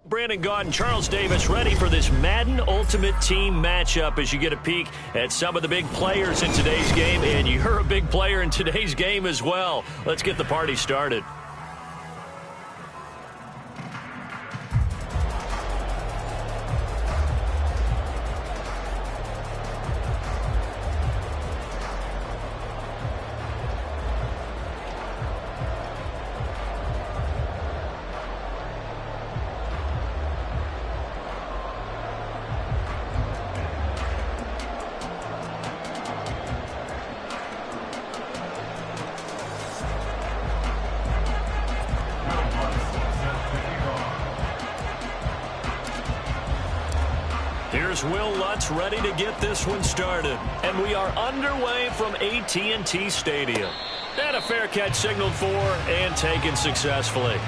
Brandon Gaudin, Charles Davis ready for this Madden Ultimate Team matchup as you get a peek at some of the big players in today's game. And you're a big player in today's game as well. Let's get the party started. Here's Will Lutz ready to get this one started. And we are underway from AT&T Stadium. And a fair catch signaled for and taken successfully.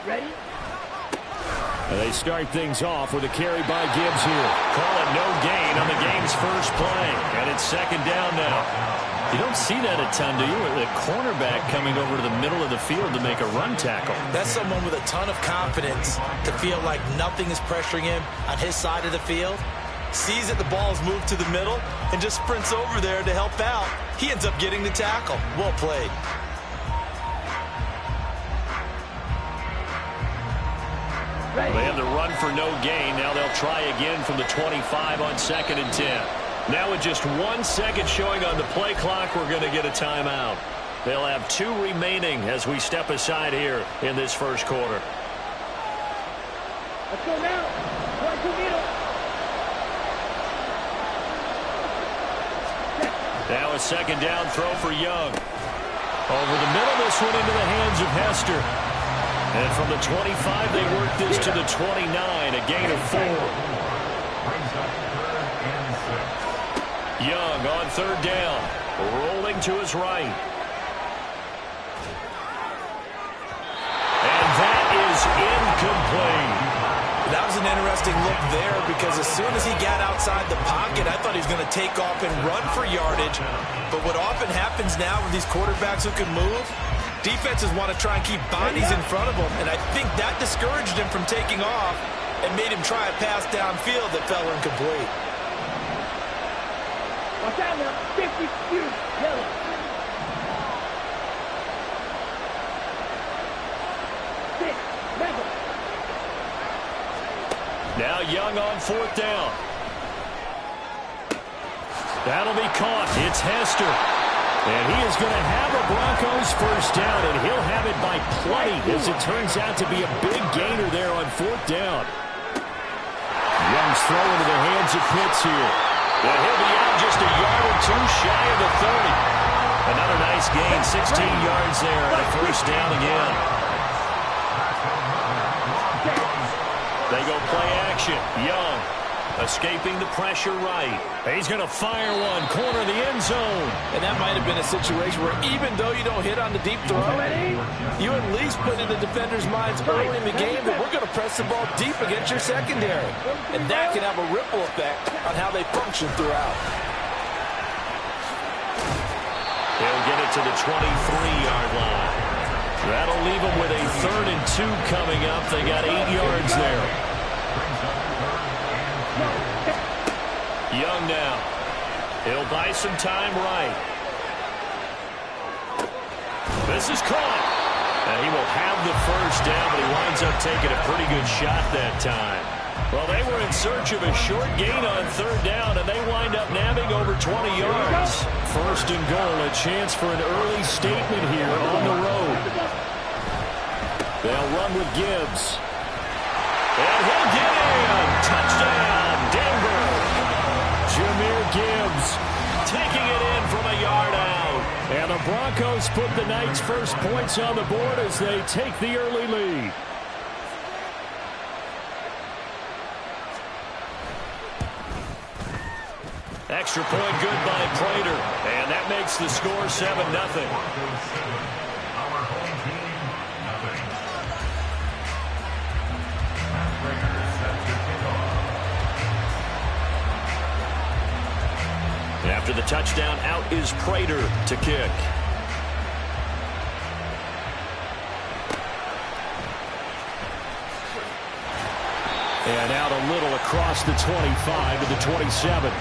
Ready? They start things off with a carry by Gibbs here. Call it no gain on the game's first play. And it's second down now. You don't see that a ton, do you? A cornerback coming over to the middle of the field to make a run tackle. That's someone with a ton of confidence to feel like nothing is pressuring him on his side of the field. Sees that the ball is moved to the middle and just sprints over there to help out. He ends up getting the tackle. Well played. Well, they had to run for no gain. Now they'll try again from the 25 on 2nd and 10. Now with just 1 second showing on the play clock, we're going to get a timeout. They'll have 2 remaining as we step aside here in this first quarter. Let's go now. One, two, middle. Now a second down throw for Young. Over the middle, this one into the hands of Hester. And from the 25, they work this to the 29, a gain of 4. Young on 3rd down, rolling to his right. And that is incomplete. That was an interesting look there because as soon as he got outside the pocket, I thought he was going to take off and run for yardage. But what often happens now with these quarterbacks who can move, defenses want to try and keep bodies in front of them, and I think that discouraged him from taking off and made him try a pass downfield that fell incomplete. Watch out now. 50, shoot, yellow. Six, level. Now Young on 4th down. That'll be caught. It's Hester. And he is going to have a Broncos first down, and he'll have it by plenty as it turns out to be a big gainer there on 4th down. Young's throw into the hands of Pitts here. And he'll be out just a yard or 2 shy of the 30. Another nice gain, 16 yards there, and a first down again. They go play action. Young escaping the pressure right. He's going to fire one, corner the end zone. And that might have been a situation where even though you don't hit on the deep throw, you at least put in the defender's minds early in the game that we're going to press the ball deep against your secondary. And that can have a ripple effect on how they function throughout. They'll get it to the 23-yard line. That'll leave them with a 3rd and 2 coming up. They got 8 yards there. Young now. He'll buy some time right. This is caught. And he will have the first down, but he winds up taking a pretty good shot that time. Well, they were in search of a short gain on 3rd down, and they wind up nabbing over 20 yards. 1st and goal, a chance for an early statement here on the road. They'll run with Gibbs. And he'll get in. Touchdown, Denver. Jahmyr Gibbs taking it in from a yard out. And the Broncos put the night's first points on the board as they take the early lead. Extra point good by Prater. And that makes the score 7-0. After the touchdown, out is Prater to kick. And out a little across the 25 to the 27.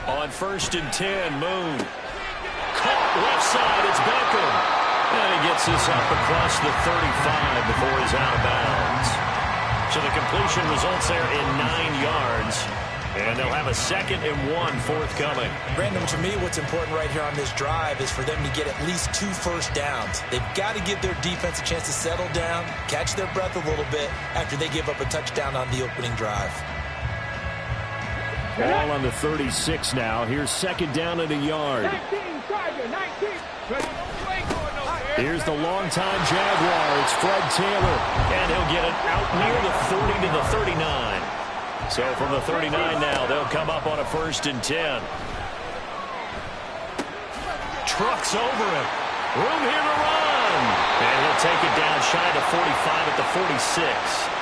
On 1st and 10, Moon. Caught left side, it's Beckham. And he gets this up across the 35 before he's out of bounds. So the completion results there in 9 yards. And they'll have a 2nd and 1 forthcoming. Brandon, to me, what's important right here on this drive is for them to get at least 2 first downs. They've got to give their defense a chance to settle down, catch their breath a little bit after they give up a touchdown on the opening drive. Ball on the 36 now. Here's 2nd down and a yard. 19, Charger, 19. Here's the longtime Jaguar. It's Fred Taylor. And he'll get it out near the 40 to the 39. So from the 39 now, they'll come up on a 1st and 10. Trucks over him. Room here to run. And he'll take it down shy of 45 at the 46.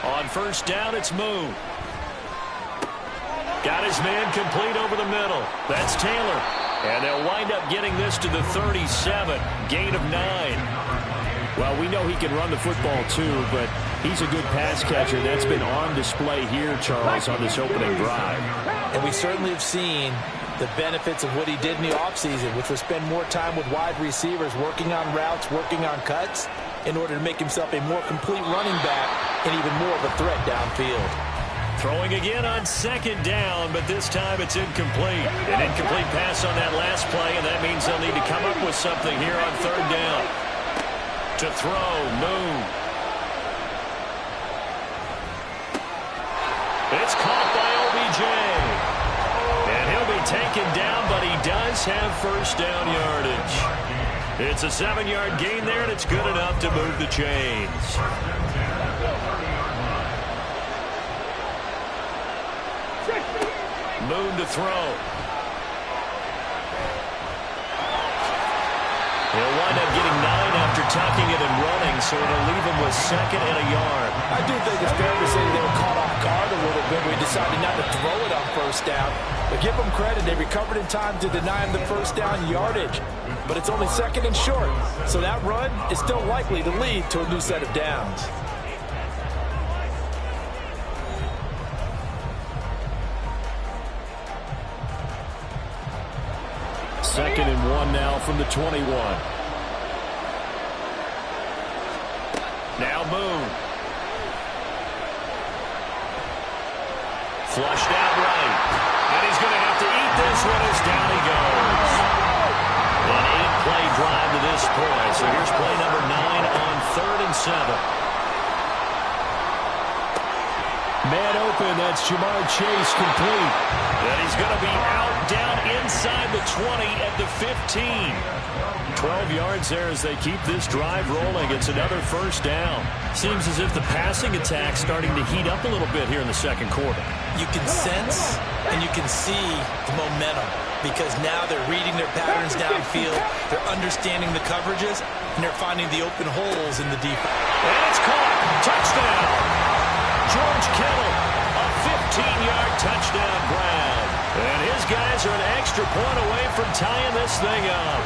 On 1st down, it's Moon. Got his man complete over the middle. That's Taylor. And they'll wind up getting this to the 37. Gain of 9. Well, we know he can run the football too, but he's a good pass catcher. That's been on display here, Charles, on this opening drive. And we certainly have seen the benefits of what he did in the offseason, which was spend more time with wide receivers, working on routes, working on cuts, in order to make himself a more complete running back and even more of a threat downfield. Throwing again on 2nd down, but this time it's incomplete. An incomplete pass on that last play, and that means they'll need to come up with something here on 3rd down. To throw, Moon. It's caught by OBJ. And he'll be taken down, but he does have 1st down yardage. It's a 7-yard gain there, and it's good enough to move the chains. Moon to throw. He'll wind up getting 9 after tucking it and running, so it'll leave him with 2nd and a yard. I do think it's fair to say they were caught off guard a little bit. We decided not to throw it on 1st down. But give them credit. They recovered in time to deny him the 1st down yardage. But it's only 2nd and short. So that run is still likely to lead to a new set of downs. 2nd and 1 now from the 21. Now Moon. Flushed out right. And he's going to have to eat this one as down he goes. An 8-play drive to this point. So here's play number 9 on 3rd and 7. Man open, that's Jamar Chase complete. And he's going to be out down inside the 20 at the 15. 12 yards there as they keep this drive rolling. It's another 1st down. Seems as if the passing attack's starting to heat up a little bit here in the 2nd quarter. You can sense and you can see the momentum because now they're reading their patterns downfield. They're understanding the coverages, and they're finding the open holes in the defense. And it's caught. Touchdown. George Kittle, a 15-yard touchdown grab. And his guys are an extra point away from tying this thing up.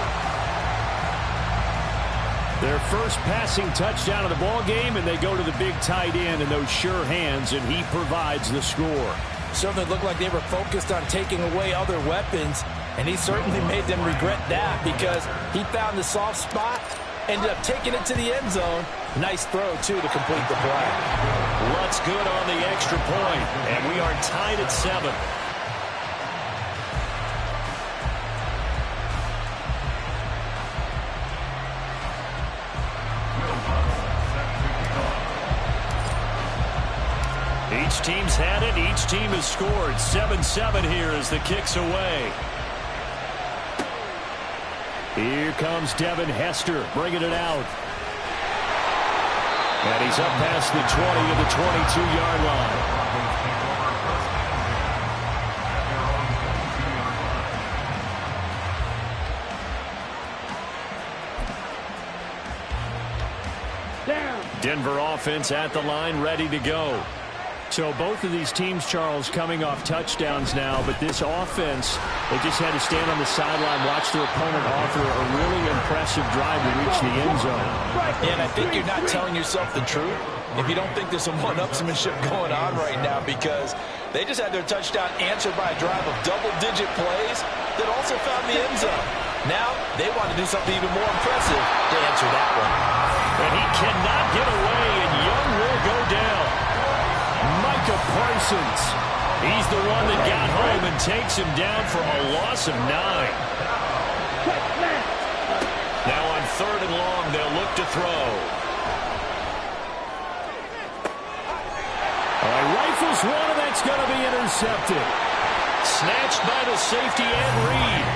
Their first passing touchdown of the ball game, and they go to the big tight end in those sure hands, and he provides the score. Certainly looked like they were focused on taking away other weapons, and he certainly made them regret that because he found the soft spot, ended up taking it to the end zone. Nice throw, too, to complete the play. Lutz good on the extra point, and we are tied at 7. Each team's had it. Each team has scored. 7-7 here as the kick's away. Here comes Devin Hester bringing it out. And he's up past the 20 to the 22-yard line. Denver offense at the line, ready to go. So both of these teams, Charles, coming off touchdowns now, but this offense, they just had to stand on the sideline, watch their opponent offer a really impressive drive to reach the end zone. Yeah, and I think you're not telling yourself the truth if you don't think there's some one-upsmanship going on right now, because they just had their touchdown answered by a drive of double-digit plays that also found the end zone. Now they want to do something even more impressive to answer that one. And he cannot get away, and Young will go down. Micah Parsons. He's the one that got home and takes him down for a loss of 9. Now on 3rd and long, they'll look to throw. All right, rifles one, and that's going to be intercepted. Snatched by the safety and Reed.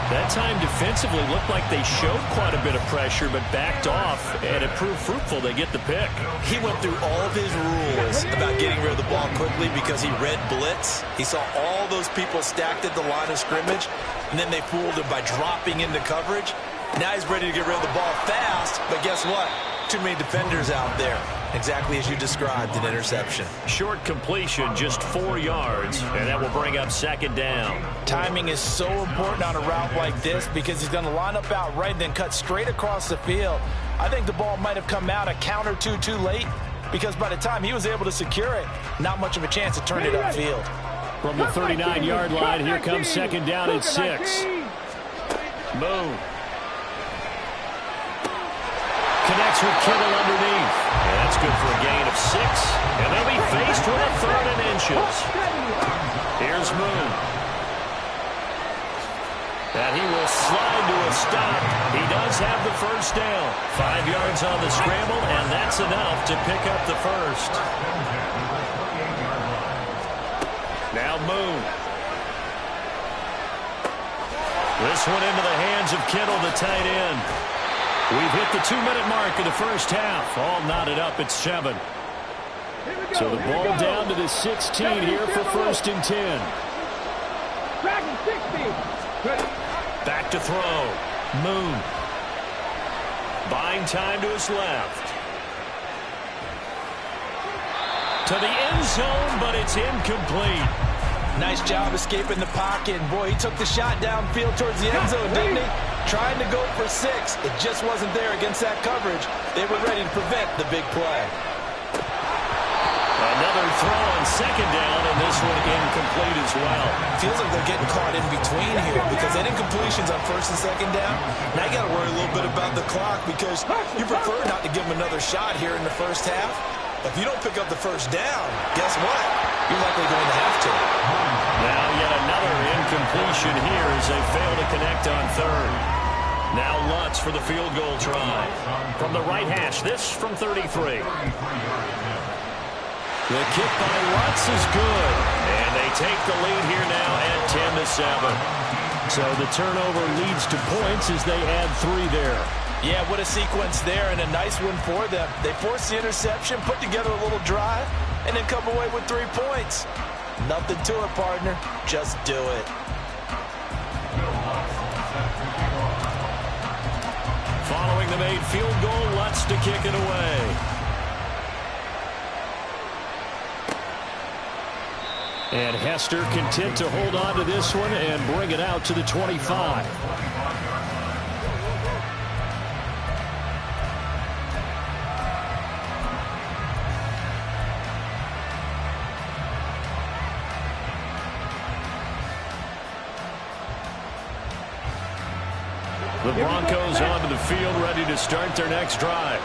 That time defensively looked like they showed quite a bit of pressure, but backed off, and it proved fruitful. They get the pick. He went through all of his rules about getting rid of the ball quickly because he read blitz. He saw all those people stacked at the line of scrimmage, and then they fooled him by dropping into coverage. Now he's ready to get rid of the ball fast, but guess what? Too many defenders out there. Exactly as you described, an interception. Short completion, just 4 yards, and that will bring up 2nd down. Timing is so important on a route like this because he's going to line up out right and then cut straight across the field. I think the ball might have come out a count or two too late because by the time he was able to secure it, not much of a chance to turn it upfield. From the 39-yard line, here comes 2nd down at 6. Moon. Connects with Kittle underneath. And that's good for a gain of 6. And they'll be faced with a 3rd and inches. Here's Moon. And he will slide to a stop. He does have the 1st down. 5 yards on the scramble, and that's enough to pick up the 1st. Now Moon. This one into the hands of Kittle, the tight end. We've hit the 2-minute mark of the first half. All knotted up at 7. So the ball down to the 16 here for 1st and 10. Back to throw. Moon. Buying time to his left. To the end zone, but it's incomplete. Nice job escaping the pocket. Boy, he took the shot downfield towards the end zone, didn't he? Trying to go for 6. It just wasn't there against that coverage. They were ready to prevent the big play. Another throw on 2nd down, and this one incomplete as well. Feels like they're getting caught in between here because that incompletion's on 1st and 2nd down. Now you got to worry a little bit about the clock because you prefer not to give them another shot here in the first half. If you don't pick up the 1st down, guess what? You're likely going to have to. Now yet another incompletion here as they fail to connect on 3rd. Now Lutz for the field goal try. From the right hash, this from 33. The kick by Lutz is good. And they take the lead here now at 10-7. So the turnover leads to points as they add 3 there. Yeah, what a sequence there, and a nice one for them. They forced the interception, put together a little drive, and then come away with 3 points. Nothing to it, partner. Just do it. Following the made field goal, Lutz to kick it away. And Hester content to hold on to this one and bring it out to the 25. The Broncos onto the field, ready to start their next drive.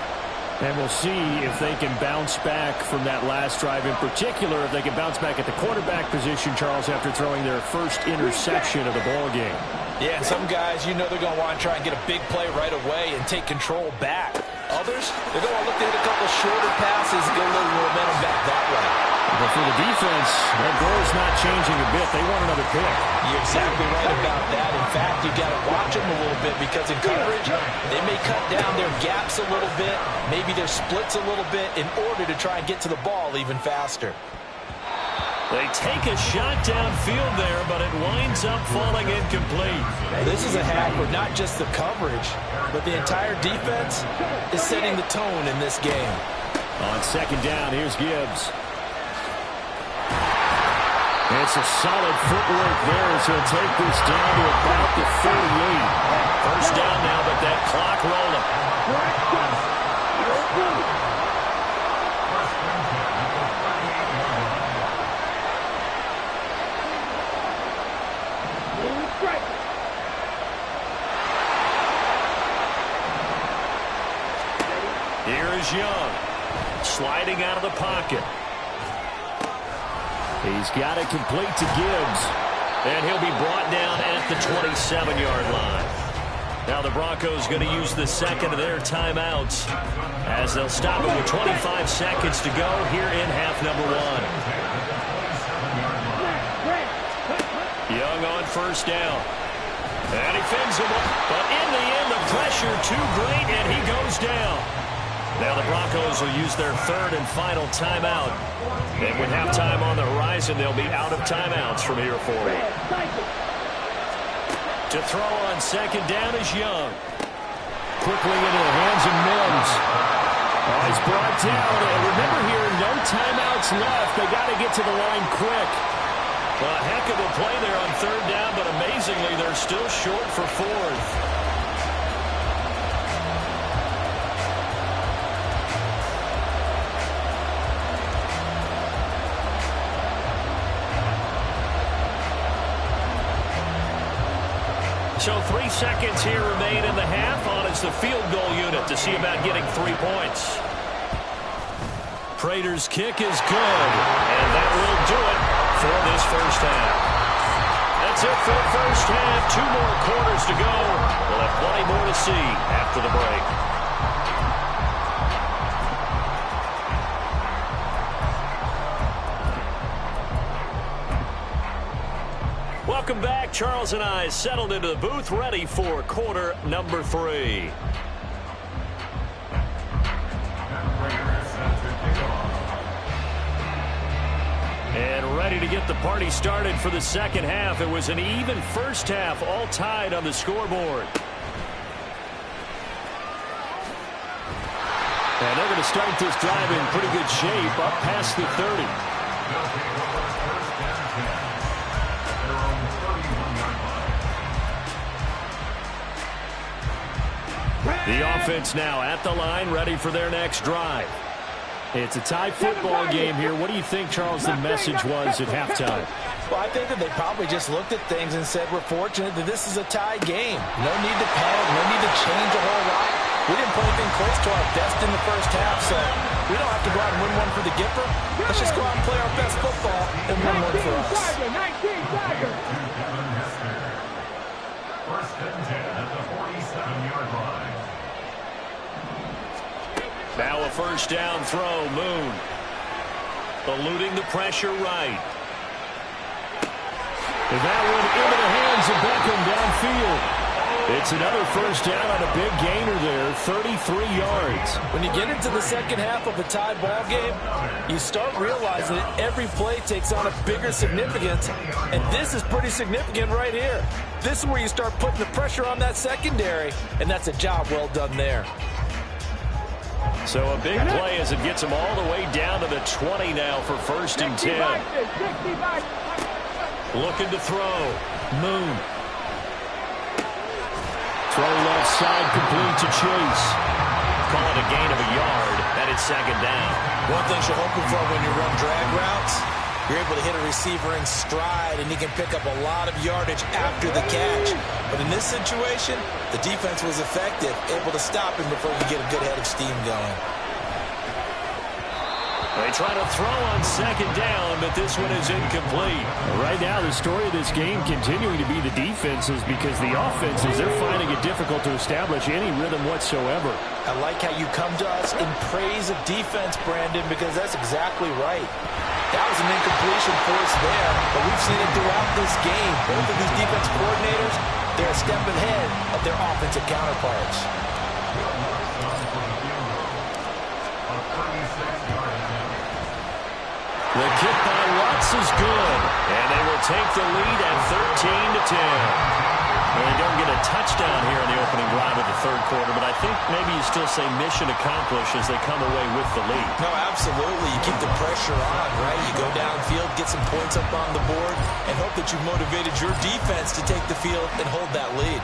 And we'll see if they can bounce back from that last drive. In particular, if they can bounce back at the quarterback position, Charles, after throwing their first interception of the ball game. Yeah, and some guys, you know they're going to want to try and get a big play right away and take control back. Others, they're going to look to hit a couple shorter passes and get a little momentum back that way. But for the defense, that goal is not changing a bit. They want another pick. You're exactly right about that. In fact, you've got to watch them a little bit because in coverage, they may cut down their gaps a little bit, maybe their splits a little bit in order to try and get to the ball even faster. They take a shot downfield there, but it winds up falling incomplete. This is a half where not just the coverage, but the entire defense is setting the tone in this game. On second down, here's Gibbs. It's a solid footwork there as he'll take this down to about the 38. First down now, but that clock rolling. Here is Young, sliding out of the pocket. He's got it complete to Gibbs, and he'll be brought down at the 27-yard line. Now the Broncos going to use the second of their timeouts as they'll stop it with 25 seconds to go here in half number one. Young on first down. And he fends him up, but in the end, the pressure too great, and he goes down. Now the Broncos will use their third and final timeout. And with halftime on the horizon, they'll be out of timeouts from here forward. To throw on second down is Young. Quickly into the hands of Mims. Oh, he's brought down. And remember here, no timeouts left. They got to get to the line quick. A heck of a play there on third down, but amazingly, they're still short for fourth. So 3 seconds here remain in the half. On is the field goal unit to see about getting 3 points. Prater's kick is good, and that will do it for this first half. That's it for the first half. 2 more quarters to go. We'll have plenty more to see after the break. Welcome back. Charles and I settled into the booth, ready for quarter number 3. And ready to get the party started for the second half. It was an even first half, all tied on the scoreboard. And they're going to start this drive in pretty good shape, up past the 30. The offense now at the line, ready for their next drive. It's a tie football game here. What do you think, Charles, the message was at halftime? Well, I think that they probably just looked at things and said, we're fortunate that this is a tie game. No need to panic, no need to change a whole lot. We didn't play anything close to our best in the first half, so we don't have to go out and win one for the Gipper. Let's just go out and play our best football and win one for us. 19 First and 10 at the 47-yard line. Now a first down throw. Moon eluding the pressure right. And that one into the hands of Beckham downfield. It's another first down on a big gainer there, 33 yards. When you get into the second half of a tie ball game, you start realizing that every play takes on a bigger significance, and this is pretty significant right here. This is where you start putting the pressure on that secondary, and that's a job well done there. So a big play as it gets them all the way down to the 20 now for first and 10. Looking to throw. Moon. Throw left side, complete to Chase. Call it a gain of a yard, and it's second down. One thing you're hoping for when you run drag routes, you're able to hit a receiver in stride, and he can pick up a lot of yardage after the catch. But in this situation, the defense was effective, able to stop him before he could get a good head of steam going. They try to throw on second down, but this one is incomplete. Right now, the story of this game continuing to be the defenses, because the offenses, they're finding it difficult to establish any rhythm whatsoever. I like how you come to us in praise of defense, Brandon, because that's exactly right. That was an incompletion force there, but we've seen it throughout this game. Both of these defense coordinators, they're a step ahead of their offensive counterparts. The kick by Watts is good, and they will take the lead at 13-10. Well, they don't get a touchdown here in the opening drive of the third quarter, but I think maybe you still say mission accomplished as they come away with the lead. No, absolutely. You keep the pressure on, right? You go downfield, get some points up on the board, and hope that you've motivated your defense to take the field and hold that lead.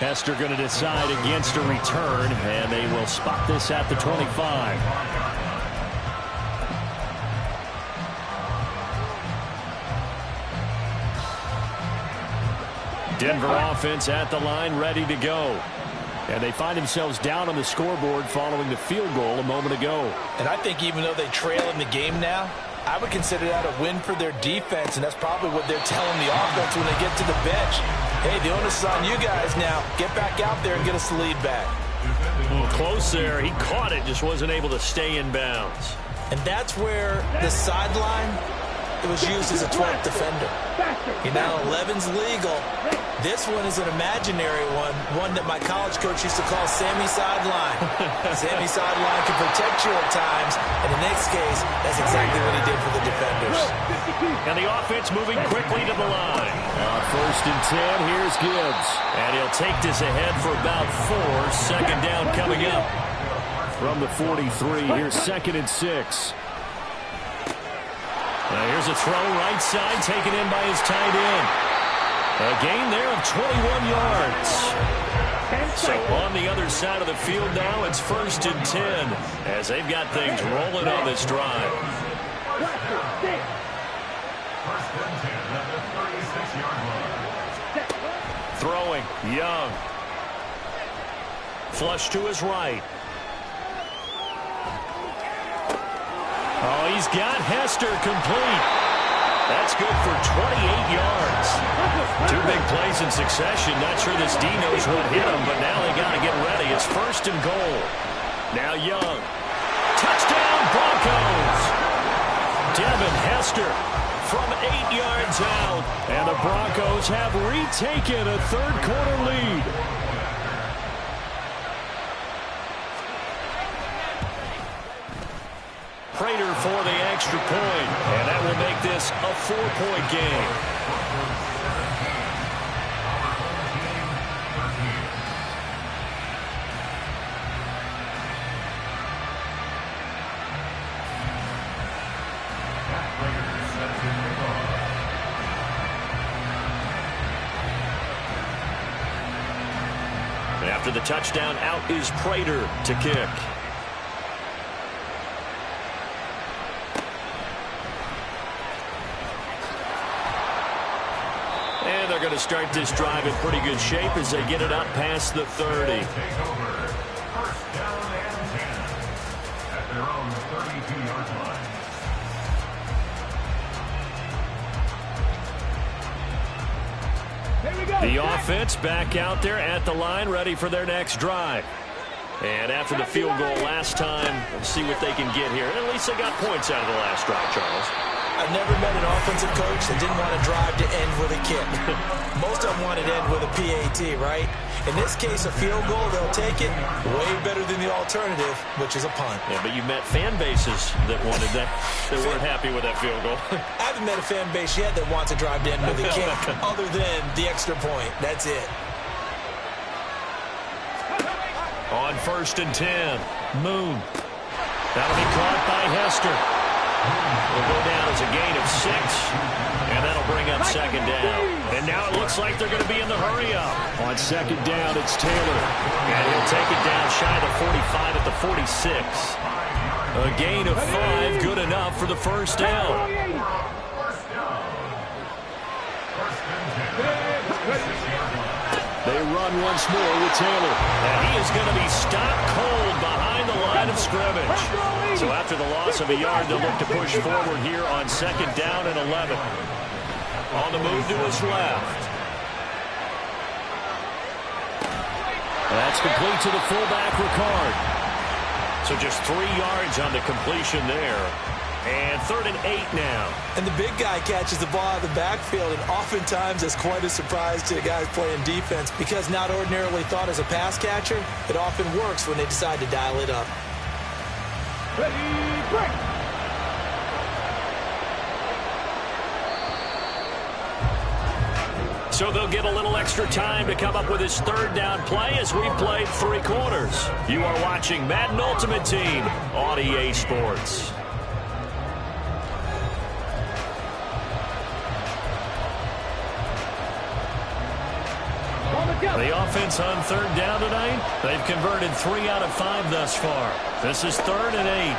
Hester going to decide against a return, and they will spot this at the 25. Denver offense at the line, ready to go. And they find themselves down on the scoreboard following the field goal a moment ago. And I think even though they trail in the game now, I would consider that a win for their defense, and that's probably what they're telling the offense when they get to the bench. Hey, the onus is on you guys now. Get back out there and get us the lead back. Close there. He caught it, just wasn't able to stay in bounds. And that's where the sideline, it was used as a 12th defender. You know, 11's legal. This one is an imaginary one that my college coach used to call Sammy Sideline. Sammy Sideline can protect you at times, and in this case, that's exactly what he did for the defenders. And the offense moving quickly to the line. First and 10, here's Gibbs. And he'll take this ahead for about 4. Second down coming up. From the 43, here's 2nd and 6. Now here's a throw right side, taken in by his tight end. A gain there of 21 yards. So on the other side of the field now, it's 1st and 10 as they've got things rolling on this drive. Throwing, Young. Flush to his right. Oh, he's got Hester complete. That's good for 28 yards. 2 big plays in succession. Not sure this D knows what hit him, but now they got to get ready. It's 1st and goal. Now Young. Touchdown, Broncos. Devin Hester from 8 yards out. And the Broncos have retaken a third quarter lead. Prater for the extra point, and that will make this a 4-point game. And after the touchdown, out is Prater to kick. And they're going to start this drive in pretty good shape as they get it up past the 30. First down and 10 at their own 32-yard line. Here we go. The offense back out there at the line, ready for their next drive. And after the field goal last time, we'll see what they can get here. And at least they got points out of the last drive, Charles. I've never met an offensive coach that didn't want to drive to end with a kick. Most of them wanted to end with a PAT, right? In this case, a field goal, they'll take it. Way better than the alternative, which is a punt. Yeah, but you met fan bases that wanted that, that weren't happy with that field goal. I haven't met a fan base yet that wants to drive to end with a kick, other than the extra point. That's it. On 1st and 10, Moon. That'll be caught by Hester. Will go down as a gain of 6, and that'll bring up 2nd down. And now it looks like they're going to be in the hurry-up. On 2nd down, it's Taylor. And he'll take it down shy of the 45 at the 46. A gain of 5, good enough for the 1st down. They run once more with Taylor. And he is going to be stopped cold behind the line of scrimmage. So after the loss of a yard, they'll look to push forward here on 2nd down and 11. On the move to his left. That's complete to the fullback, Ricard. So just 3 yards on the completion there. And 3rd and 8 now. And the big guy catches the ball out of the backfield, and oftentimes it's quite a surprise to the guys playing defense because not ordinarily thought as a pass catcher, it often works when they decide to dial it up. Ready, break. So they'll get a little extra time to come up with his 3rd down play as we played 3 quarters. You are watching Madden Ultimate Team on EA Sports. The offense on 3rd down tonight, they've converted 3 out of 5 thus far. This is 3rd and 8.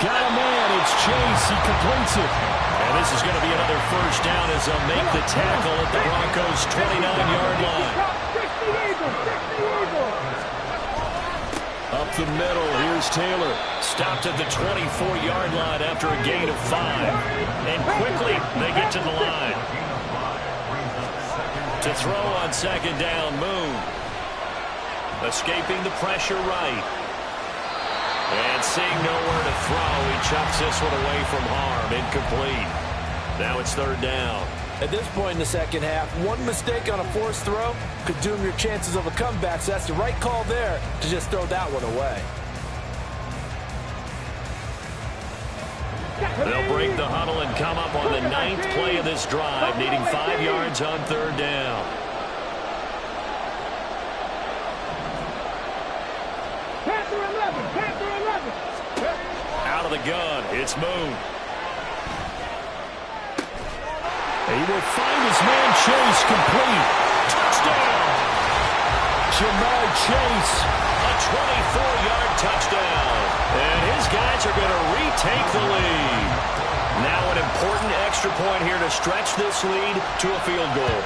Got a man, it's Chase, he completes it. And this is going to be another 1st down as they'll make the tackle at the Broncos' 29-yard line. 60 Eagles. Up the middle, here's Taylor. Stopped at the 24-yard line after a gain of 5. And quickly, they get to the line. To throw on 2nd down, Moon. Escaping the pressure right. And seeing nowhere to throw, he chucks this one away from harm. Incomplete. Now it's 3rd down. At this point in the second half, one mistake on a forced throw could doom your chances of a comeback, so that's the right call there to just throw that one away. They'll break the huddle and come up on the 9th play of this drive, needing 5 yards on 3rd down. Panther 11. Out of the gun, it's Moon. He will find his man Chase complete. Touchdown! Jamar Chase, a 24-yard touchdown. And his guys are going to retake the lead. Now an important extra point here to stretch this lead to a field goal.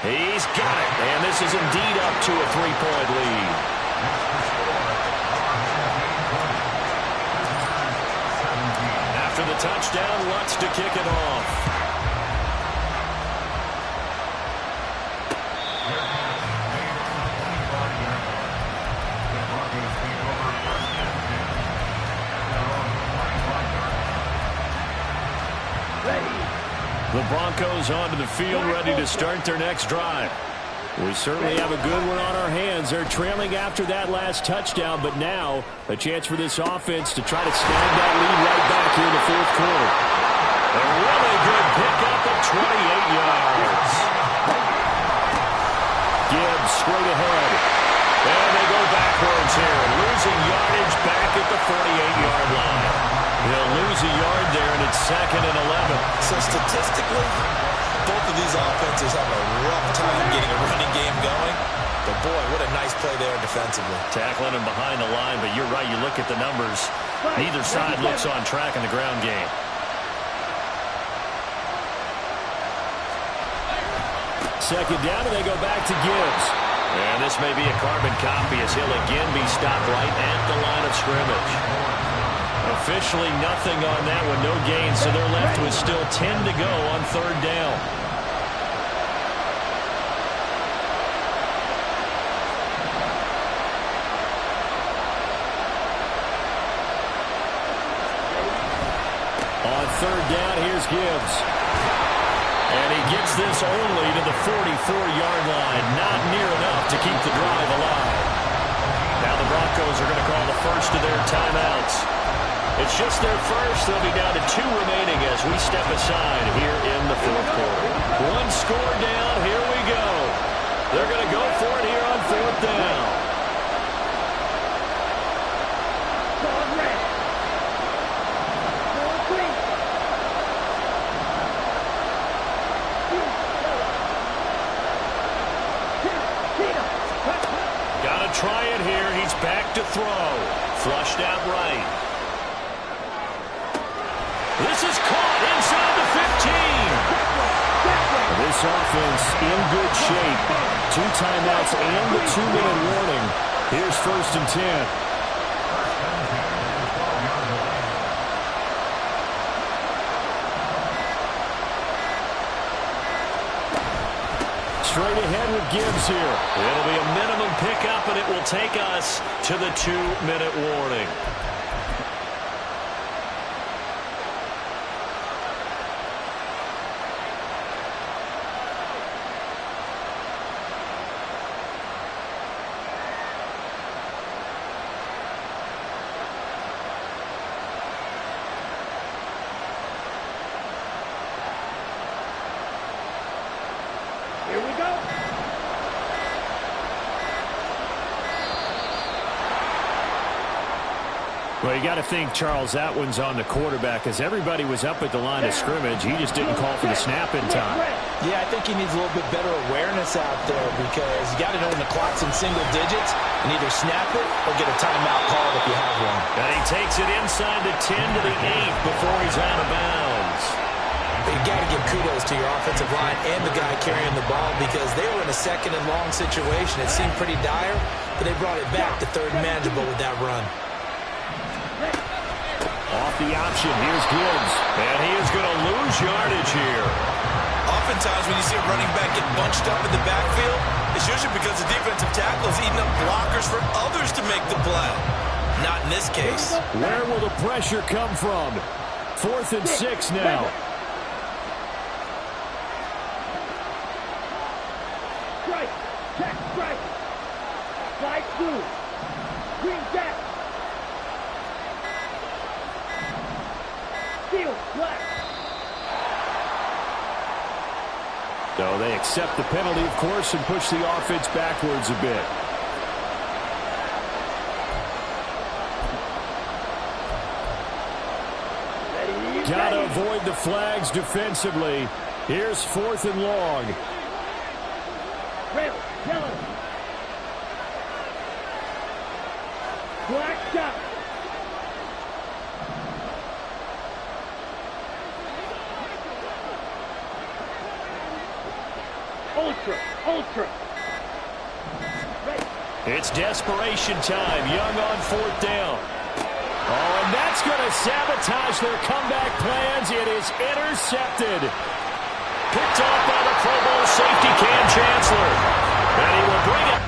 He's got it, and this is indeed up to a 3-point lead. After the touchdown, Lutz to kick it off. The Broncos onto the field, ready to start their next drive. We certainly have a good one on our hands. They're trailing after that last touchdown, but now a chance for this offense to try to snag that lead right back here in the 4th quarter. A really good pickup of 28 yards. Gibbs straight ahead. And they go backwards here, losing yardage back at the 48-yard line. He'll lose a yard there, and it's 2nd and 11. So statistically, both of these offenses have a rough time getting a running game going. But boy, what a nice play there defensively. Tackling him behind the line, but you're right, you look at the numbers. Neither side looks on track in the ground game. Second down, and they go back to Gibbs. And this may be a carbon copy as he'll again be stopped right at the line of scrimmage. Officially nothing on that one, no gain, so they're left with still 10 to go on 3rd down. On 3rd down, here's Gibbs. And he gets this only to the 44-yard line. Not near enough to keep the drive alive. Now the Broncos are going to call the first of their timeouts. It's just their first. They'll be down to 2 remaining as we step aside here in the 4th quarter. 1 score down. Here we go. They're going to go for it here on 4th down. Got to try it here. He's back to throw. Flushed out right. This is caught inside the 15. This offense in good shape. 2 timeouts and the 2-minute warning. Here's 1st and 10. straight ahead with Gibbs here. It'll be a minimum pickup, and it will take us to the 2-minute warning. Here we go. Well, you got to think, Charles, that one's on the quarterback as everybody was up at the line of scrimmage. He just didn't call for the snap in time. Yeah, I think he needs a little bit better awareness out there because you got to know when the clock's in single digits and either snap it or get a timeout called if you have one. And he takes it inside the 10 to the 8 before he's out of bounds. But you got to give kudos to your offensive line and the guy carrying the ball because they were in a second and long situation. It seemed pretty dire, but they brought it back to third and manageable with that run. Off the option, here's Gibbs. And he is going to lose yardage here. Oftentimes when you see a running back get bunched up in the backfield, it's usually because the defensive tackle is eating up blockers for others to make the play. Not in this case. Where will the pressure come from? 4th and 6 now. Strike. Check. Strike. Slide through. Green back. Steal. Black. So they accept the penalty, of course, and push the offense backwards a bit. Got to avoid the flags defensively. Here's 4th and long. Red. Yellow. Black shot. Ultra. Red. It's desperation time. Young on 4th down. Oh, and that's going to sabotage their comeback plans. It is intercepted. Picked off by the Pro Bowl safety Cam Chancellor. And he will bring it.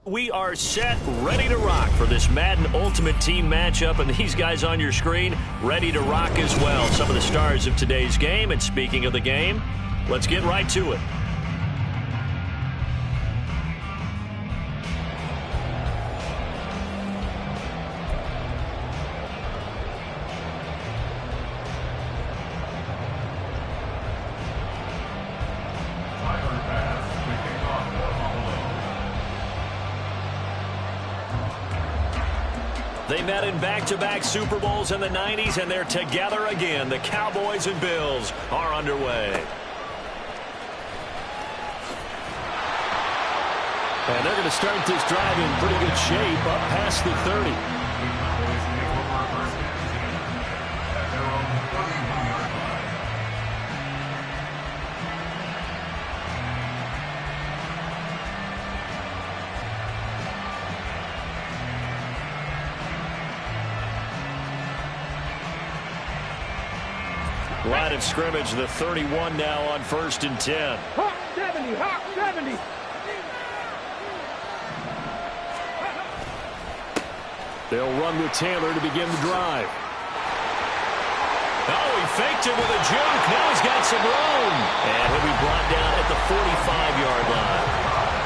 We are set, ready to rock for this Madden Ultimate Team matchup, and these guys on your screen ready to rock as well. Some of the stars of today's game, and speaking of the game, let's get right to it. They met in back-to-back Super Bowls in the 90s, and they're together again. The Cowboys and Bills are underway. And they're going to start this drive in pretty good shape, up past the 30. Line of scrimmage, the 31 now on 1st and 10. Hawk 70, Hawk 70. They'll run with Taylor to begin the drive. Oh, he faked it with a juke. Now he's got some room. And he'll be brought down at the 45-yard line.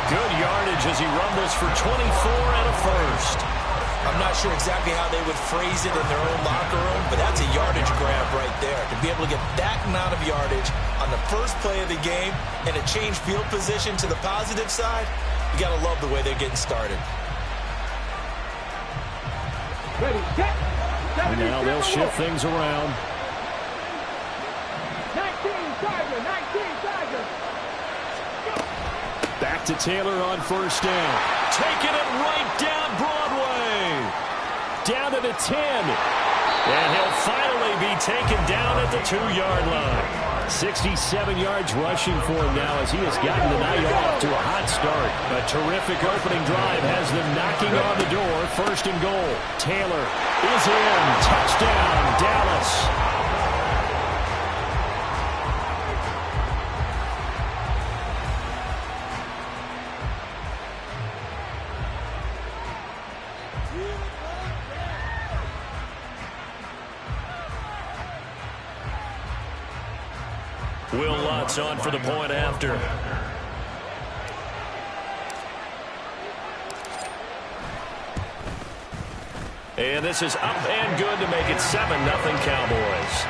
Good yardage as he rumbles for 24 and a first. I'm not sure exactly how they would phrase it in their own locker room, but that's a yardage grab right there. To be able to get that amount of yardage on the first play of the game and a change field position to the positive side, you got to love the way they're getting started. Ready, set. And now they'll shift things around. 19 Tiger, 19 Tiger. Back to Taylor on 1st down. Taking it right down Broadway. Down to the 10. And he'll finally be taken down at the 2-yard line. 67 yards rushing for him now as he has gotten the night off to a hot start. A terrific opening drive has them knocking on the door. 1st and goal. Taylor is in. Touchdown, Dallas. Will Lutz on for the point after. And this is up and good to make it 7-0 Cowboys.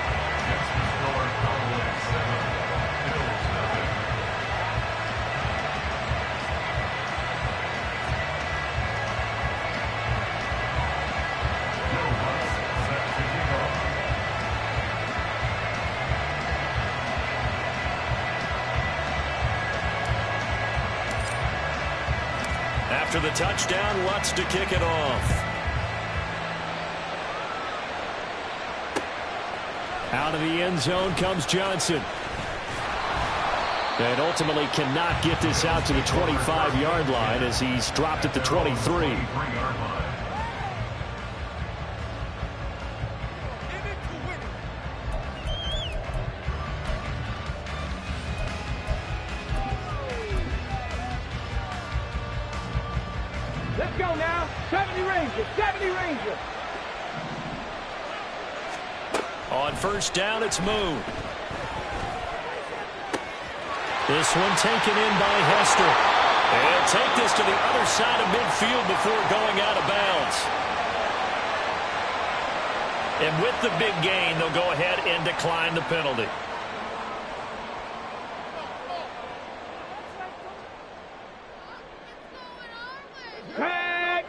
After the touchdown, Lutz to kick it off. Out of the end zone comes Johnson. And ultimately cannot get this out to the 25-yard line as he's dropped at the 23. Let's go now. 70 Rangers. 70 Rangers. On first down, it's Moon. This one taken in by Hester. And take this to the other side of midfield before going out of bounds. And with the big gain, they'll go ahead and decline the penalty. Tag.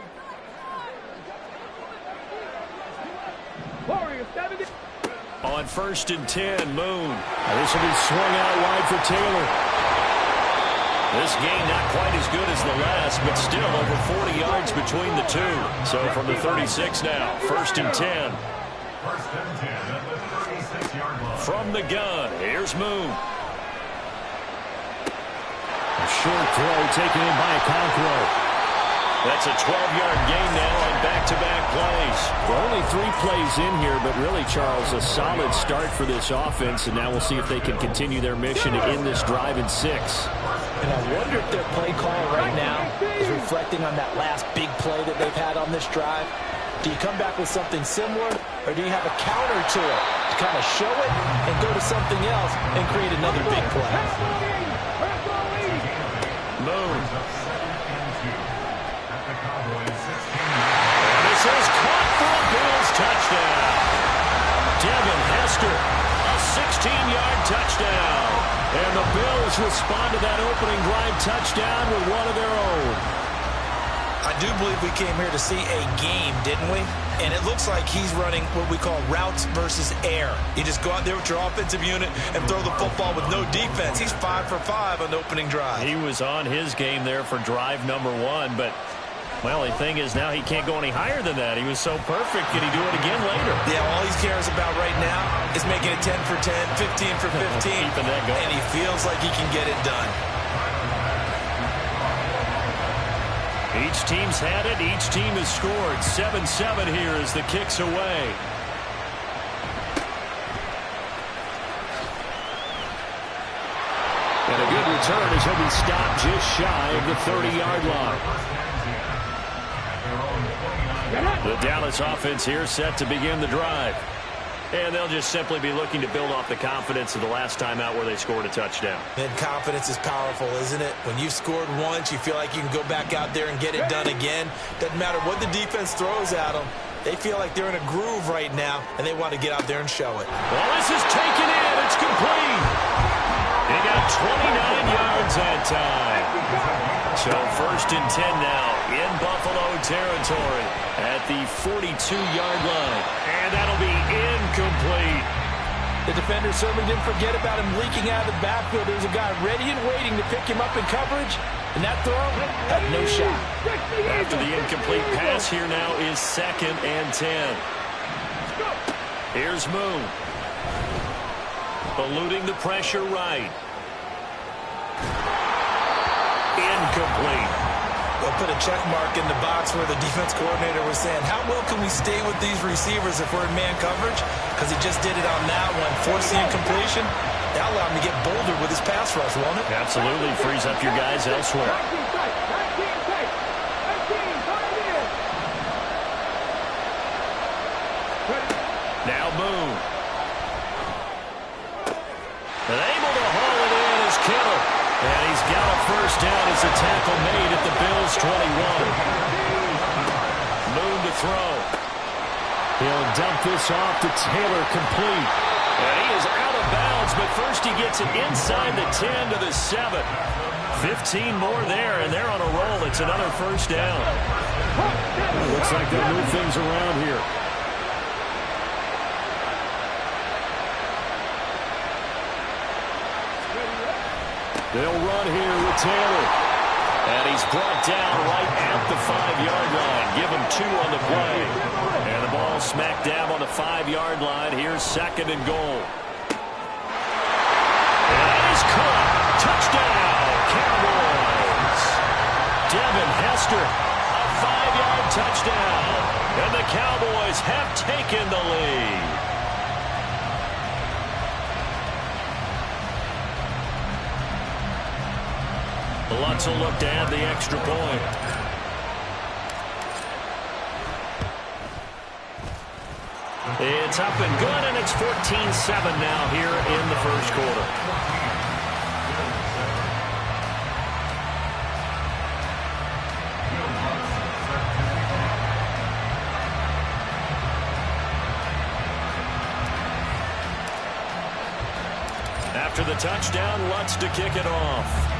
Warriors 70. On first and 10, Moon. This will be swung out wide for Taylor. This game not quite as good as the last, but still over 40 yards between the two. So from the 36 now, first and 10. First and 10 at the 36-yard line. From the gun, here's Moon. A short throw taken in by Okonkwo. That's a 12-yard gain now on back-to-back plays. Well, only 3 plays in here, but really, Charles, a solid start for this offense, and now we'll see if they can continue their mission to end this drive in 6. And I wonder if their play call right now is reflecting on that last big play that they've had on this drive. Do you come back with something similar, or do you have a counter to it to kind of show it and go to something else and create another big play? Moon. This is caught for a Bills touchdown. Devin Hester, a 16-yard touchdown. And the Bills respond to that opening drive touchdown with one of their own. I do believe we came here to see a game, didn't we? And it looks like he's running what we call routes versus air. You just go out there with your offensive unit and throw the football with no defense. He's 5 for 5 on the opening drive. He was on his game there for drive number 1, but well, the thing is now he can't go any higher than that. He was so perfect. Can he do it again later? Yeah, all he cares about right now is making it 10 for 10, 15 for 15. Keeping that going. And he feels like he can get it done. Each team's had it. Each team has scored. 7-7 here as the kick's away. And a good return as he'll be stopped just shy of the 30-yard line. The Dallas offense here set to begin the drive. And they'll just simply be looking to build off the confidence of the last time out where they scored a touchdown. And confidence is powerful, isn't it? When you've scored once, you feel like you can go back out there and get it done again. Doesn't matter what the defense throws at them. They feel like they're in a groove right now, and they want to get out there and show it. Well, this is taken in. It's complete. He got 29 yards that time. So first and 10 now in Buffalo territory at the 42-yard line. And that'll be incomplete. The defender certainly didn't forget about him leaking out of the backfield. There's a guy ready and waiting to pick him up in coverage. And that throw had no shot. After the incomplete pass, here now is second and 10. Here's Moon. Eluding the pressure right. Incomplete. They'll put a check mark in the box where the defense coordinator was saying, how well can we stay with these receivers if we're in man coverage? Because he just did it on that one, forcing incompletion. That allowed him to get bolder with his pass rush, won't it? Absolutely. Frees up your guys elsewhere. Now Moon. And able to haul it in is Kittle. And he's got a first down as a tackle made at the Bills' 21. Moon to throw. He'll dump this off to Taylor, complete. And he is out of bounds, but first he gets it inside the 10 to the 7. 15 more there, and they're on a roll. It's another first down. Looks like they'll move things around here. They'll run here with Taylor. And he's brought down right at the 5-yard line. Give him 2 on the play. And the ball ball smack dab on the 5-yard line. Here's 2nd and goal. And he's caught. Touchdown, Cowboys. Devin Hester, a 5-yard touchdown. And the Cowboys have taken the lead. Lutz will look to add the extra point. It's up and good, and it's 14-7 now here in the first quarter. After the touchdown, Lutz to kick it off.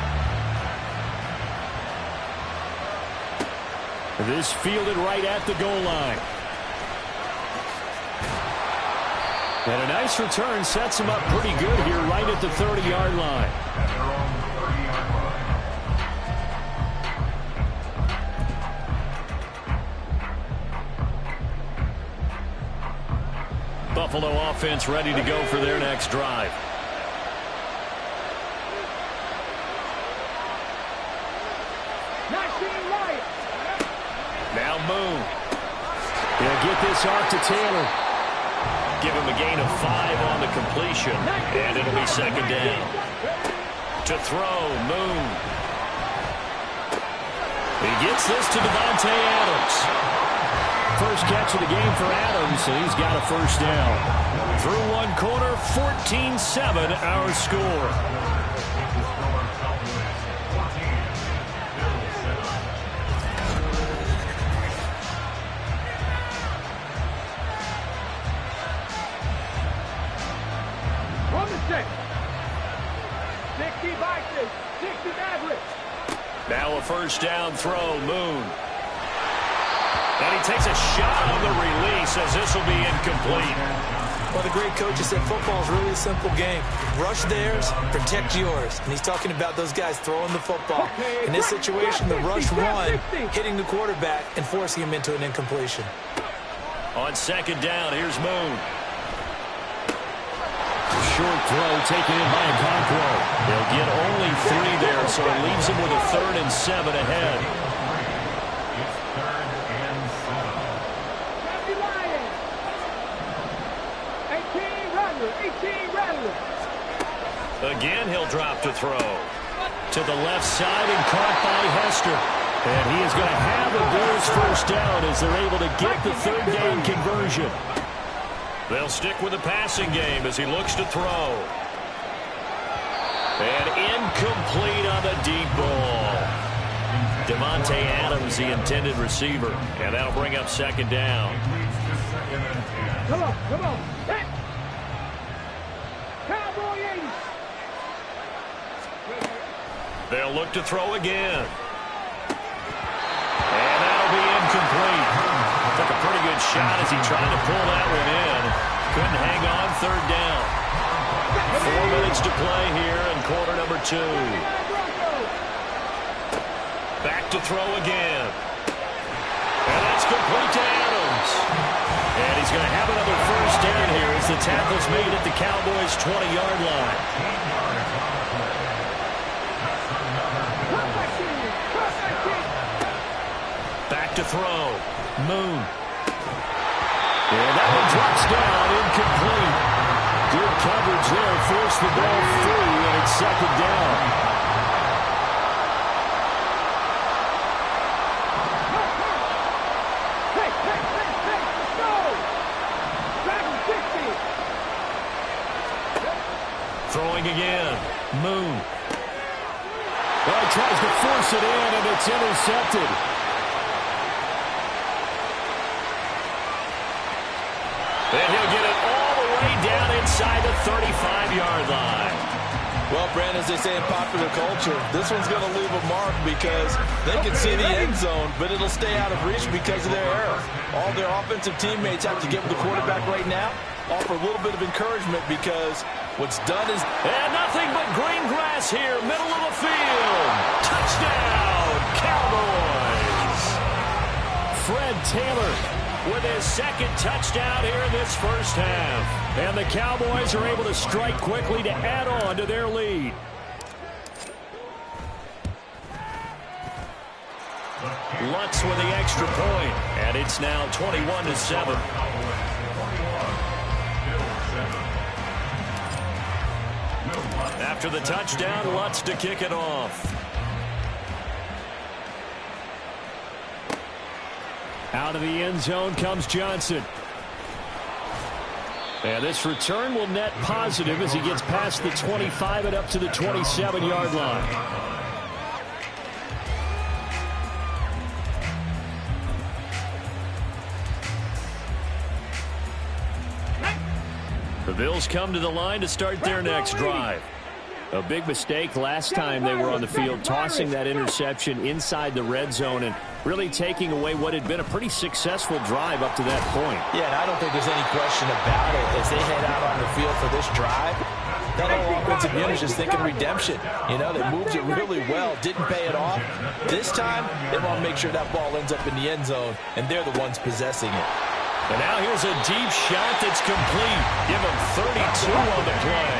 This fielded right at the goal line. And a nice return sets him up pretty good here right at the 30-yard line. Buffalo offense ready to go for their next drive. Now Moon. He'll get this arc to Taylor. Give him a gain of 5 on the completion, and it'll be 2nd down. To throw, Moon. He gets this to Davante Adams. First catch of the game for Adams, and he's got a 1st down. Through one quarter, 14-7 our score. Now a 1st down throw, Moon. And he takes a shot on the release as this will be incomplete. Well, the great coach has said football is really a simple game. Rush theirs, protect yours. And he's talking about those guys throwing the football. In this situation, the rush one, hitting the quarterback and forcing him into an incompletion. On 2nd down, here's Moon. Short throw taken in by Okonkwo. They'll get only 3 there, so it leaves him with a 3rd and 7 ahead. It's 3rd and 7. 18 Again, he'll drop to throw. To the left side and caught by Hester. And he is going to have a Bills 1st down as they're able to get the 3rd down conversion. They'll stick with the passing game as he looks to throw. And incomplete on the deep ball. Davante Adams, the intended receiver. And that'll bring up 2nd down. Come on. Hit. Cowboy 80. They'll look to throw again. And that'll be incomplete. Took a pretty good shot as he tried to pull that one in. Couldn't hang on, 3rd down. 4 minutes to play here in quarter number 2. Back to throw again. And that's complete to Adams. And he's going to have another 1st down here as the tackle's made at the Cowboys' 20-yard line. Back to throw. Moon. And that one drops down, incomplete. Good coverage there, forced the ball free, and it's 2nd down. Let's go! Dragon 60. Throwing again. Moon. Well, he tries to force it in, and it's intercepted. And he'll get it all the way down inside the 35-yard line. Well, Brandon, as they say in popular culture, this one's going to leave a mark because they can see the end zone, but it'll stay out of reach because of their error. All their offensive teammates have to give the quarterback right now, offer a little bit of encouragement because what's done is... And nothing but green grass here, middle of the field. Touchdown, Cowboys. Fred Taylor with his second touchdown here in this first half. And the Cowboys are able to strike quickly to add on to their lead. Lutz with the extra point, and it's now 21-7. After the touchdown, Lutz to kick it off. Out of the end zone comes Johnson. And this return will net positive as he gets past the 25 and up to the 27-yard line. The Bills come to the line to start their next drive. A big mistake last time they were on the field, tossing that interception inside the red zone and really taking away what had been a pretty successful drive up to that point. Yeah, and I don't think there's any question about it. As they head out on the field for this drive, that whole offensive unit is just thinking redemption. You know, they moved it really well, didn't pay it off. This time, they want to make sure that ball ends up in the end zone, and they're the ones possessing it. And now here's a deep shot that's complete. Give him 32 on the play.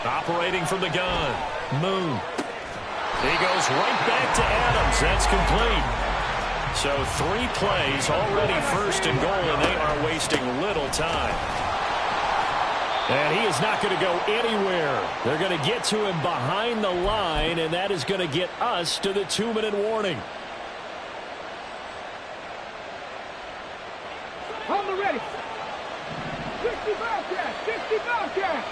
Operating from the gun. Moon. He goes right back to Adams. That's complete. So 3 plays already first and goal, and they are wasting little time. And he is not going to go anywhere. They're going to get to him behind the line, and that is going to get us to the 2-minute warning. On the ready. 60 Bobcats. 60 Bobcats.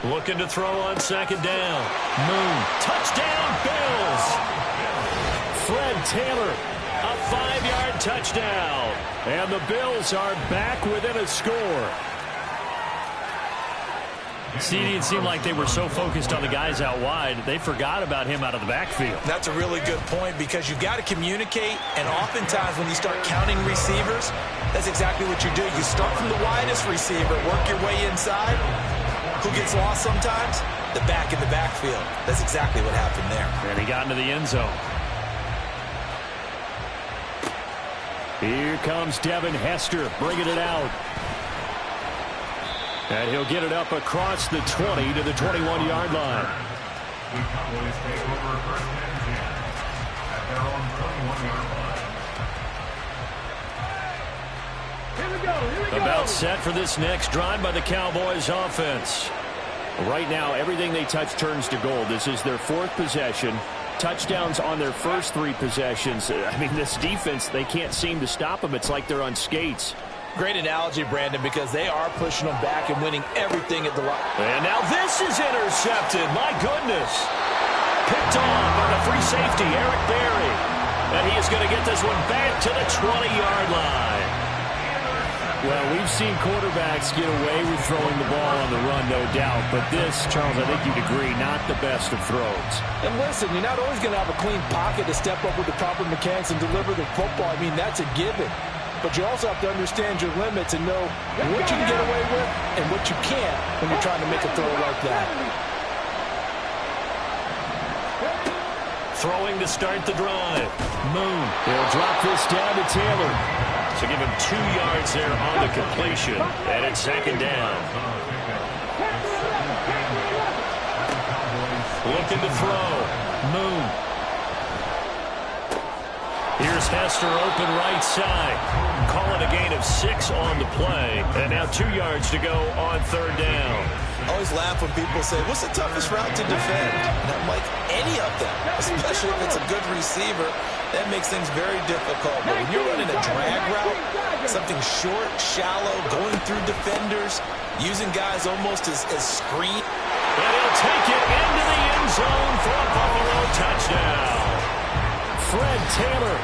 Looking to throw on second down. Moon. Touchdown, Bills. Fred Taylor, a 5-yard touchdown. And the Bills are back within a score. It seemed like they were so focused on the guys out wide, they forgot about him out of the backfield. That's a really good point because you've got to communicate, and oftentimes when you start counting receivers, that's exactly what you do. You start from the widest receiver, work your way inside. Who gets lost sometimes? The back in the backfield. That's exactly what happened there. And he got into the end zone. Here comes Devin Hester bringing it out. And he'll get it up across the 20 to the 21-yard line. The Cowboys take over first and 10 at their own 21-yard line. Here we go. Here we go. About set for this next drive by the Cowboys offense. Right now, everything they touch turns to gold. This is their 4th possession. Touchdowns on their first 3 possessions. I mean, this defense, they can't seem to stop them. It's like they're on skates. Great analogy, Brandon, because they are pushing them back and winning everything at the line. And now this is intercepted. My goodness. Picked off by the free safety, Eric Berry. And he is going to get this one back to the 20-yard line. Well, we've seen quarterbacks get away with throwing the ball on the run, no doubt. But this, Charles, I think you'd agree, not the best of throws. And listen, you're not always going to have a clean pocket to step up with the proper mechanics and deliver the football. I mean, that's a given. But you also have to understand your limits and know what you can get away with and what you can't when you're trying to make a throw like that. Throwing to start the drive. Moon. He'll drop this down to Taylor. So give him 2 yards there on the completion. And it's second down. Looking to throw. Moon. Here's Hester open right side. Call it a gain of 6 on the play. And now 2 yards to go on third down. I always laugh when people say, what's the toughest route to defend? And I'm like, any of them, especially if it's a good receiver. That makes things very difficult. But when you're running a drag route, something short, shallow, going through defenders, using guys almost as screen. And he'll take it into the end zone for a Buffalo touchdown. Fred Taylor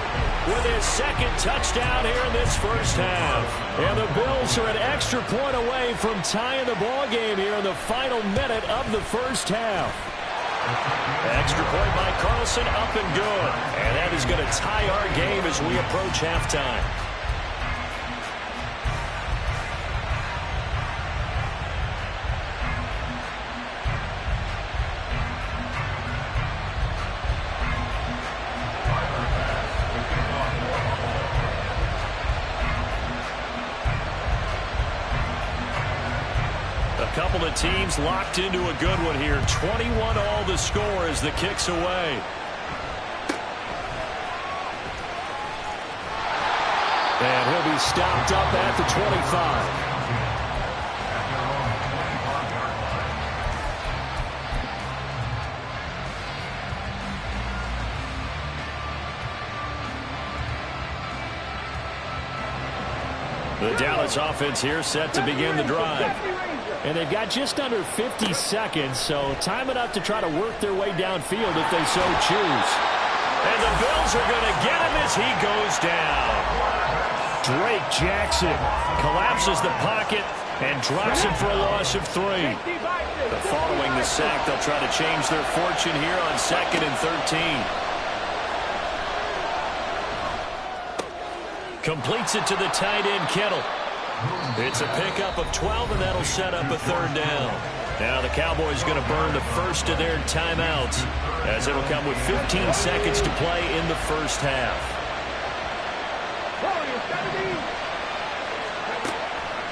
with his second touchdown here in this first half. And the Bills are an extra point away from tying the ball game here in the final minute of the first half. Extra point by Carlson, up and good. And that is going to tie our game as we approach halftime. couple of teams locked into a good one here. 21-all the score as the kick's away. And he'll be stopped up at the 25. The Dallas offense here set to begin the drive. And they've got just under 50 seconds, so time enough to try to work their way downfield if they so choose. And the Bills are going to get him as he goes down. Drake Jackson collapses the pocket and drops him for a loss of 3. But following the sack, they'll try to change their fortune here on 2nd and 13. Completes it to the tight end, Kittle. It's a pickup of 12, and that'll set up a 3rd down. Now the Cowboys going to burn the first of their timeouts, as it'll come with 15 seconds to play in the first half.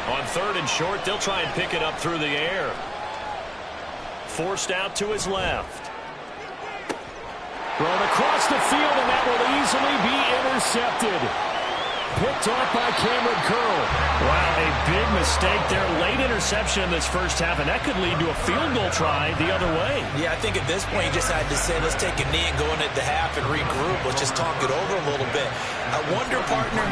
On 3rd and short, they'll try and pick it up through the air. Forced out to his left. Thrown across the field, and that will easily be intercepted. Picked off by Cameron Curl. Wow, a big mistake there. Late interception in this first half, and that could lead to a field goal try the other way. Yeah, I think at this point you just had to say, let's take a knee and go into the half and regroup. Let's just talk it over a little bit. I wonder, partner,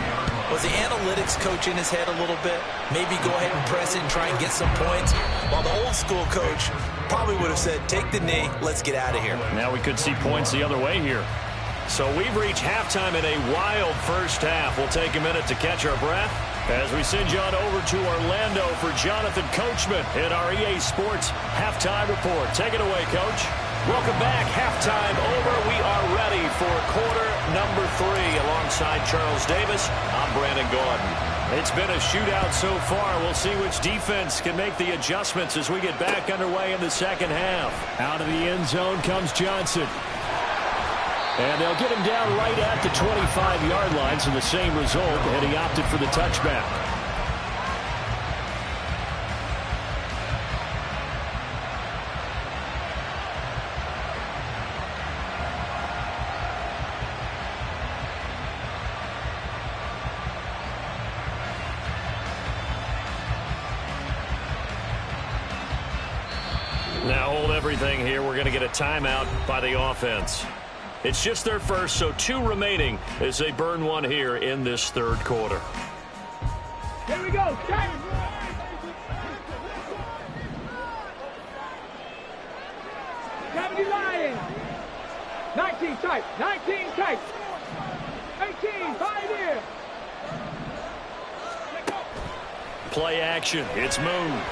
was the analytics coach in his head a little bit? Maybe go ahead and press it and try and get some points? While the old school coach probably would have said, take the knee, let's get out of here. Now we could see points the other way here. So we've reached halftime in a wild first half. We'll take a minute to catch our breath as we send you on over to Orlando for Jonathan Coachman in our EA Sports Halftime Report. Take it away, Coach. Welcome back. Halftime over. We are ready for quarter number 3. Alongside Charles Davis, I'm Brandon Gordon. It's been a shootout so far. We'll see which defense can make the adjustments as we get back underway in the second half. Out of the end zone comes Johnson. And they'll get him down right at the 25-yard line, so the same result, and he opted for the touchback. Now hold everything here. We're going to get a timeout by the offense. It's just their first, so 2 remaining as they burn one here in this 3rd quarter. Here we go. Check. Cavity Lions. 19 tight. 19 tight. 18. 5 here. Play action. It's moved.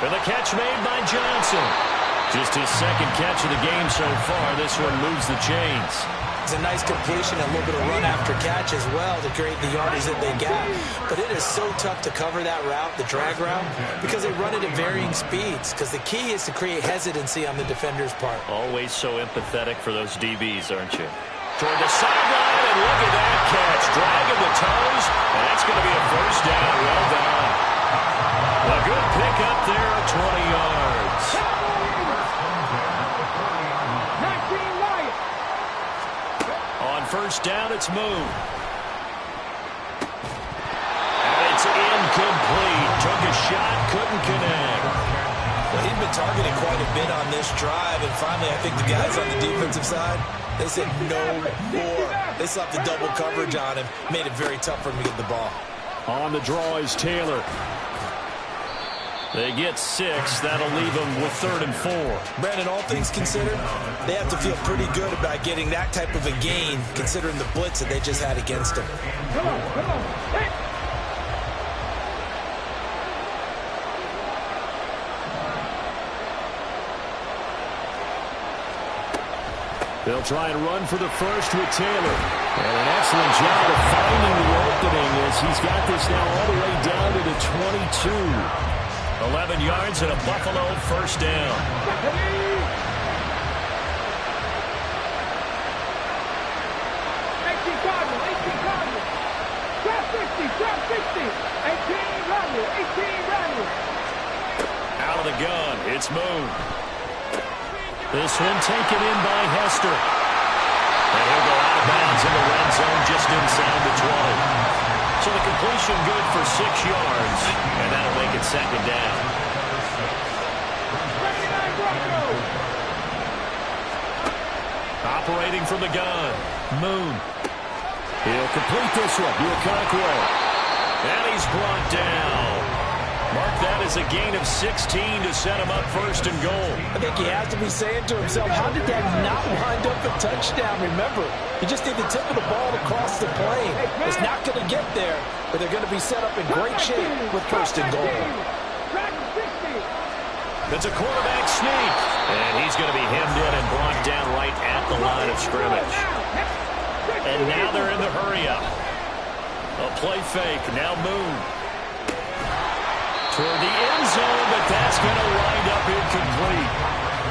And the catch made by Johnson. Just his 2nd catch of the game so far. This one moves the chains. It's a nice completion, a little bit of run after catch as well to create the yardage that they got. But it is so tough to cover that route, the drag route, because they run it at varying speeds. Because the key is to create hesitancy on the defender's part. Always so empathetic for those DBs, aren't you? Toward the sideline, and look at that catch. Dragging the toes, and that's going to be a 1st down. Well done. A good pickup there of 20 yards. On 1st down, it's moved. And it's incomplete. Took a shot, couldn't connect. Well, he'd been targeted quite a bit on this drive, and finally I think the guys on the defensive side, they said no more. They slapped the double coverage on him, made it very tough for him to get the ball. On the draw is Taylor. They get 6. That'll leave them with 3rd and 4. Brandon, all things considered, they have to feel pretty good about getting that type of a gain, considering the blitz that they just had against them. Come on, come on. Hey. They'll try and run for the first with Taylor. And an excellent job of finding the opening as he's got this now all the way down to the 22. 11 yards and a Buffalo 1st down. 18 Cardinals. Grab 60. 18 Rodney. 18. the gun. It's Moon. This one taken in by Hester. And he'll go out of bounds in the red zone just inside the 20. So the completion good for 6 yards. And that'll make it second down. Operating from the gun. Moon. He'll complete this one. Okonkwo. And he's brought down. Mark that as a gain of 16 to set him up first and goal. I think he has to be saying to himself, how did that not wind up a touchdown? Remember, you just need the tip of the ball across the plane. It's not going to get there, but they're going to be set up in great shape with first and goal. It's a quarterback sneak. And he's going to be hemmed in and brought down right at the line of scrimmage. And now they're in the hurry-up. A play fake. Now Moon. Toward the end zone, but that's going to wind up incomplete.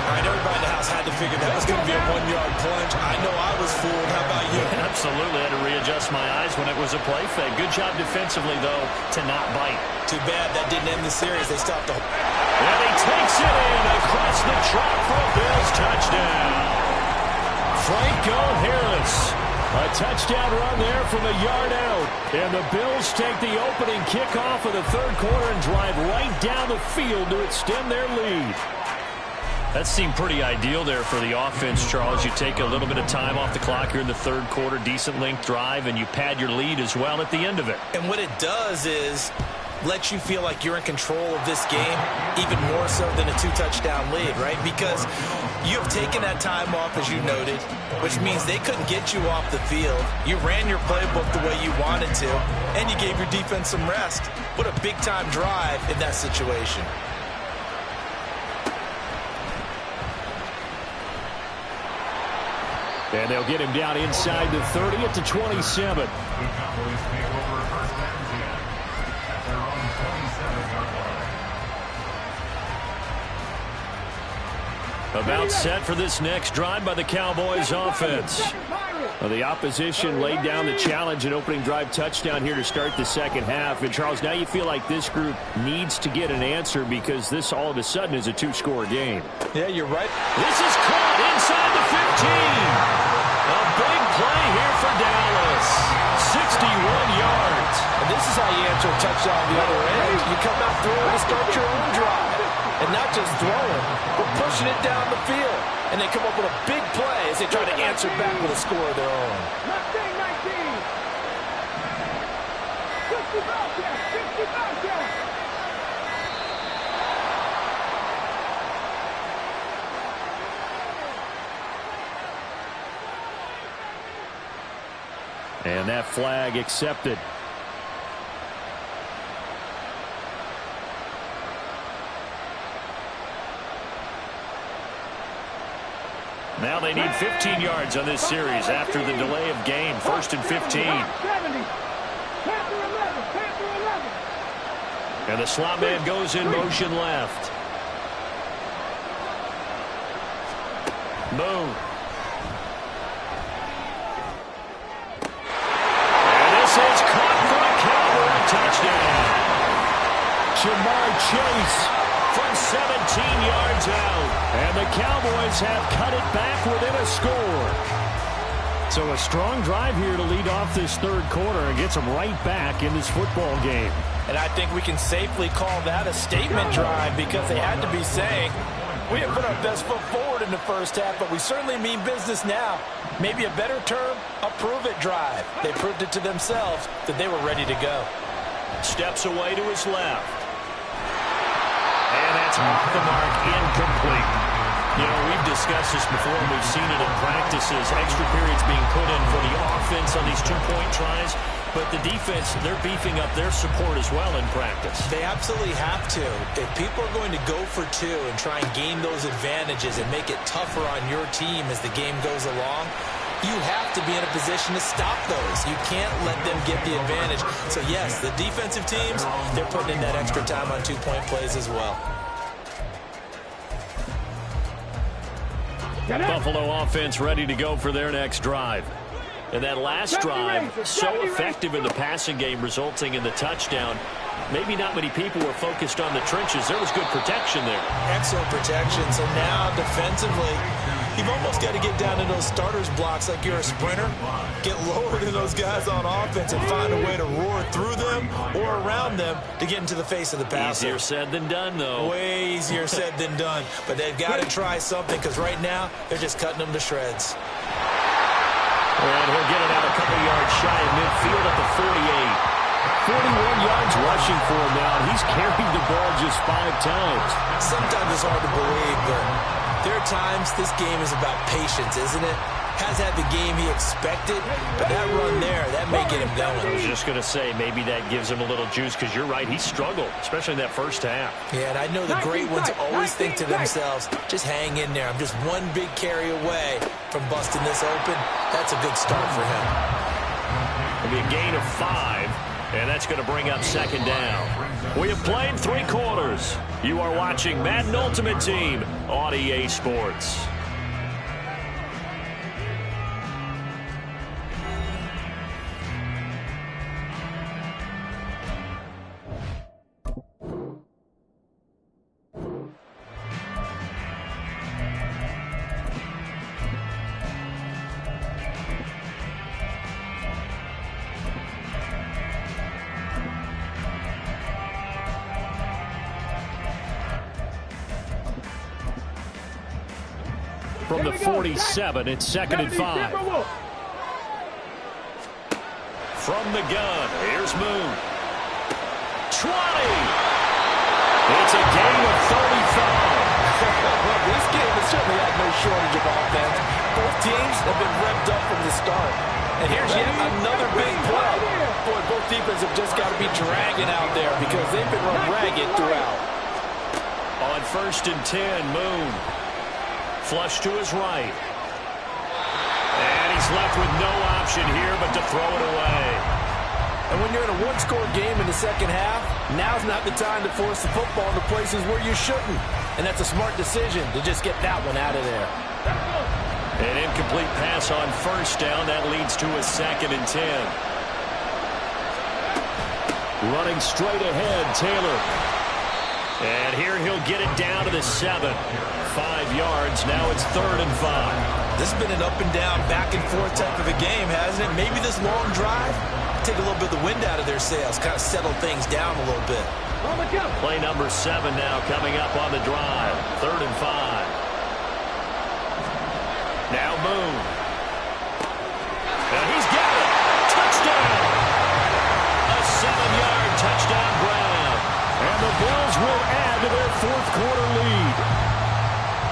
All right, everybody in the house had to figure that was going to be a 1-yard plunge. I know I was fooled. How about you? Absolutely. I had to readjust my eyes when it was a play fake. Good job defensively, though, to not bite. Too bad that didn't end the series. They stopped the... And he takes it in across the trot for a Bills touchdown. Franco Harris. A touchdown run there from a yard out. And the Bills take the opening kickoff of the third quarter and drive right down the field to extend their lead. That seemed pretty ideal there for the offense, Charles. You take a little bit of time off the clock here in the third quarter, decent length drive, and you pad your lead as well at the end of it. And what it does is let you feel like you're in control of this game, even more so than a 2-touchdown lead, right? Because you have taken that time off, as you noted, which means they couldn't get you off the field. You ran your playbook the way you wanted to, and you gave your defense some rest. What a big-time drive in that situation. And they'll get him down inside the 30 at the 27. About set for this next drive by the Cowboys offense. Well, the opposition laid down the challenge, an opening drive touchdown here to start the second half. And, Charles, now you feel like this group needs to get an answer because this all of a sudden is a 2-score game. Yeah, you're right. This is caught inside the 15. A big play here for Dallas. 61 yards. And this is how you answer a touchdown on the other end. You come out throwing to start your own drive. And not just throwing, but pushing it down the field. And they come up with a big play as they try to answer back with a score of their own. 19. 65 yards. And that flag accepted. Now they need 15 yards on this series after the delay of game. 1st and 15. And the slot man goes in motion left. Moon. And this is caught for a Cowboy touchdown. Jamar Chase from 17 yards out. And the Cowboys have cut it back within a score. So a strong drive here to lead off this third quarter and gets them right back in this football game. And I think we can safely call that a statement drive because they had to be saying, we have put our best foot forward in the first half, but we certainly mean business now. Maybe a better term, a prove-it drive. They proved it to themselves that they were ready to go. Steps away to his left. And that's off the mark, incomplete. You know, we've discussed this before, and we've seen it in practices. Extra periods being put in for the offense on these two-point tries. But the defense, they're beefing up their support as well in practice. They absolutely have to. If people are going to go for two and try and gain those advantages and make it tougher on your team as the game goes along, you have to be in a position to stop those. You can't let them get the advantage. So, yes, the defensive teams, they're putting in that extra time on two-point plays as well. Buffalo offense ready to go for their next drive. And that last drive, so effective in the passing game, resulting in the touchdown. maybe not many people were focused on the trenches. There was good protection there. Excellent protection. So now defensively, you've almost got to get down to those starters blocks like you're a sprinter. Get lower than those guys on offense and find a way to roar through them or around them to get into the face of the passer. Easier said than done, though. Way easier said than done. But they've got to try something because right now they're just cutting them to shreds. And he'll get it out a couple yards shy of midfield at the 48. 41 yards rushing for him now. He's carried the ball just 5 times. Sometimes it's hard to believe, but there are times this game is about patience, isn't it? Has had the game he expected, but that run there, that may get him going. I was just going to say, maybe that gives him a little juice, because you're right, he struggled, especially in that first half. Yeah, and I know the great ones always think to themselves, just hang in there. I'm just one big carry away from busting this open. That's a good start for him. It'll be a gain of 5, and that's going to bring up second down. We have played 3 quarters. You are watching Madden Ultimate Team on EA Sports. From the 47, it's 2nd and 5. From the gun, here's Moon. 20! It's a gain of 35. Well, this game has certainly had no shortage of offense. Both teams have been revved up from the start. And here's yet another big play. Boy, both defenses have just got to be dragging out there because they've been run ragged throughout. On 1st and 10, Moon. Flush to his right. And he's left with no option here but to throw it away. And when you're in a one-score game in the second half, now's not the time to force the football into places where you shouldn't. And that's a smart decision to just get that one out of there. An incomplete pass on 1st down. That leads to a 2nd and 10. Running straight ahead, Taylor. And here he'll get it down to the 7. 5 yards. Now it's 3rd and 5. This has been an up-and-down, back-and-forth type of a game, hasn't it? Maybe this long drive take a little bit of the wind out of their sails, kind of settle things down a little bit. Play number 7 now coming up on the drive. 3rd and 5. Now Moon. And he's got it. Touchdown. A 7-yard touchdown grab. And the Bills will add to their 4th quarter lead.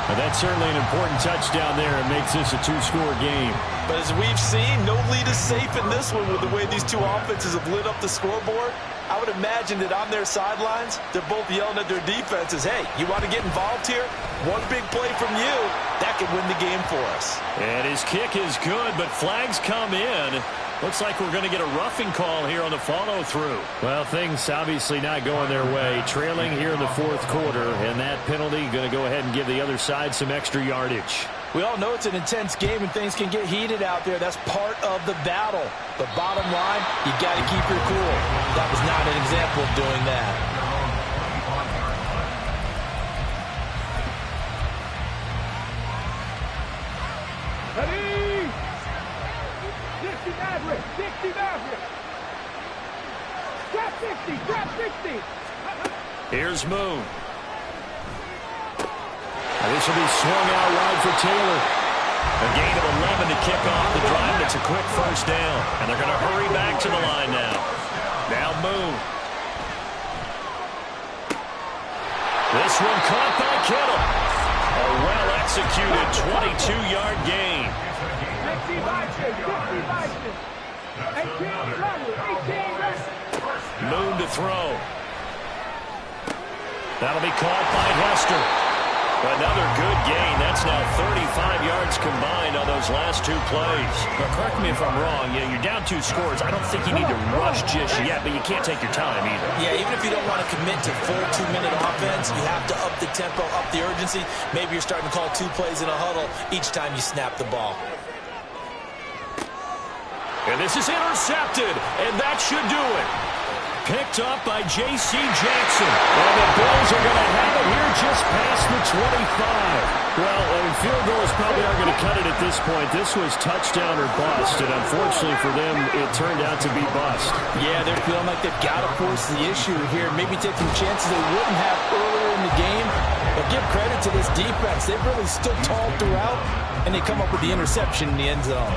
And that's certainly an important touchdown there. It makes this a 2-score game. But as we've seen, no lead is safe in this one with the way these two offenses have lit up the scoreboard. I would imagine that on their sidelines, they're both yelling at their defenses, hey, you want to get involved here? One big play from you, that could win the game for us. And his kick is good, but flags come in. Looks like we're going to get a roughing call here on the follow-through. Well, things obviously not going their way. Trailing here in the 4th quarter, and that penalty going to go ahead and give the other side some extra yardage. We all know it's an intense game and things can get heated out there. That's part of the battle. But bottom line, you got to keep your cool. That was not an example of doing that. Ready? 60 Maverick. 60 Maverick. Trap 60. Trap 60. Here's Moon. This will be swung out wide for Taylor. A gain of 11 to kick off the drive. It's a quick 1st down. And they're going to hurry back to the line now. Now Moon. This one caught by Kittle. A well-executed 22-yard gain. 60 Bison. 60 Bison. 18 Runner. 18 Runner. Moon to throw. That'll be caught by Hester. Another good gain. That's now 35 yards combined on those last 2 plays. But correct me if I'm wrong. You're down 2 scores. I don't think you need to rush just yet, but you can't take your time either. Yeah, even if you don't want to commit to full 2-minute offense, you have to up the tempo, up the urgency. Maybe you're starting to call 2 plays in a huddle each time you snap the ball. And this is intercepted, and that should do it. Picked up by J.C. Jackson. And the Bills are going to have it here just past the 25. Well, field goals probably aren't going to cut it at this point. This was touchdown or bust, and unfortunately for them, it turned out to be bust. Yeah, they're feeling like they've got to force the issue here. Maybe take some chances they wouldn't have earlier in the game. But give credit to this defense. They've really stood tall throughout, and they come up with the interception in the end zone.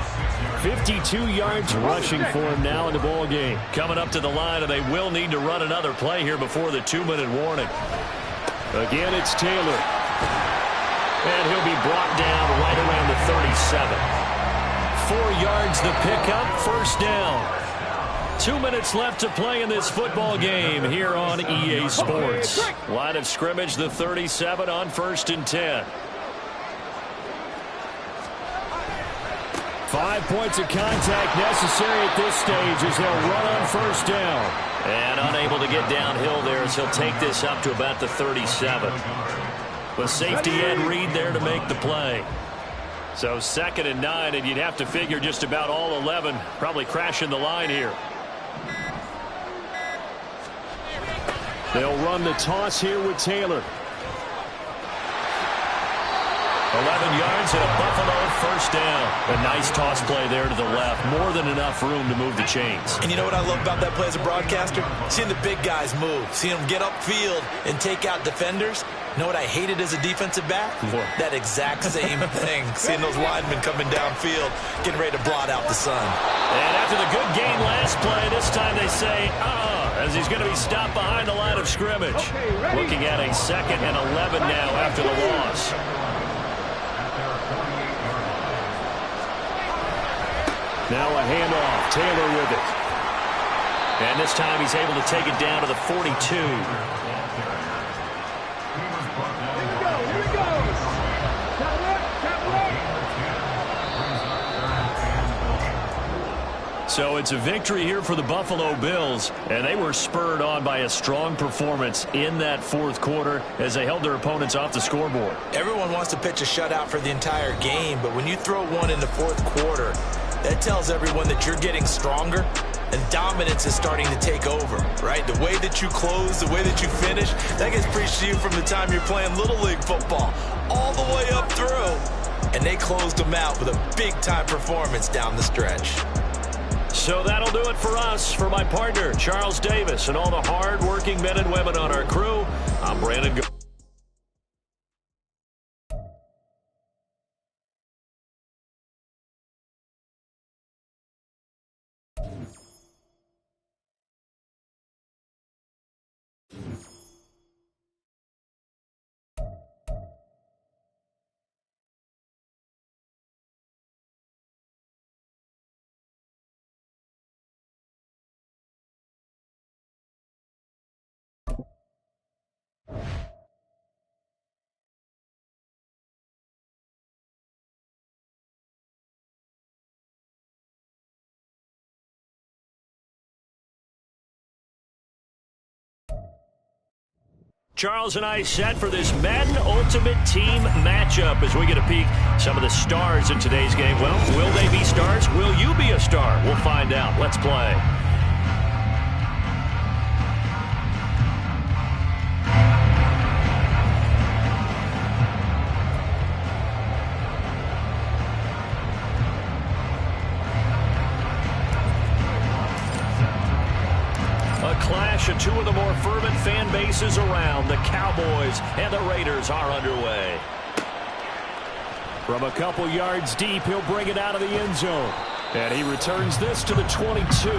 52 yards rushing for him now in the ball game. Coming up to the line, and they will need to run another play here before the 2-minute warning. Again, it's Taylor. And he'll be brought down right around the 37. 4 yards the pickup, first down. 2 minutes left to play in this football game here on EA Sports. Line of scrimmage, the 37 on 1st and 10. 5 points of contact necessary at this stage as they'll run on first down. And unable to get downhill there as he'll take this up to about the 37. With safety Ed Reed there to make the play. So 2nd and 9, and you'd have to figure just about all 11 probably crashing the line here. They'll run the toss here with Taylor. 11 yards and a Buffalo first down. A nice toss play there to the left. More than enough room to move the chains. And you know what I love about that play as a broadcaster? Seeing the big guys move. Seeing them get upfield and take out defenders. You know what I hated as a defensive back? What? That exact same thing. Seeing those linemen coming downfield, getting ready to blot out the sun. And after the good game last play, this time they say, as he's going to be stopped behind the line of scrimmage. Looking at a 2nd and 11 now after the loss. Now a handoff. Taylor with it. And this time he's able to take it down to the 42. So it's a victory here for the Buffalo Bills, and they were spurred on by a strong performance in that 4th quarter as they held their opponents off the scoreboard. Everyone wants to pitch a shutout for the entire game, but when you throw one in the 4th quarter, that tells everyone that you're getting stronger and dominance is starting to take over, right? The way that you close, the way that you finish, that gets preached to you from the time you're playing Little League football all the way up through. And they closed them out with a big-time performance down the stretch. So that'll do it for us. For my partner, Charles Davis, and all the hard-working men and women on our crew, I'm Brandon. Charles and I set for this Madden Ultimate Team matchup as we get a peek some of the stars in today's game. Well, will they be stars? Will you be a star? We'll find out. Let's play. Clash of 2 of the more fervent fan bases around. The Cowboys and the Raiders are underway. From a couple yards deep, he'll bring it out of the end zone. And he returns this to the 22.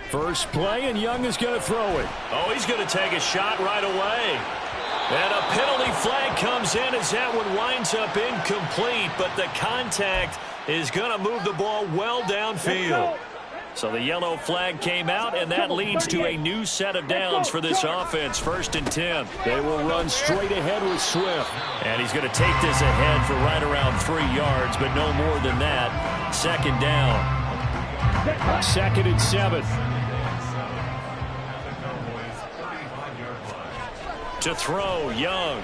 First play, and Young is going to throw it. Oh, he's going to take a shot right away. And a penalty flag comes in as that one winds up incomplete, but the contact is going to move the ball well downfield. So the yellow flag came out, and that leads to a new set of downs for this offense. 1st and 10. They will run straight ahead with Swift. And he's going to take this ahead for right around 3 yards, but no more than that. 2nd down. 2nd and 7. To throw, Young.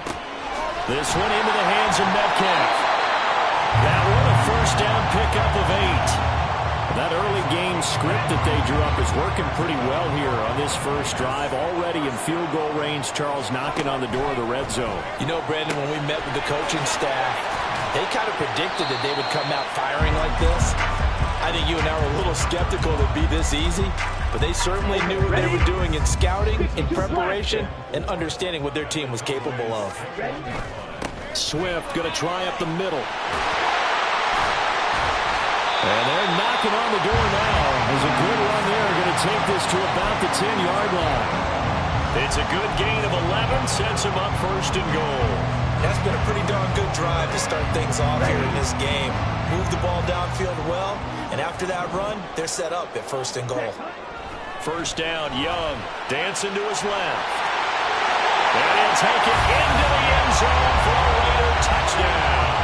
This one into the hands of Metcalf. That one a 1st down pickup of 8. That early game script that they drew up is working pretty well here on this 1st drive. Already in field goal range, Charles, knocking on the door of the red zone. You know, Brandon, when we met with the coaching staff, they kind of predicted that they would come out firing like this. I think you and I were a little skeptical that it'd be this easy, but they certainly knew what they were doing in scouting, in preparation, and understanding what their team was capable of. Swift going to try up the middle. And they're knocking on the door now. There's a good run there. Going to take this to about the 10-yard line. It's a good gain of 11. Sets him up 1st and goal. That's been a pretty darn good drive to start things off here in this game. Move the ball downfield well, and after that run, they're set up at 1st and goal. 1st down, Young. Dancing to his left. And he'll take it into the end zone for a Raider touchdown.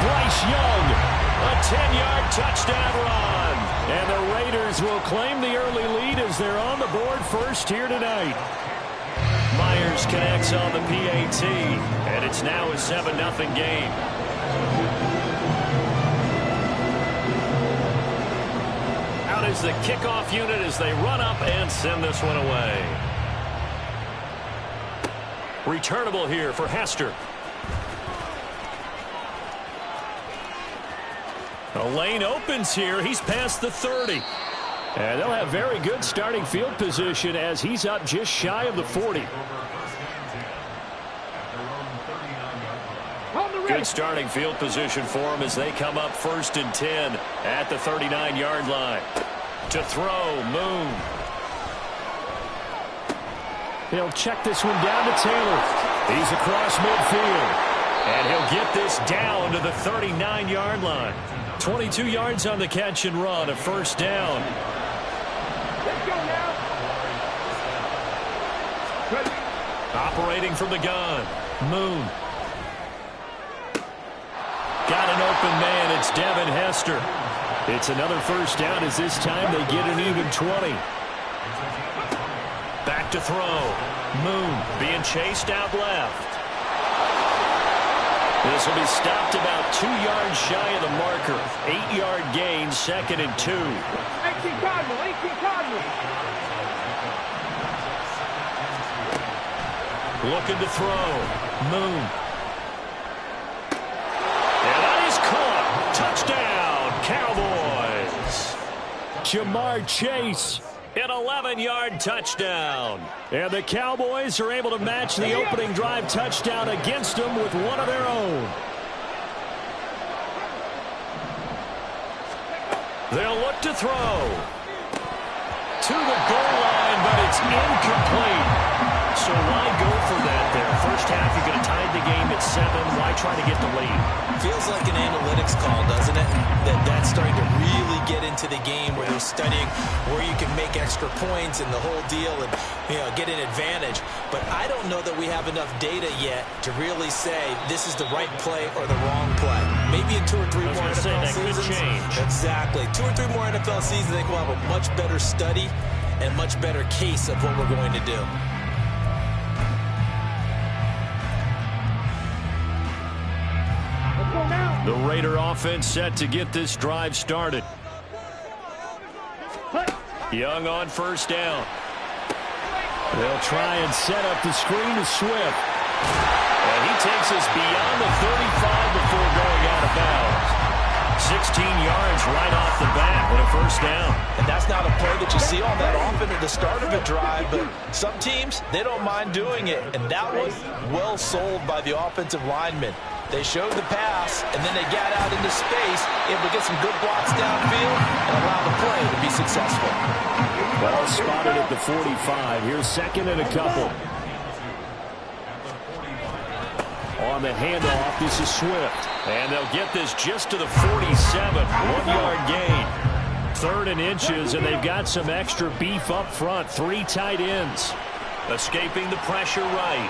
Bryce Young. A 10-yard touchdown run. And the Raiders will claim the early lead as they're on the board 1st here tonight. Myers connects on the PAT. And it's now a 7-0 game. Out is the kickoff unit as they run up and send this one away. Returnable here for Hester. The lane opens here. He's past the 30. And they'll have very good starting field position as he's up just shy of the 40. Good starting field position for him as they come up 1st and 10 at the 39-yard line. To throw, Moon. They'll check this one down to Taylor. He's across midfield. And he'll get this down to the 39-yard line. 22 yards on the catch and run, a 1st down. Let's go now. Operating from the gun, Moon. Got an open man, it's Devin Hester. It's another 1st down as this time they get an even 20. Back to throw, Moon being chased out left. This will be stopped about 2 yards shy of the marker. 8-yard gain, 2nd and 2. 18 Cardinal, 18 Cardinal. Looking to throw. Moon. And that is caught. Touchdown, Cowboys. Jamar Chase. An 11-yard touchdown. And the Cowboys are able to match the opening drive touchdown against them with one of their own. They'll look to throw. To the goal line, but it's incomplete. So why go for that there? First half, you're going to tie the game at 7. Why try to get the lead? Feels like an analytics call, doesn't it? That's starting to really get into the game where they're studying where you can make extra points and the whole deal and, get an advantage. But I don't know that we have enough data yet to really say this is the right play or the wrong play. Maybe in 2 or 3 more NFL seasons. Could change. Exactly. 2 or 3 more NFL seasons, I think we'll have a much better study and much better case of what we're going to do. The Raider offense set to get this drive started. Young on 1st down. They'll try and set up the screen to Swift. And he takes us beyond the 35 before going out of bounds. 16 yards right off the bat with a 1st down. And that's not a play that you see all that often at the start of a drive, but some teams, they don't mind doing it. And that was well sold by the offensive linemen. They showed the pass, and then they got out into space, able to get some good blocks downfield and allow the play to be successful. Well spotted at the 45. Here's 2nd and a couple. On the handoff, this is Swift. And they'll get this just to the 47. 1-yard gain. 3rd and inches, and they've got some extra beef up front. 3 tight ends. Escaping the pressure right.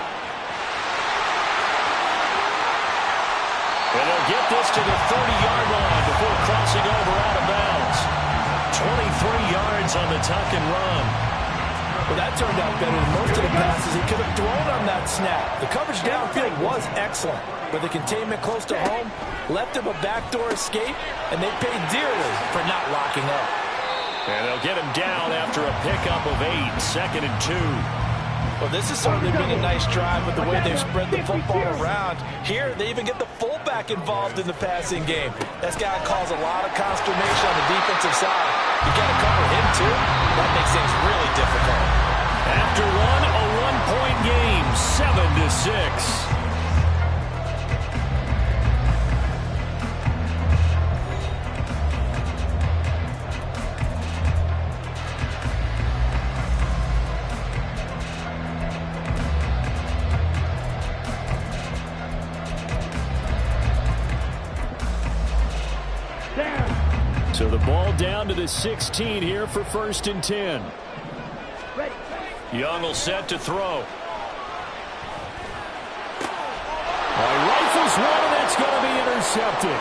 And they'll get this to the 30-yard line before crossing over out of bounds. 23 yards on the tuck and run. Well, that turned out better than most of the passes he could have thrown on that snap. The coverage downfield was excellent, but the containment close to home left him a backdoor escape, and they paid dearly for not locking up. And they'll get him down after a pickup of 8, 2nd and 2. Well, this has certainly been a nice drive with the way they've spread the football around. Here, they even get the fullback involved in the passing game. That's got to cause a lot of consternation on the defensive side. You got to cover him, too. That makes things really difficult. After one, a 1-point game, 7-6. So the ball down to the 16 here for 1st and 10. Young will set to throw. Rifles one, and that's going to be intercepted.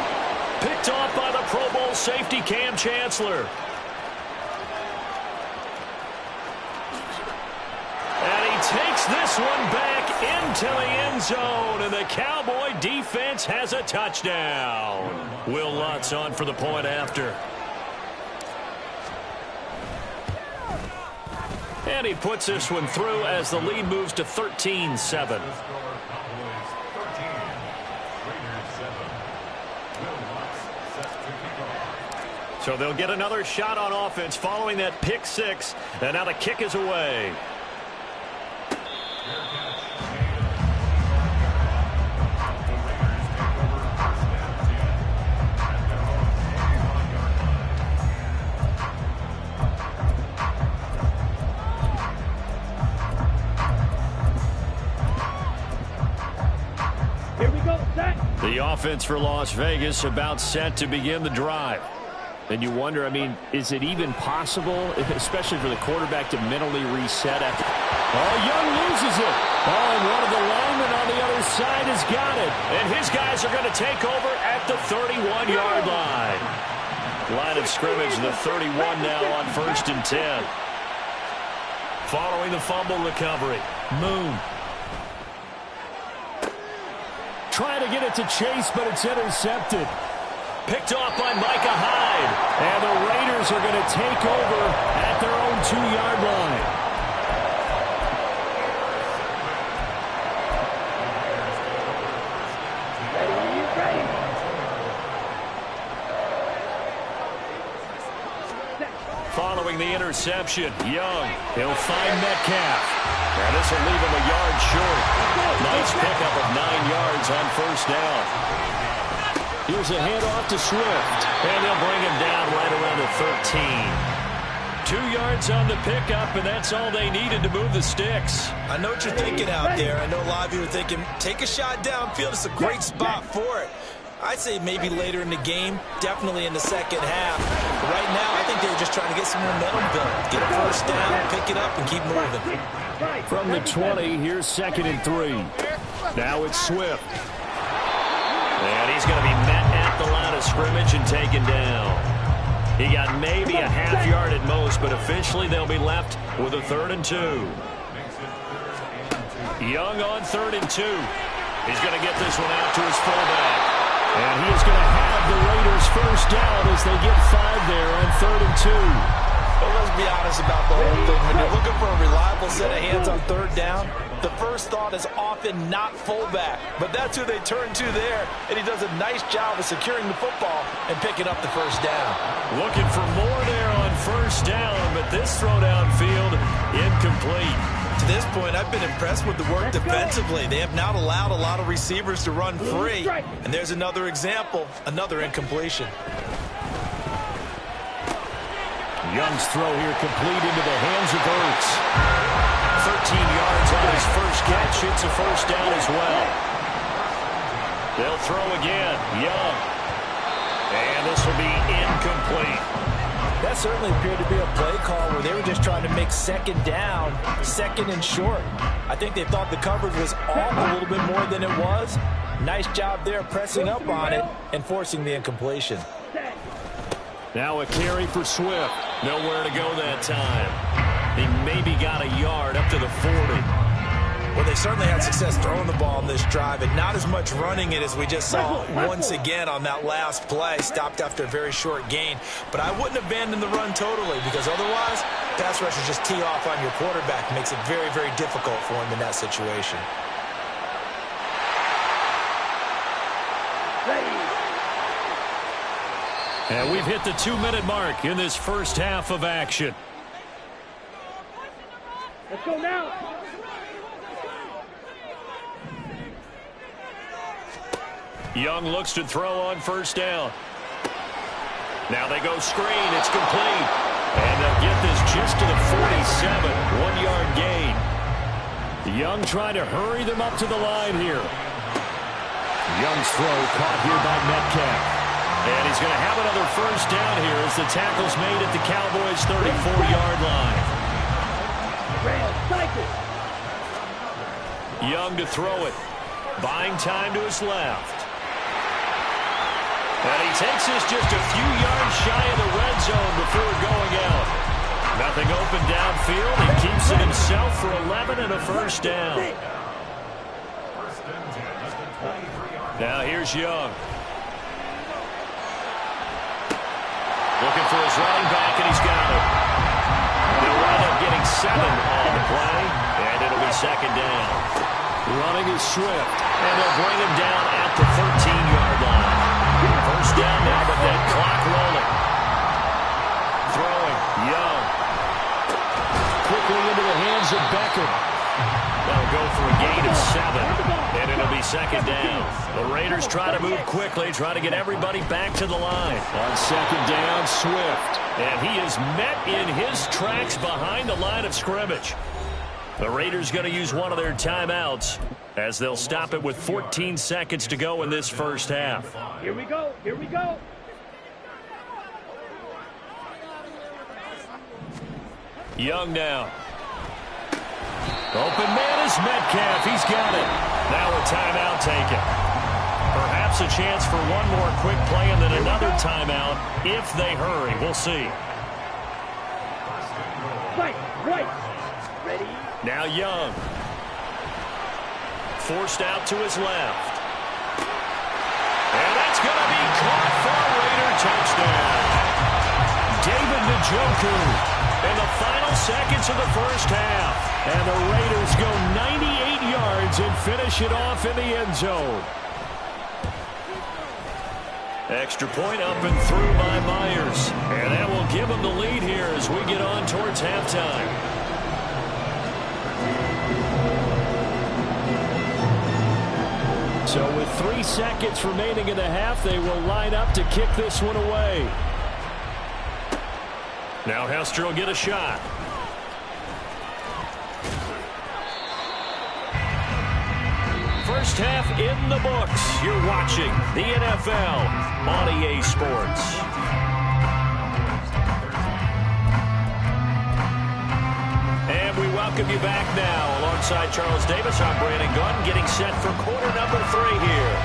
Picked off by the Pro Bowl safety Cam Chancellor. And he takes this one back into the end zone, and the Cowboy defense has a touchdown. Will Lutz on for the point after. And he puts this one through as the lead moves to 13-7. So they'll get another shot on offense following that pick 6. And now the kick is away. The offense for Las Vegas about set to begin the drive. And you wonder, I mean, is it even possible, especially for the quarterback, to mentally reset after... Oh, Young loses it. Oh, and one of the linemen on the other side has got it. And his guys are going to take over at the 31-yard line. Line of scrimmage, the 31 now on 1st and 10. Following the fumble recovery, Moon. Trying to get it to Chase, but it's intercepted. Picked off by Micah Hyde. And the Raiders are going to take over at their own 2-yard line. Following the interception, Young, he'll find Metcalf. And this will leave him a yard short. Nice pickup of 9 yards on 1st down. Here's a handoff to Swift. And they'll bring him down right around the 13. 2 yards on the pickup, and that's all they needed to move the sticks. I know what you're thinking out there. I know a lot of you are thinking, take a shot downfield. It's a great spot for it. I'd say maybe later in the game, definitely in the second half. But right now, I think they're just trying to get some momentum built. Get a 1st down, pick it up, and keep moving. From the 20, here's 2nd and 3. Now it's Swift. And he's going to be met at the line of scrimmage and taken down. He got maybe a half yard at most, but officially they'll be left with a 3rd and 2. Young on 3rd and 2. He's going to get this one out to his fullback. And he is going to have the Raiders 1st down as they get 5 there on 3rd and 2. Well, let's be honest about the whole thing. When you're looking for a reliable set of hands on 3rd down, the first thought is often not fullback. But that's who they turn to there, and he does a nice job of securing the football and picking up the 1st down. Looking for more there on 1st down, but this throw downfield incomplete. To this point, I've been impressed with the work defensively. They have not allowed a lot of receivers to run free. And there's another example, another incompletion. Young's throw here complete into the hands of Ertz. 13 yards on his first catch. It's a 1st down as well. They'll throw again. Young. And this will be incomplete. That certainly appeared to be a play call where they were just trying to make second down, second and short. I think they thought the coverage was off a little bit more than it was. Nice job there pressing up on it and forcing the incompletion. Now a carry for Swift. Nowhere to go that time. He maybe got a yard up to the 40. Well, they certainly had success throwing the ball on this drive, and not as much running it as we just saw once again on that last play. Stopped after a very short gain. But I wouldn't abandon the run totally, because otherwise, pass rushers just tee off on your quarterback. Makes it very, very difficult for him in that situation. And we've hit the 2-minute mark in this first half of action. Let's go now. Young looks to throw on first down. Now they go screen. It's complete. And they'll get this just to the 47. 1-yard gain. Young trying to hurry them up to the line here. Young's throw caught here by Metcalf. And he's going to have another first down here as the tackle's made at the Cowboys' 34-yard line. Young to throw it. Buying time to his left. And he takes this just a few yards shy of the red zone before going out. Nothing open downfield. He keeps it himself for 11 and a first down. Now here's Young. Looking for his running back, and he's got it. He'll wind up getting 7 on the play, and it'll be second down. Running is Swift, and they'll bring him down at the 13-yard line. First down now, but that clock rolling. Throwing, Young. Quickly into the hands of Beckham. That'll go for a gain of 7, and it'll be second down. The Raiders try to move quickly, try to get everybody back to the line. On second down, Swift. And he is met in his tracks behind the line of scrimmage. The Raiders going to use one of their timeouts as they'll stop it with 14 seconds to go in this first half. Here we go. Here we go. Young now. Open man is Metcalf. He's got it. Now a timeout taken. Perhaps a chance for one more quick play and then another timeout if they hurry. We'll see. Right. Ready. Now Young. Forced out to his left. And that's going to be caught for a Raider touchdown. David Njoku in the final seconds of the first half. And the Raiders go 98 yards and finish it off in the end zone. Extra point up and through by Myers. And that will give them the lead here as we get on towards halftime. So with 3 seconds remaining in the half, they will line up to kick this one away. Now Hester will get a shot. First half in the books. You're watching the NFL on EA Sports. And we welcome you back now. Alongside Charles Davis, I'm Brandon Gunn, getting set for quarter number 3 here.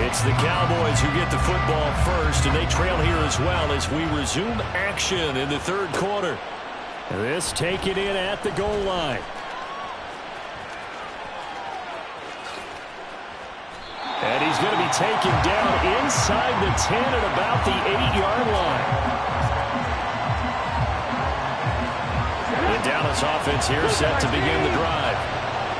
It's the Cowboys who get the football first, and they trail here as well as we resume action in the third quarter. This taken in at the goal line. And he's going to be taken down inside the 10 at about the 8-yard line. The Dallas offense here set to begin the drive.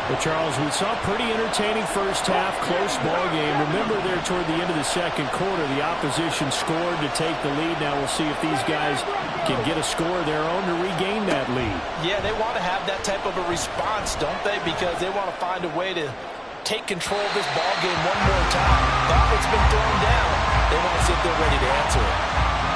Well, Charles, we saw a pretty entertaining first half, close ball game. Remember there toward the end of the second quarter, the opposition scored to take the lead. Now we'll see if these guys can get a score of their own to regain that lead. Yeah, they want to have that type of a response, don't they? Because they want to find a way to take control of this ball game one more time. Now it's been thrown down. They want to see if they're ready to answer it.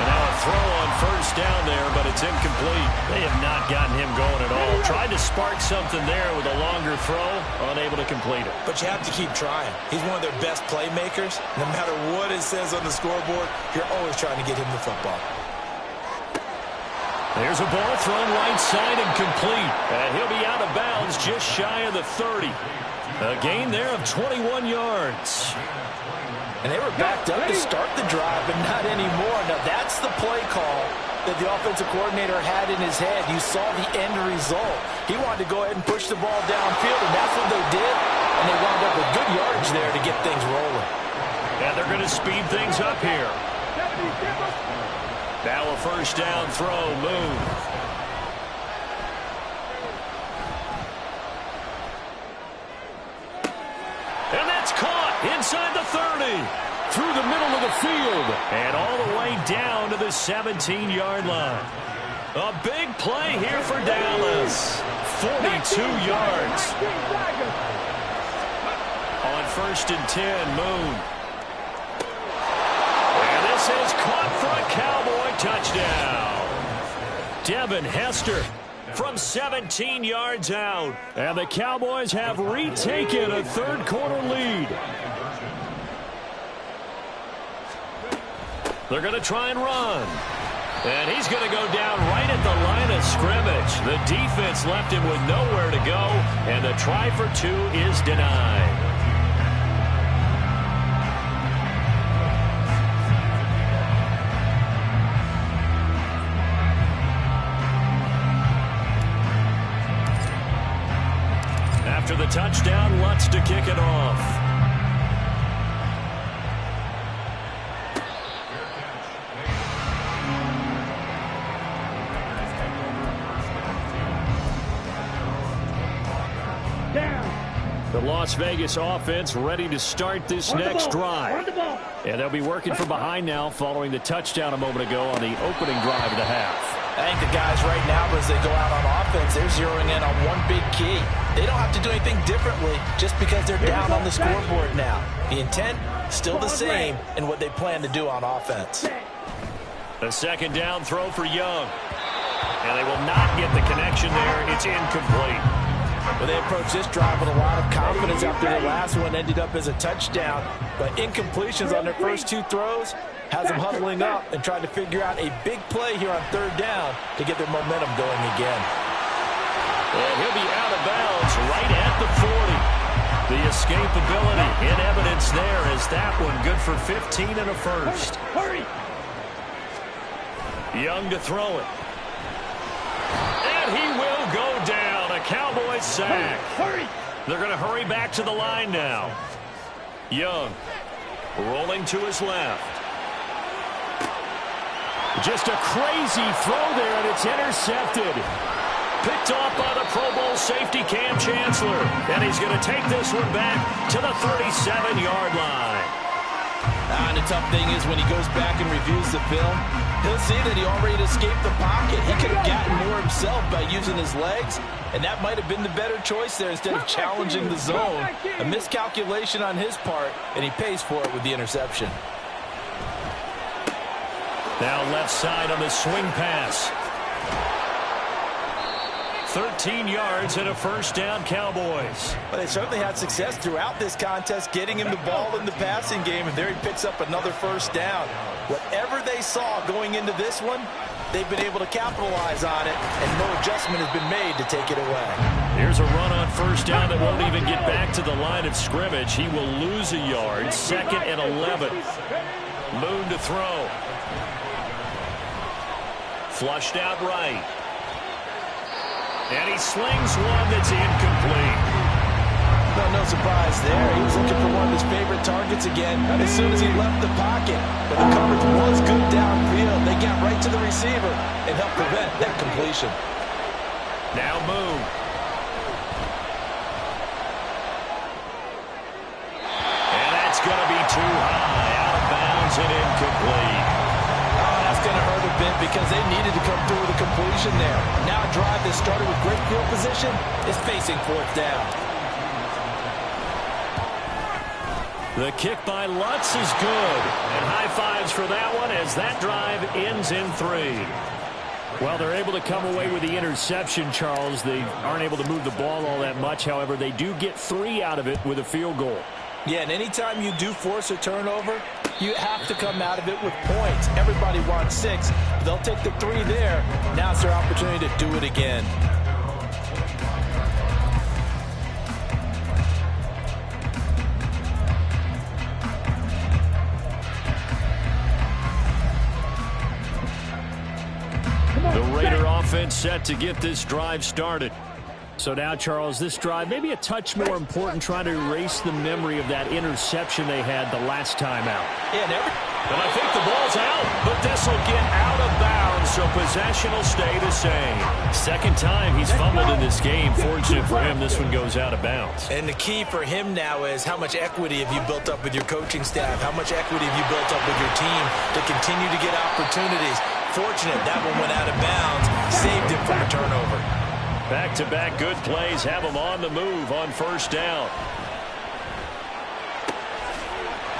And now a throw on first down there, but it's incomplete. They have not gotten him going at all. Tried to spark something there with a longer throw, unable to complete it. But you have to keep trying. He's one of their best playmakers. No matter what it says on the scoreboard, you're always trying to get him the football. There's a ball thrown right side and complete. And he'll be out of bounds just shy of the 30. A gain there of 21 yards. And they were backed up to start the drive, but not anymore. Now, that's the play call that the offensive coordinator had in his head. You saw the end result. He wanted to go ahead and push the ball downfield, and that's what they did. And they wound up with good yardage there to get things rolling. And they're going to speed things up here. Now a first down throw, Moon. And that's caught inside the 30. Through the middle of the field. And all the way down to the 17-yard line. A big play here for Dallas. 42 yards. On first and 10, Moon. And this is caught for a Cowboy touchdown. Devin Hester from 17 yards out. And the Cowboys have retaken a third-quarter lead. They're going to try and run. And he's going to go down right at the line of scrimmage. The defense left him with nowhere to go. And the try for two is denied. After the touchdown, Lutz to kick it off. The Las Vegas offense ready to start this next drive. And they'll be working from behind now following the touchdown a moment ago on the opening drive of the half. I think the guys right now, as they go out on offense, they're zeroing in on one big key. They don't have to do anything differently just because they're down on the scoreboard now. The intent, still the same in what they plan to do on offense. A second down throw for Young. And they will not get the connection there. It's incomplete. Well, they approached this drive with a lot of confidence after their last one ended up as a touchdown. But incompletions on their first two throws has them huddling up and trying to figure out a big play here on third down to get their momentum going again. And he'll be out of bounds right at the 40. The escapability in evidence there as that one good for 15 and a first. Hurry! Young to throw it. And he will go down. A Cowboys sack. Hurry! They're going to hurry back to the line now. Young rolling to his left. Just a crazy throw there, and it's intercepted. Picked off by the Pro Bowl safety Cam Chancellor. And he's going to take this one back to the 37-yard line. And the tough thing is when he goes back and reviews the film, he'll see that he already escaped the pocket. He could have gotten more himself by using his legs, and that might have been the better choice there instead of challenging the zone. A miscalculation on his part, and he pays for it with the interception. Now left side on the swing pass. 13 yards and a first down, Cowboys. Well, they certainly had success throughout this contest getting him the ball in the passing game, and there he picks up another first down. Whatever they saw going into this one, they've been able to capitalize on it, and no adjustment has been made to take it away. Here's a run on first down that won't even get back to the line of scrimmage. He will lose a yard. Second and 11. Moon to throw. Flushed out right. And he slings one that's incomplete. No surprise there. He was looking for one of his favorite targets again as soon as he left the pocket. But the coverage was good downfield. They got right to the receiver and helped prevent that completion. Now Moon. And that's going to be too high. Out of bounds and incomplete. That's going to hurt a bit because they needed to come through with a completion there. Now a drive that started with great field position is facing fourth down. The kick by Lutz is good. And high fives for that one as that drive ends in 3. Well, they're able to come away with the interception, Charles. They aren't able to move the ball all that much. However, they do get 3 out of it with a field goal. Yeah, and anytime you do force a turnover, You have to come out of it with points. Everybody wants 6. They'll take the 3 there. Now it's their opportunity to do it again. The Raider offense set to get this drive started. So now, Charles, this drive maybe a touch more important, trying to erase the memory of that interception they had the last time out. Yeah, but I think the ball's out, but this will get out of bounds, so possession will stay the same. Second time he's fumbled in this game. Fortunate for him, this one goes out of bounds. And the key for him now is how much equity have you built up with your coaching staff? How much equity have you built up with your team to continue to get opportunities? Fortunate that one went out of bounds, saved him from a turnover. Back-to-back good plays have him on the move on first down.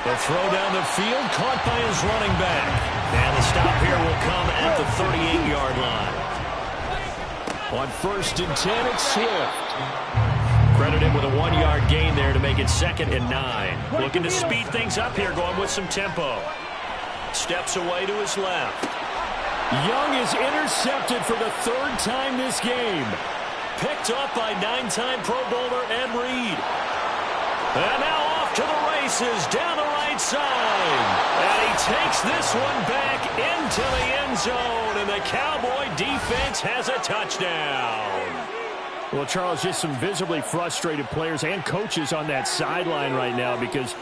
The throw down the field, caught by his running back. And the stop here will come at the 38-yard line. On 1st and 10, it's Swift. Credit him with a 1-yard gain there to make it 2nd and 9. Looking to speed things up here, going with some tempo. Steps away to his left. Young is intercepted for the 3rd time this game. Picked up by 9-time Pro Bowler Ed Reed. And now off to the races down the right side. And he takes this one back into the end zone. And the Cowboy defense has a touchdown. Well, Charles, just some visibly frustrated players and coaches on that sideline right now because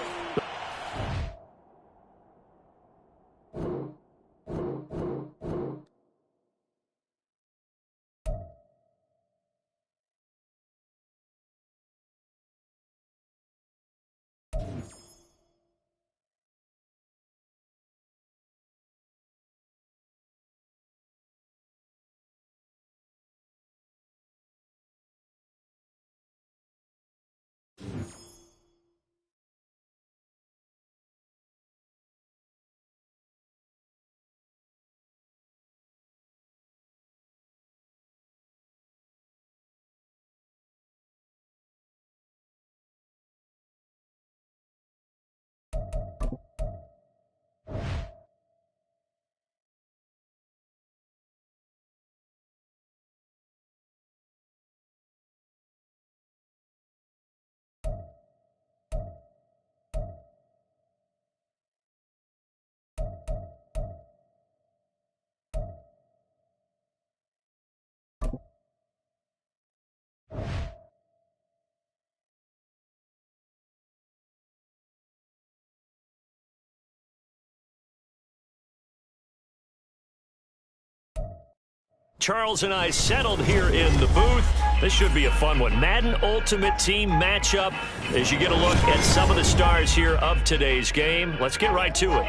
Charles and I settled here in the booth. This should be a fun one. Madden Ultimate Team matchup as you get a look at some of the stars here of today's game. Let's get right to it.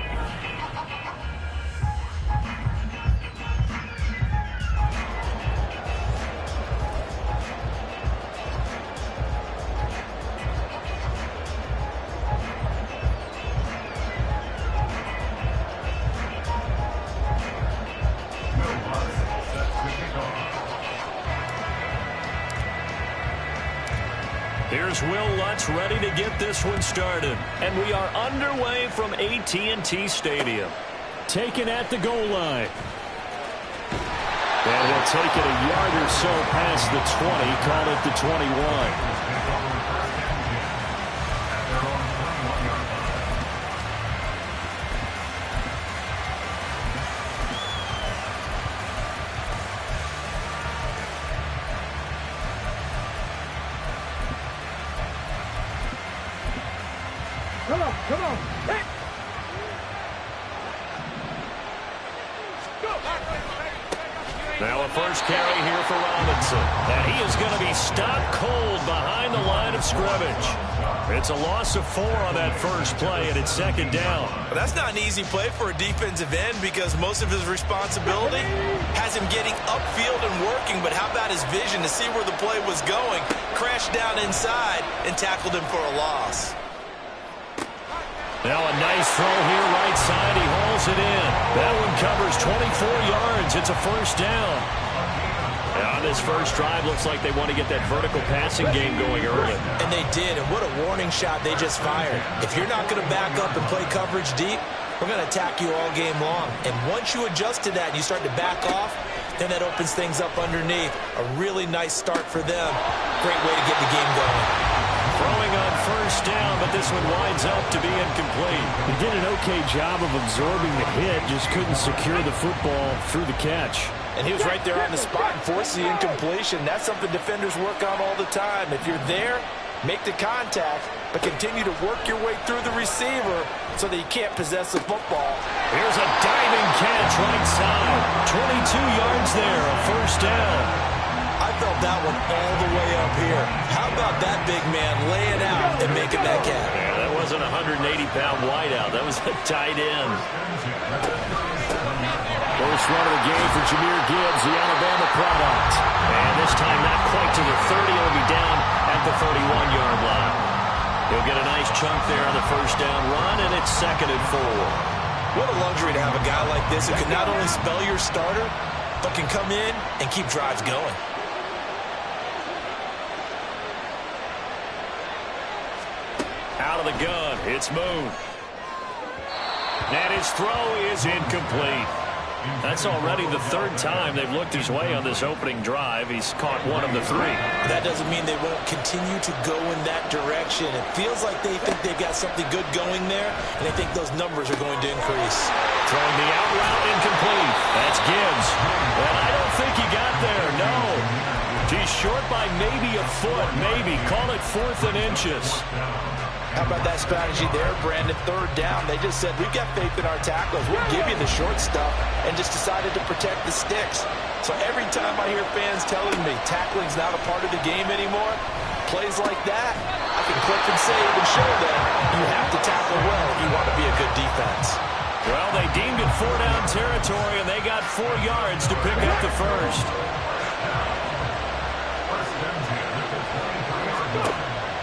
Here's Will Lutz ready to get this one started. And we are underway from AT&T Stadium. Taken at the goal line. And he'll take it a yard or so past the 20, call it the 21. Come on. Hit. Now a first carry here for Robinson. And he is going to be stopped cold behind the line of scrimmage. It's a loss of 4 on that first play, and it's 2nd down. Well, that's not an easy play for a defensive end because most of his responsibility has him getting upfield and working, but how about his vision to see where the play was going, crashed down inside, and tackled him for a loss. Now a nice throw here right side. He hauls it in. That one covers 24 yards. It's a first down. On this first drive, looks like they want to get that vertical passing game going early. And they did, and what a warning shot they just fired. If you're not going to back up and play coverage deep, we're going to attack you all game long. And once you adjust to that and you start to back off, then that opens things up underneath. A really nice start for them. Great way to get the game going. Throwing on first down, but this one winds up to be incomplete. He did an okay job of absorbing the hit, just couldn't secure the football through the catch. And he was right there on the spot and forced the incompletion. That's something defenders work on all the time. If you're there, make the contact, but continue to work your way through the receiver so that you can't possess the football. Here's a diving catch right side. 22 yards there, a first down. I felt that one all the way up here. How about that big man laying out and making that catch? Yeah, that wasn't a 180-pound wideout. That was a tight end. First run of the game for Jahmyr Gibbs, the Alabama product. And this time not quite to the 30. He'll be down at the 31-yard line. He'll get a nice chunk there on the first down run, and it's 2nd and 4. What a luxury to have a guy like this who can not only spell your starter, but can come in and keep drives going. Out of the gun, it's Moon. And his throw is incomplete. That's already the 3rd time they've looked his way on this opening drive. He's caught 1 of the 3. That doesn't mean they won't continue to go in that direction. It feels like they think they've got something good going there, and they think those numbers are going to increase. Throwing the out route incomplete. That's Gibbs. And I don't think he got there, no. He's short by maybe a foot, maybe. Call it 4th and inches. How about that strategy there, Brandon? 3rd down. They just said, we've got faith in our tacklers. We'll give you the short stuff, and just decided to protect the sticks. So every time I hear fans telling me tackling's not a part of the game anymore, plays like that, I can click and save and show them you have to tackle well if you want to be a good defense. Well, they deemed it 4-down territory, and they got 4 yards to pick up the first.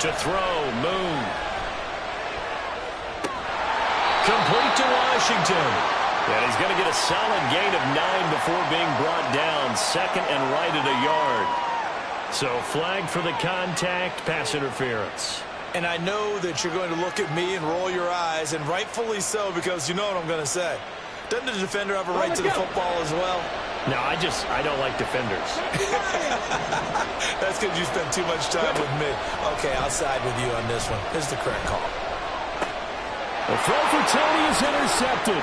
To throw, Moon. Complete to Washington. And he's going to get a solid gain of 9 before being brought down. 2nd and right at a yard. So flag for the contact, pass interference. And I know that you're going to look at me and roll your eyes, and rightfully so, because you know what I'm going to say. Doesn't the defender have a right to the football as well? No, I don't like defenders. That's because you spend too much time with me. Okay, I'll side with you on this one. This is the correct call. The throw for Tony is intercepted.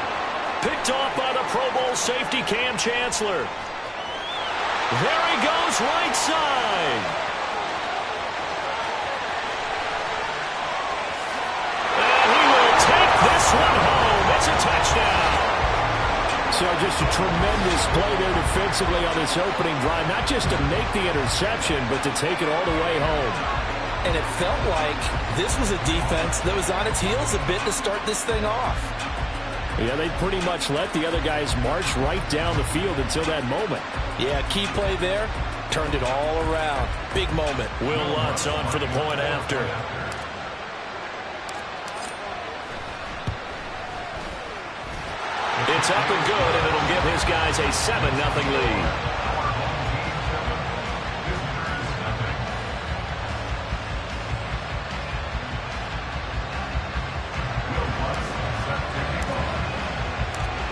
Picked off by the Pro Bowl safety Cam Chancellor. There he goes, right side. And he will take this one home. It's a touchdown. So just a tremendous play there defensively on this opening drive. Not just to make the interception, but to take it all the way home. And it felt like this was a defense that was on its heels a bit to start this thing off. Yeah, they pretty much let the other guys march right down the field until that moment. Yeah, key play there. Turned it all around. Big moment. Will Lutz on for the point after. It's up and good, and it'll give his guys a 7-0 lead.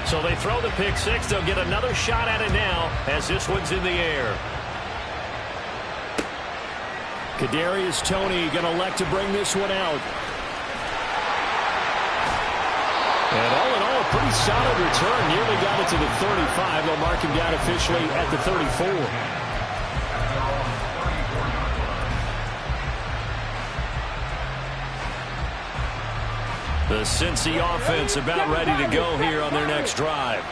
So they throw the pick six. They'll get another shot at it now as this one's in the air. Kadarius Toney going to elect to bring this one out. And all in all, a pretty solid return. Nearly got it to the 35. They'll mark him down officially at the 34. The Cincy offense about ready to go here on their next drive.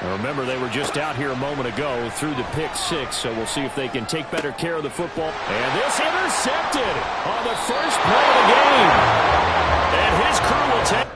Now remember, they were just out here a moment ago through the pick six, so we'll see if they can take better care of the football. And this intercepted on the first play of the game. And his crew will take.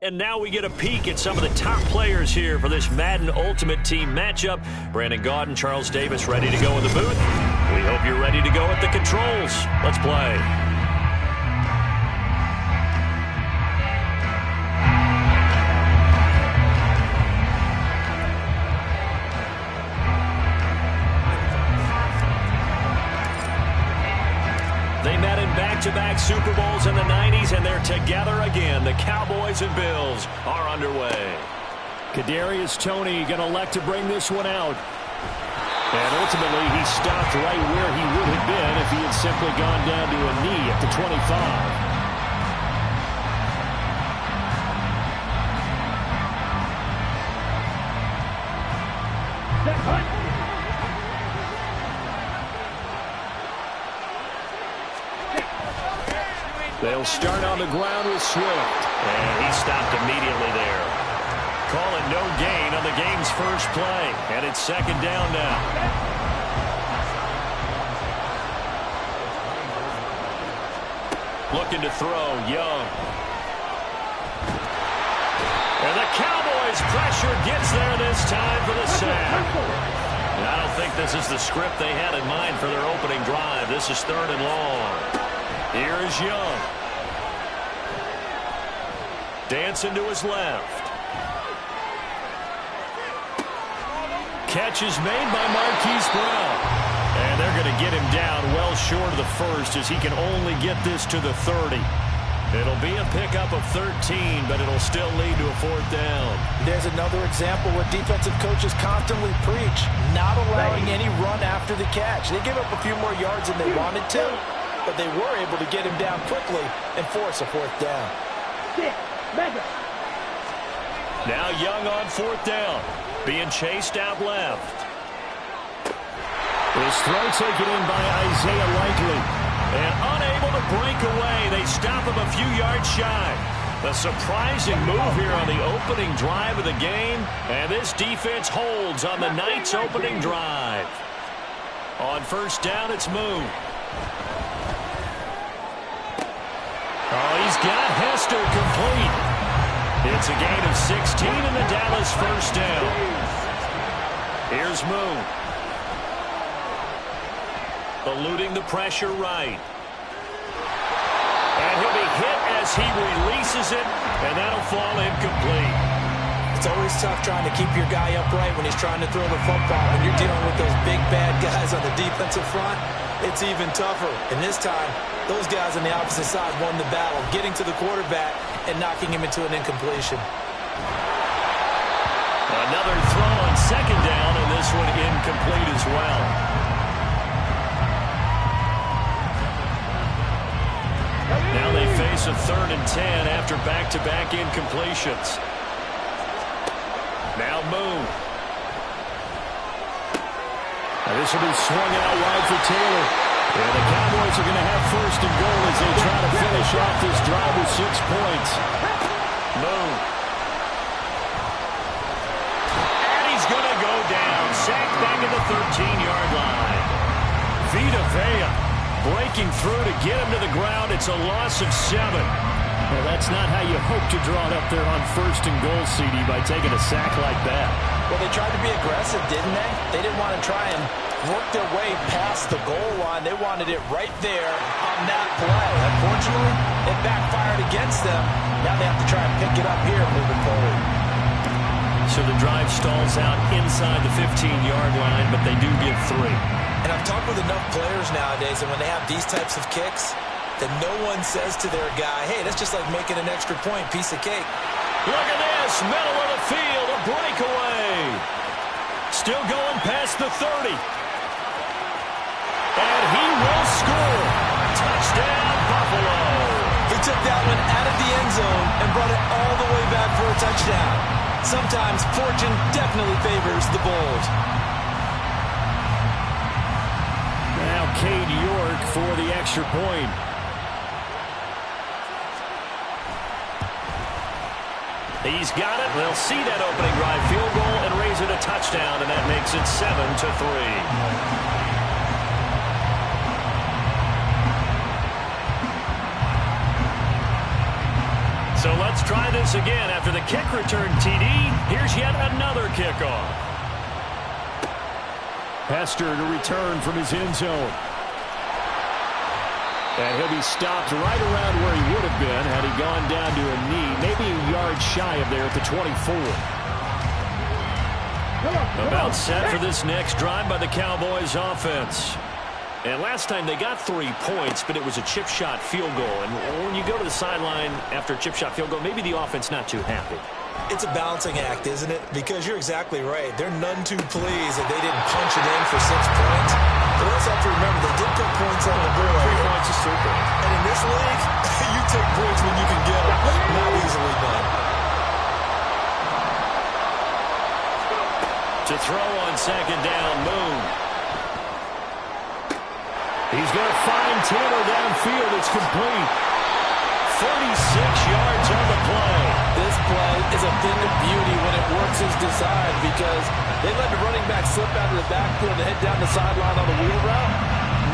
And now we get a peek at some of the top players here for this Madden Ultimate Team matchup. Brandon Gaudin, Charles Davis ready to go in the booth. We hope you're ready to go at the controls. Let's play. They met in back-to-back Super Bowls in the 90s, and they're together again. The Cowboys and Bills are underway. Kadarius Toney going to elect to bring this one out. And ultimately, he stopped right where he would have been if he had simply gone down to a knee at the 25. They'll start on the ground with Swift. And he stopped immediately there. Call it no gain on the game's first play. And it's second down now. Looking to throw, Young. And the Cowboys' pressure gets there this time for the sack. And I don't think this is the script they had in mind for their opening drive. This is third and long. Here is Young. Dancing to his left. Catch is made by Marquise Brown. And they're going to get him down well short of the first as he can only get this to the 30. It'll be a pickup of 13, but it'll still lead to a fourth down. There's another example where defensive coaches constantly preach, not allowing any run after the catch. They give up a few more yards than they wanted to, but they were able to get him down quickly and force a fourth down. Now Young on fourth down, being chased out left. His throw taken in by Isaiah Likely. And unable to break away, they stop him a few yards shy. A surprising move here on the opening drive of the game, and this defense holds on the night's opening drive. On first down, it's Moon. Oh, he's got Hester complete. It's a gain of 16 and the Dallas first down. Here's Moon. Eluding the pressure right. And he'll be hit as he releases it, and that'll fall incomplete. It's always tough trying to keep your guy upright when he's trying to throw the football. When you're dealing with those big, bad guys on the defensive front, it's even tougher. And this time, those guys on the opposite side won the battle, getting to the quarterback and knocking him into an incompletion. Another throw on second down, and this one incomplete as well. Now they face a 3rd and 10 after back-to-back incompletions. Now Moon. And this will be swung out wide for Taylor. And the Cowboys are going to have first and goal as they try to finish off this drive with 6 points. Moon. And he's going to go down. Sacked back at the 13-yard line. Vita Vea breaking through to get him to the ground. It's a loss of 7. Well, that's not how you hope to draw it up there on first and goal, CD, by taking a sack like that. Well, they tried to be aggressive, didn't they? They didn't want to try and work their way past the goal line. They wanted it right there on that play. Unfortunately, it backfired against them. Now they have to try and pick it up here moving forward. So the drive stalls out inside the 15-yard line, but they do get 3. And I've talked with enough players nowadays, and when they have these types of kicks, that no one says to their guy, hey, that's just like making an extra point, piece of cake. Look at this, middle of the field, a breakaway. Still going past the 30. And he will score. Touchdown, Buffalo. He took that one out of the end zone and brought it all the way back for a touchdown. Sometimes fortune definitely favors the bold. Now Cade York for the extra point. He's got it. They'll see that opening drive field goal and raise it a touchdown, and that makes it 7-3. So let's try this again. After the kick return TD, here's yet another kickoff. Hester to return from his end zone. And he'll be stopped right around where he would have been had he gone down to a knee, maybe a yard shy of there at the 24. About set for this next drive by the Cowboys offense. And last time they got 3 points, but it was a chip shot field goal. And when you go to the sideline after a chip shot field goal, maybe the offense not too happy. It's a balancing act, isn't it? Because you're exactly right. They're none too pleased that they didn't punch it in for 6 points. But let's have to remember, they did put points on the board. 3 points is super. And in this league, you take points when you can get them. Not easily done. To throw on second down, Moon. He's going to find Taylor downfield. It's complete. 46 yards on the play. This play is a thing of beauty when it works as designed because they let the running back slip out of the backfield and head down the sideline on the wheel route.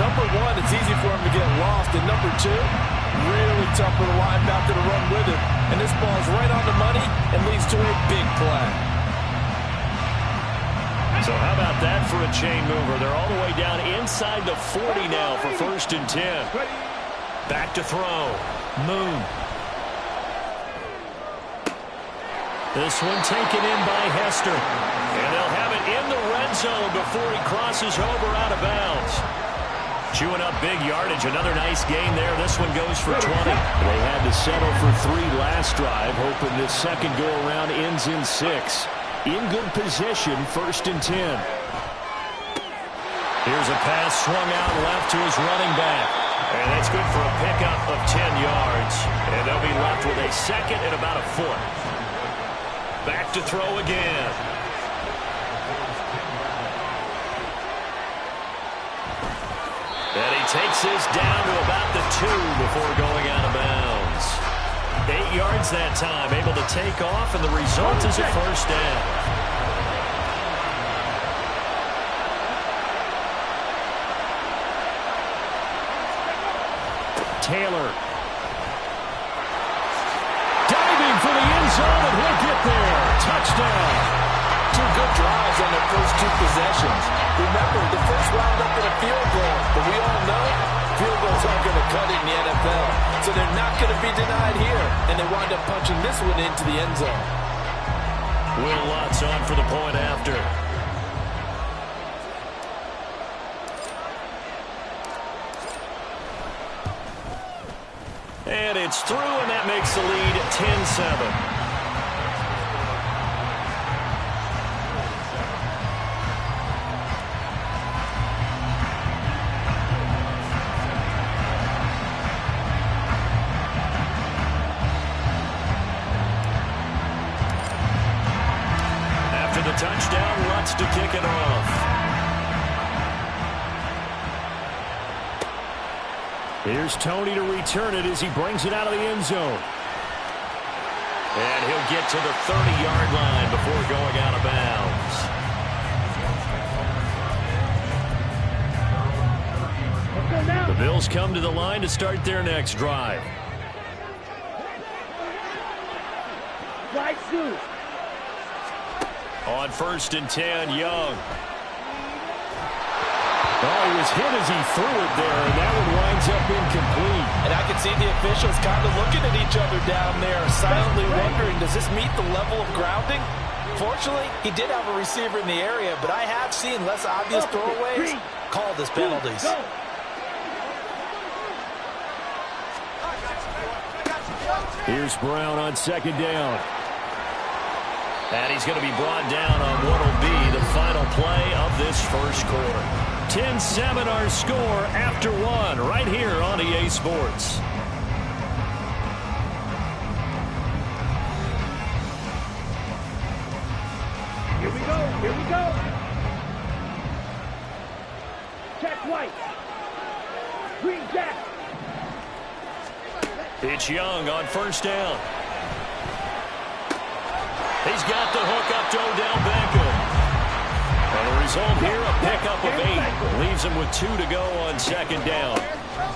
Number one, it's easy for him to get lost. And number two, really tough for the linebacker to run with it. And this ball is right on the money and leads to a big play. So how about that for a chain mover? They're all the way down inside the 40 now for 1st and 10. Back to throw. Moon. This one taken in by Hester. And they'll have it in the red zone before he crosses over out of bounds. Chewing up big yardage. Another nice gain there. This one goes for 20. They had to settle for 3 last drive, hoping this second go-around ends in 6. In good position, 1st and 10. Here's a pass swung out left to his running back. And that's good for a pickup of 10 yards. And they'll be left with a second and about a foot. Back to throw again. And he takes this down to about the 2 before going out of bounds. 8 yards that time, able to take off, and the result is a 1st down. Taylor. Diving for the end zone, and he'll get there. Touchdown. 2 good drives on their first 2 possessions. Remember, the first wound up in a field goal, but we all know field goals aren't going to cut it in the NFL. So they're not going to be denied here, and they wind up punching this one into the end zone. Will Lutz on for the point after. And it's through, and that makes the lead 10-7. Touchdown, Lutz to kick it off. Here's Tony to return it as he brings it out of the end zone. And he'll get to the 30-yard line before going out of bounds. The Bills come to the line to start their next drive. Right shoe. On 1st and 10, Young. Oh, he was hit as he threw it there, and that one winds up incomplete. And I can see the officials kind of looking at each other down there, silently wondering, does this meet the level of grounding? Fortunately, he did have a receiver in the area, but I have seen less obvious throwaways called as penalties. Here's Brown on 2nd down. And he's going to be brought down on what will be the final play of this first quarter. 10-7 our score after 1 right here on EA Sports. Here we go. Here we go. Check white. Green jack. It's Young on 1st down. He's got the hook up to Odell Beckham. And the result here, a pickup of 8. Leaves him with 2 to go on 2nd down.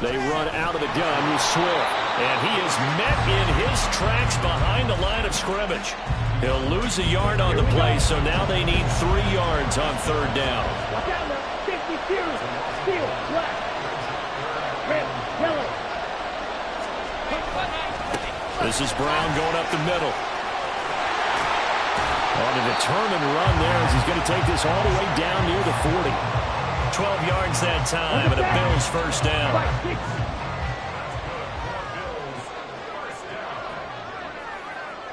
They run out of the gun with Swift. And he is met in his tracks behind the line of scrimmage. He'll lose a yard on the play, so now they need 3 yards on third down. Watch out now. 50 series. Steel, black. Red, yellow. This is Brown going up the middle. On a determined run there as he's going to take this all the way down near the 40. 12 yards that time, and a Bills first down.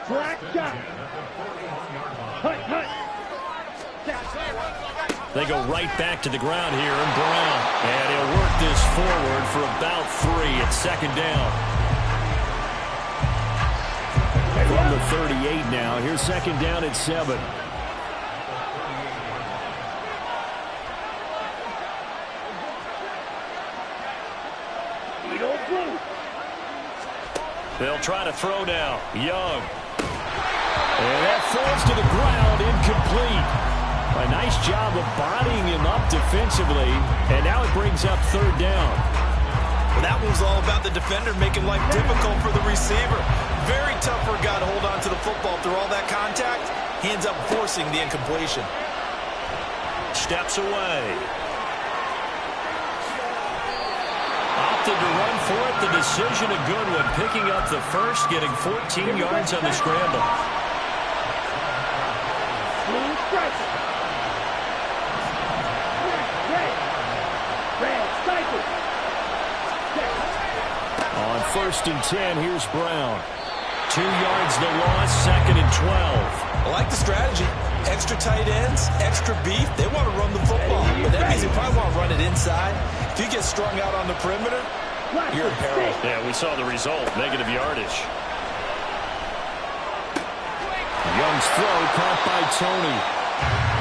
Black shot. Hut, hut. They go right back to the ground here, and Brown. And he'll work this forward for about 3. It's second down. From the 38 now. Here's second down at 7. They'll try to throw now. Young. And that falls to the ground, incomplete. A nice job of bodying him up defensively, and now it brings up third down. Well, that was all about the defender making life difficult for the receiver. Very tough for a guy to hold on to the football through all that contact. He ends up forcing the incompletion. Steps away. Opted to run for it. The decision a good one. Picking up the first, getting 14 yards on the scramble. On first and 10, here's Brown. 2 yards the loss, second and 12. I like the strategy. Extra tight ends, extra beef. They want to run the football, but that means they probably want to run it inside. If you get strung out on the perimeter, you're in peril. Yeah, we saw the result, negative yardage. Young's throw caught by Tony.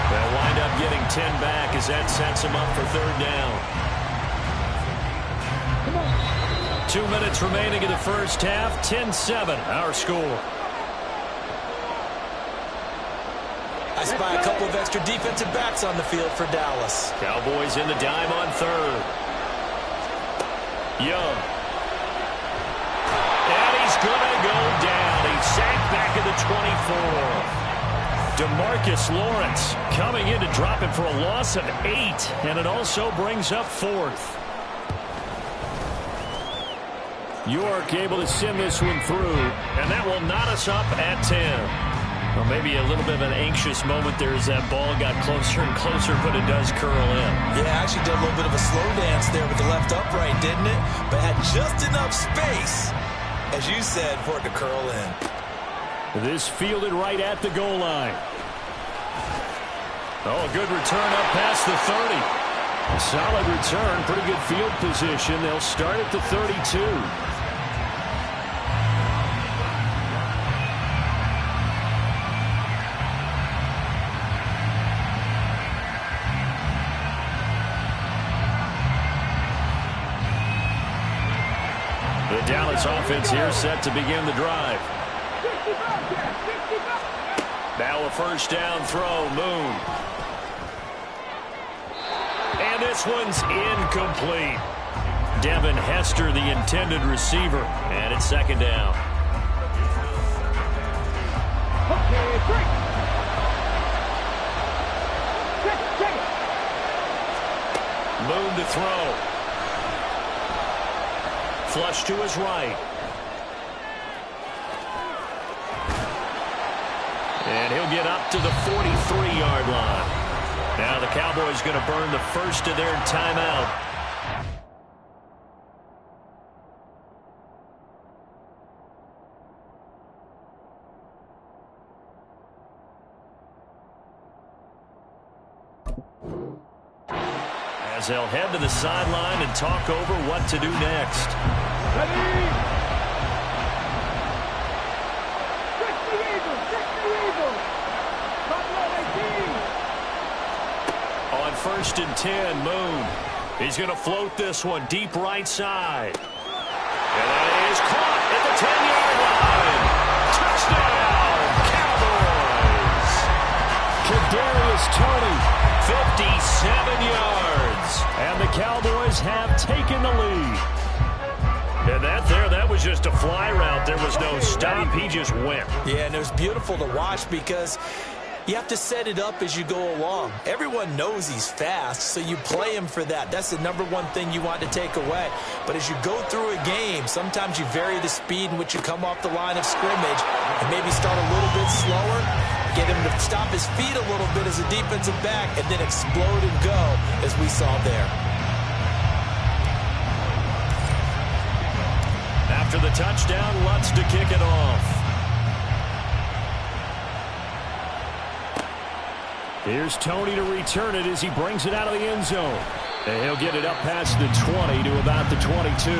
They'll wind up getting 10 back as that sets him up for third down. 2 minutes remaining in the first half. 10-7, our score. I spy a couple of extra defensive backs on the field for Dallas. Cowboys in the dime on third. Young. And he's going to go down. He's sacked back at the 24. DeMarcus Lawrence coming in to drop him for a loss of 8. And it also brings up fourth. York able to send this one through. And that will knot us up at 10. Well, maybe a little bit of an anxious moment there as that ball got closer and closer, but it does curl in. Yeah, actually did a little bit of a slow dance there with the left upright, didn't it? But had just enough space, as you said, for it to curl in. This fielded right at the goal line. Oh, a good return up past the 30. A solid return, pretty good field position. They'll start at the 32. The Dallas offense here set to begin the drive. Now a first down throw, Moon. And this one's incomplete. Devin Hester, the intended receiver, and it's second down. Moon to throw. Flush to his right. And he'll get up to the 43-yard line. Now the Cowboys going to burn the first of their timeout. As they'll head to the sideline and talk over what to do next. On first and 10, Moon. He's going to float this one deep right side. And that is caught at the 10-yard line. Touchdown, Cowboys. Kadarius Toney, 57 yards. And the Cowboys have taken the lead. And that was just a fly route. There was no stop. He just went. Yeah, and it was beautiful to watch because you have to set it up as you go along. Everyone knows he's fast, so you play him for that. That's the number one thing you want to take away. But as you go through a game, sometimes you vary the speed in which you come off the line of scrimmage and maybe start a little bit slower, get him to stop his feet a little bit as a defensive back, and then explode and go, as we saw there. After the touchdown, Lutz to kick it off. Here's Tony to return it as he brings it out of the end zone. And he'll get it up past the 20 to about the 22.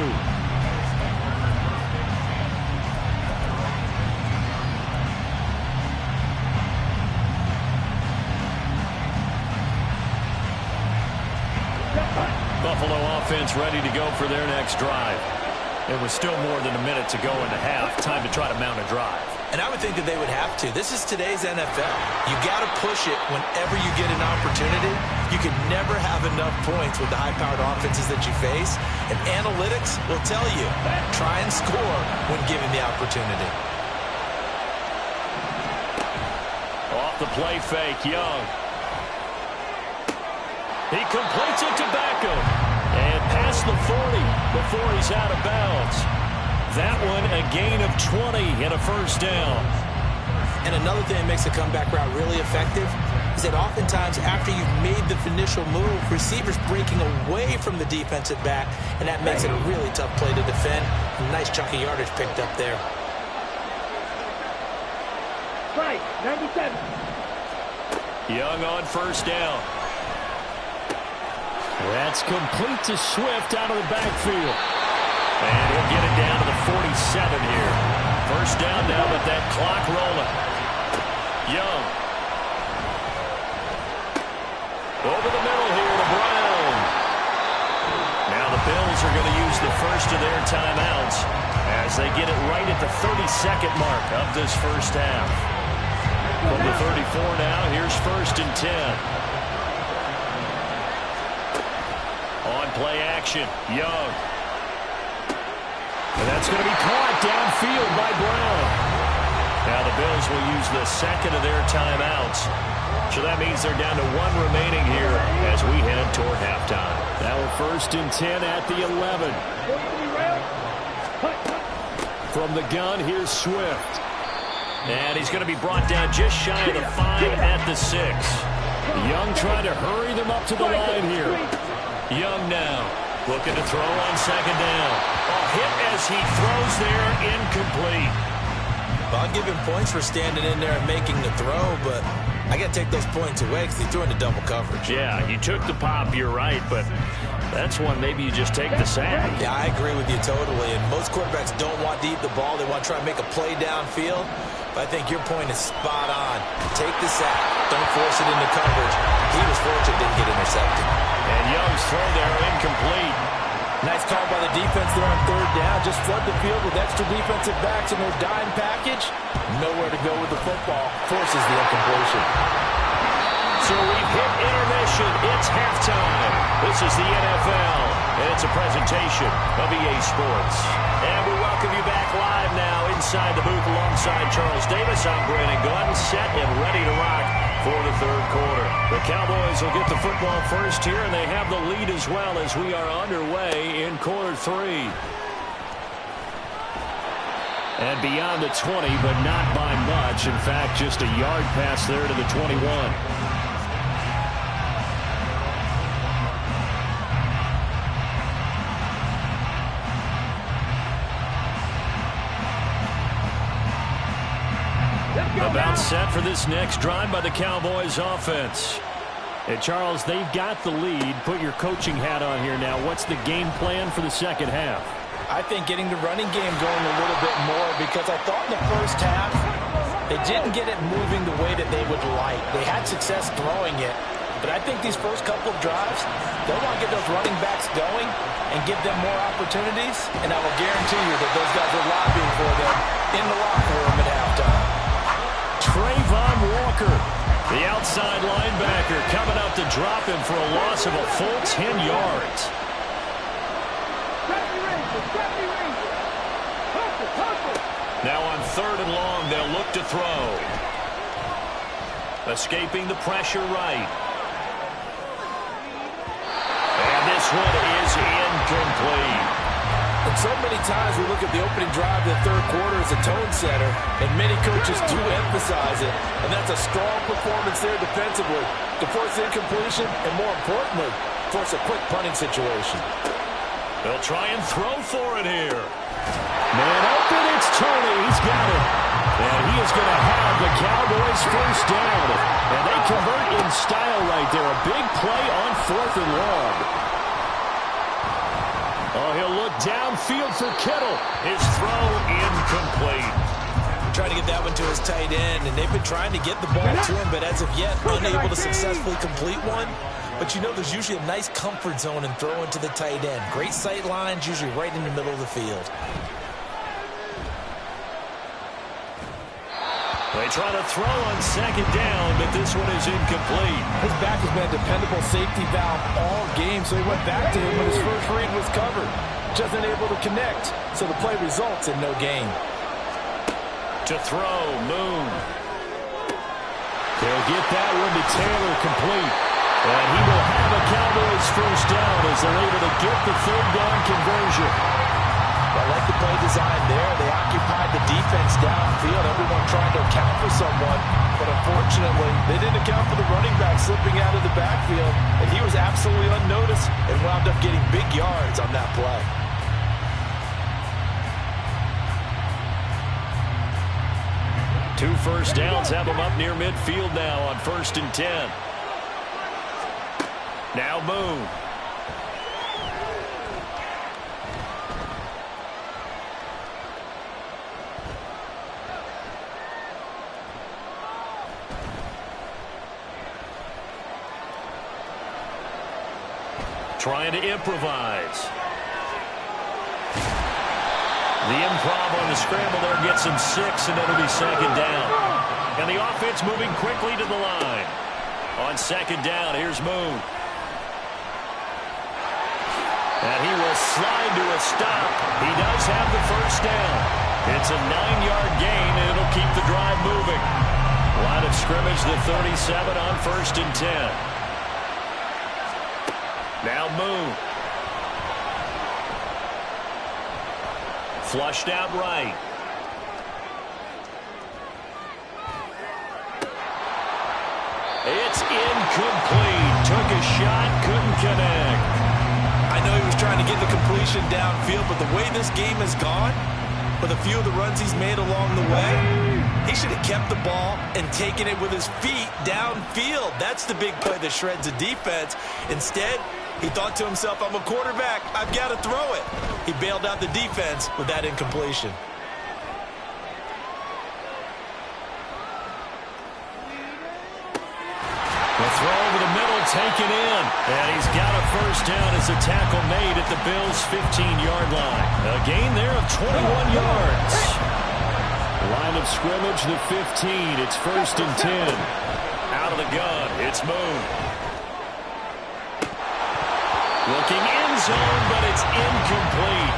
Buffalo offense ready to go for their next drive. It was still more than a minute to go in the half. Time to try to mount a drive. And I would think that they would have to. This is today's NFL. You got to push it whenever you get an opportunity. You can never have enough points with the high-powered offenses that you face. And analytics will tell you, try and score when given the opportunity. Off the play fake, Young. He completes it to Beckham. And past the 40 before he's out of bounds. That one a gain of 20 and a first down. And another thing that makes a comeback route really effective is that oftentimes after you've made the initial move, receivers breaking away from the defensive back, and that makes it a really tough play to defend. A nice chunk of yardage picked up there. Right, 97. Young on first down. That's complete to Swift out of the backfield. And he'll get it down to the 47 here. First down now with that clock rolling. Young. Over the middle here to Brown. Now the Bills are going to use the first of their timeouts as they get it right at the 32nd mark of this first half. From the 34 now, here's first and 10. On play action, Young. And that's going to be caught downfield by Brown. Now the Bills will use the second of their timeouts. So that means they're down to one remaining here as we head toward halftime. Now we're first and 10 at the 11. From the gun, here's Swift. And he's going to be brought down just shy of the 5 at the 6. Young trying to hurry them up to the line here. Young now looking to throw on second down. A hit as he throws there, incomplete. Well, I'll give him points for standing in there and making the throw, but I got to take those points away because he threw into double coverage. Yeah, you took the pop, you're right, but that's one maybe you just take the sack. Yeah, I agree with you totally, and most quarterbacks don't want to eat the ball. They want to try and make a play downfield, but I think your point is spot on. Take the sack. Don't force it into coverage. He was fortunate didn't get intercepted. And Young's throw there incomplete. Nice call by the defense there on third down. Just flood the field with extra defensive backs in their dime package. Nowhere to go with the football. Forces the incompletion. So we've hit intermission. It's halftime. This is the NFL, and it's a presentation of EA Sports. And we welcome you back live now inside the booth alongside Charles Davis. I'm Brandon Gunn, set and ready to rock for the third quarter. The Cowboys will get the football first here, and they have the lead as well as we are underway in quarter 3. And beyond the 20, but not by much. In fact, just a yard pass there to the 21. About set for this next drive by the Cowboys offense. Hey, Charles, they've got the lead. Put your coaching hat on here now. What's the game plan for the second half? I think getting the running game going a little bit more, because I thought in the first half they didn't get it moving the way that they would like. They had success throwing it, but I think these first couple of drives, they'll want to get those running backs going and give them more opportunities, and I will guarantee you that those guys are lobbying for them in the locker room at halftime. Trayvon Walker, the outside linebacker, coming up to drop him for a loss of a full 10 yards. 3rd and long. They'll look to throw. Escaping the pressure right. And this one is incomplete. And so many times we look at the opening drive of the 3rd quarter as a tone setter, and many coaches do emphasize it. And that's a strong performance there defensively to force incompletion and, more importantly, force a quick punting situation. They'll try and throw for it here. Man open, it's Tony. He's got it. And he is going to have the Cowboys first down. And they convert in style right there. A big play on 4th and long. Oh, he'll look downfield for Kittle. His throw incomplete. Trying to get that one to his tight end, and they've been trying to get the ball to him, but as of yet, unable to successfully complete one. But you know there's usually a nice comfort zone in throwing to the tight end. Great sight lines, usually right in the middle of the field. They try to throw on 2nd down, but this one is incomplete. His back has been a dependable safety valve all game, so he went back to him when his first read was covered. Just unable to connect, so the play results in no gain. To throw, Moon. They'll get that one to Taylor complete. And he will have a Cowboys first down as they're able to get the 3rd down conversion. I like the play design there. They occupied the defense downfield. Everyone trying to account for someone. But unfortunately, they didn't account for the running back slipping out of the backfield. And he was absolutely unnoticed and wound up getting big yards on that play. Two first downs have them up near midfield now on 1st and 10. Now Moon. Trying to improvise. The improv on the scramble there gets him 6, and it'll be 2nd down. And the offense moving quickly to the line. On 2nd down, here's Moon. And he will slide to a stop. He does have the first down. It's a 9-yard gain, and it'll keep the drive moving. Line of scrimmage, the 37 on 1st and 10. Now Moon. Flushed out right. It's incomplete. Took a shot, couldn't connect. I know he was trying to get the completion downfield, but the way this game has gone, with a few of the runs he's made along the way, he should have kept the ball and taken it with his feet downfield. That's the big play that shreds a defense. Instead, he thought to himself, I'm a quarterback. I've got to throw it. He bailed out the defense with that incompletion. The throw over the middle taken in. And he's got a first down as a tackle made at the Bills' 15-yard line. A gain there of 21 yards. Line of scrimmage, the 15. It's 1st and 10. Out of the gun, it's Moon. Looking end zone, but it's incomplete.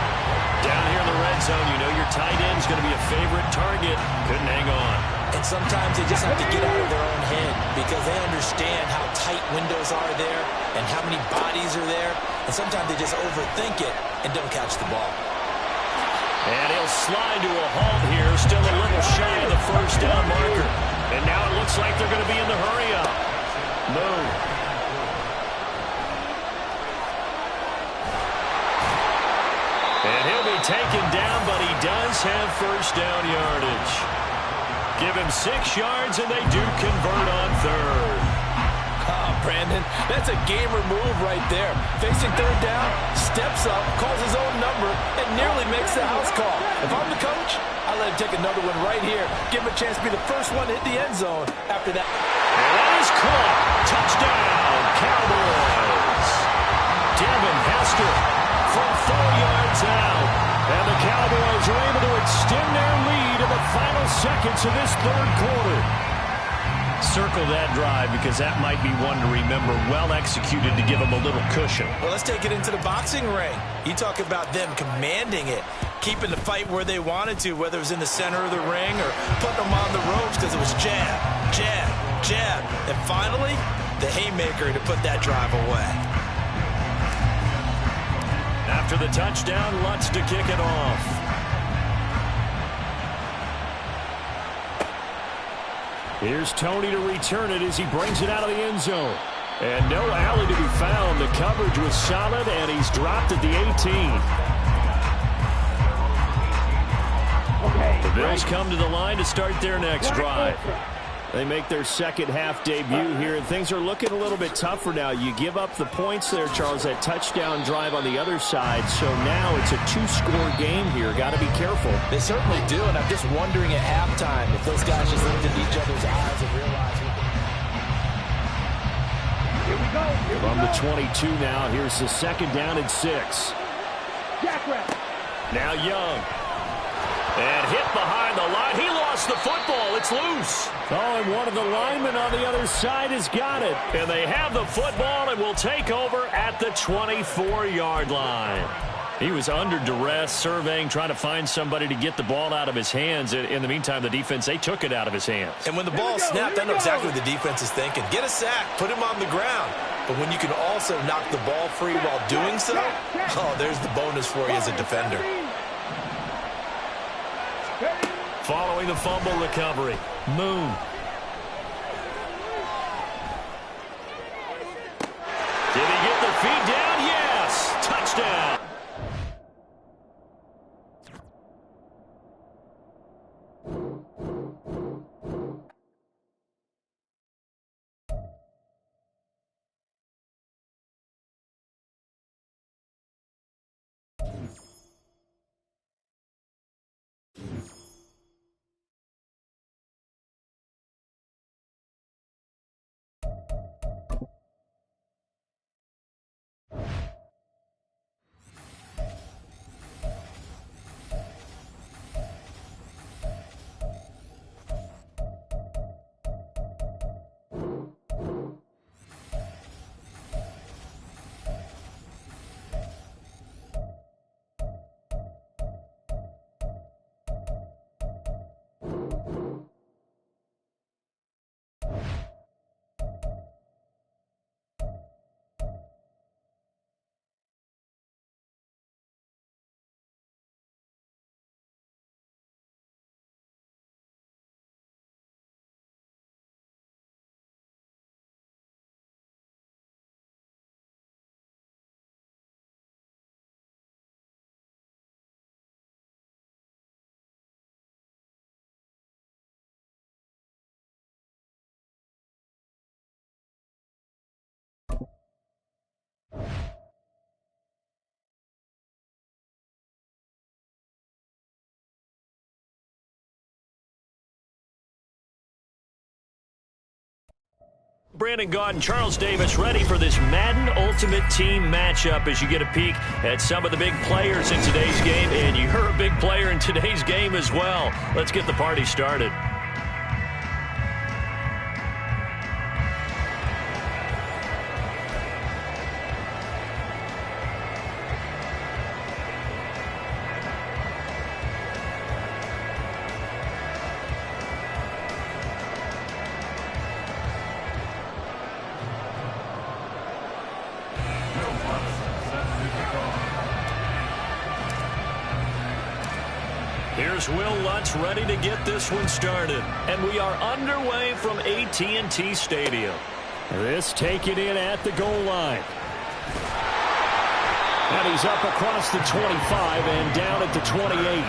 Down here in the red zone, you know your tight end's going to be a favorite target. Couldn't hang on. And sometimes they just have to get out of their own head because they understand how tight windows are there and how many bodies are there. And sometimes they just overthink it and don't catch the ball. And he'll slide to a halt here, still a little shy of the first down marker. And now it looks like they're going to be in the hurry-up. Moon. And he'll be taken down, but he does have first down yardage. Give him 6 yards, and they do convert on 3rd. Oh, Brandon, that's a gamer move right there. Facing 3rd down, steps up, calls his own number, and nearly makes the house call. If I'm the coach, I let him take another one right here. Give him a chance to be the first one to hit the end zone after that. And that is caught. Touchdown, Cowboys. Devin Hester from 4 yards out. And the Cowboys are able to extend their lead in the final seconds of this 3rd quarter. Circle that drive because that might be one to remember. Well executed to give them a little cushion. Well, let's take it into the boxing ring. You talk about them commanding it. keeping the fight where they wanted to, whether it was in the center of the ring or putting them on the ropes because it was jab, jab, jab. And finally, the haymaker to put that drive away. After the touchdown, Lutz to kick it off. Here's Tony to return it as he brings it out of the end zone. And no alley to be found. The coverage was solid, and he's dropped at the 18. The Bills come to the line to start their next drive. They make their second half debut here, and things are looking a little bit tougher now. You give up the points there, Charles, that touchdown drive on the other side. So now it's a two-score game here. Got to be careful. They certainly do, and I'm just wondering at halftime if those guys just looked into each other's eyes and realized. Here we go. From the 22 now, here's the second down and 6. Jackrabbit. Now Young. And hit behind the line. He lost the football. It's loose. Oh, and one of the linemen on the other side has got it. And they have the football and will take over at the 24-yard line. He was under duress, surveying, trying to find somebody to get the ball out of his hands. In the meantime, the defense, they took it out of his hands. And when the ball snapped, I know exactly what the defense is thinking. Get a sack, put him on the ground. But when you can also knock the ball free while doing so, oh, there's the bonus for you as a defender. Following the fumble recovery, Moon. Did he get the feet down? Yes! Touchdown! Brandon Gaud and Charles Davis ready for this Madden Ultimate Team matchup as you get a peek at some of the big players in today's game. And you're a big player in today's game as well. Let's get the party started. Here's Will Lutz ready to get this one started. And we are underway from AT&T Stadium. This taken in at the goal line. And he's up across the 25 and down at the 28.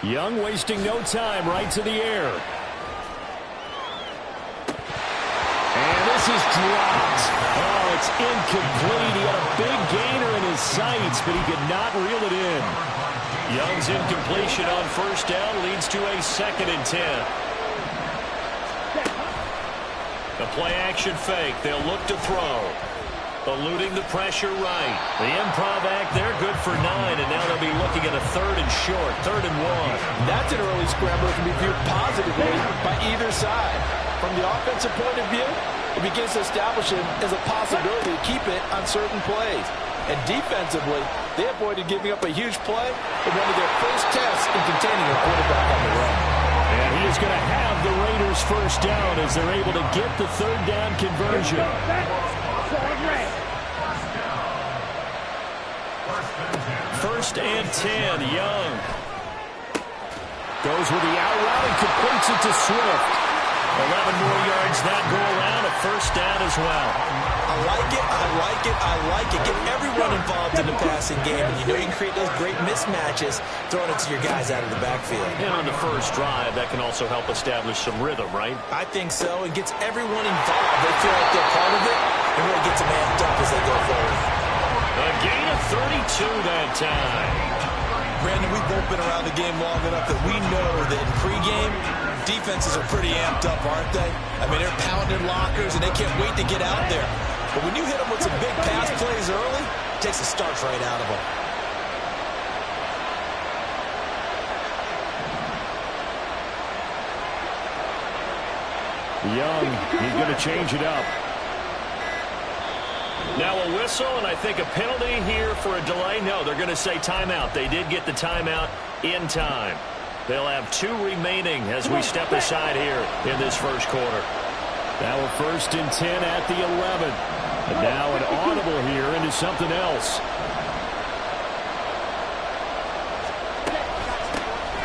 Young wasting no time, right to the air. And this is dropped. Oh, it's incomplete. He had a big gainer in his sights, but he could not reel it in. Young's incompletion on first down leads to a 2nd and 10. The play action fake. They'll look to throw. Eluding the pressure right. The improv act, they're good for 9, and now they'll be looking at a 3rd and short, 3rd and 1. That's an early scramble that can be viewed positively by either side. From the offensive point of view, it begins to establish it as a possibility to keep it on certain plays. And defensively, they avoided giving up a huge play in one of their first tests in containing a quarterback on the run. And he is going to have the Raiders first down as they're able to get the 3rd down conversion. First and 10, Young. Goes with the out route and completes it to Swift. 11 more yards that go around, a first down as well. I like it, I like it, I like it. Get everyone involved in the passing game, and you know you can create those great mismatches throwing it to your guys out of the backfield. And on the first drive, that can also help establish some rhythm, right? I think so. It gets everyone involved. They feel like they're part of it, and really gets them amped up as they go forward. A gain of 32 that time. Brandon, we've both been around the game long enough that we know that in pregame, defenses are pretty amped up, aren't they? I mean, they're pounding lockers, and they can't wait to get out there. But when you hit them with some big pass plays early, it takes the starch right out of them. Young, he's going to change it up. Now a whistle, and I think a penalty here for a delay. No, they're going to say timeout. They did get the timeout in time. They'll have 2 remaining as we step aside here in this first quarter. Now a first and 10 at the 11. And now an audible here into something else.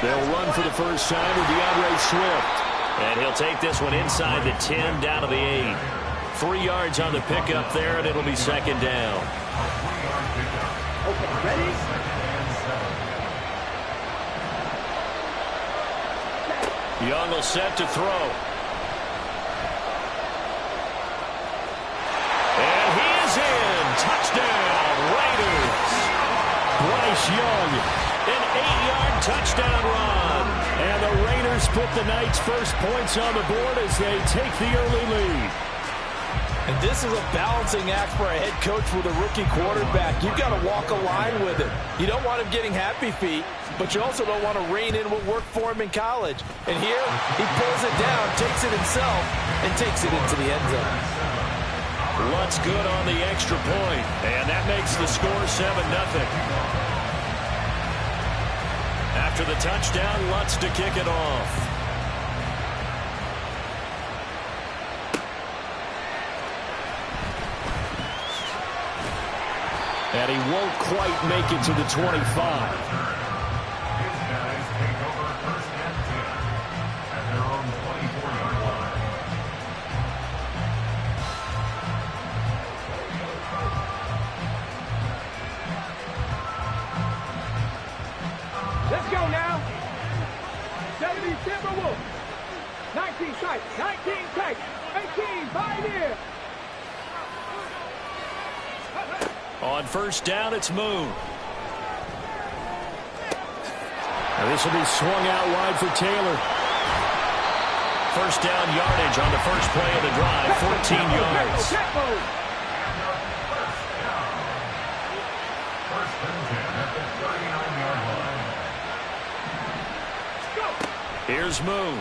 They'll run for the first time with DeAndre Swift. And he'll take this one inside the 10 down to the 8. 3 yards on the pickup there, and it'll be second down. Okay, ready? Young will set to throw. And he is in. Touchdown, Raiders. Bryce Young, an 8-yard touchdown run. And the Raiders put the Knights' first points on the board as they take the early lead. And this is a balancing act for a head coach with a rookie quarterback. You've got to walk a line with him. You don't want him getting happy feet, but you also don't want to rein in what worked for him in college. And here, he pulls it down, takes it himself, and takes it into the end zone. Lutz good on the extra point, and that makes the score 7-0. After the touchdown, Lutz to kick it off. And he won't quite make it to the 25. His guys take over first and 10 at their own 24-yard line. Let's go now. 70 Timberwolves. 19 tight, 19 tight, 18 Pioneer. On first down, it's Moon. Now this will be swung out wide for Taylor. First down yardage on the first play of the drive, 14 yards. First and 10 at the 39-yard line. Here's Moon.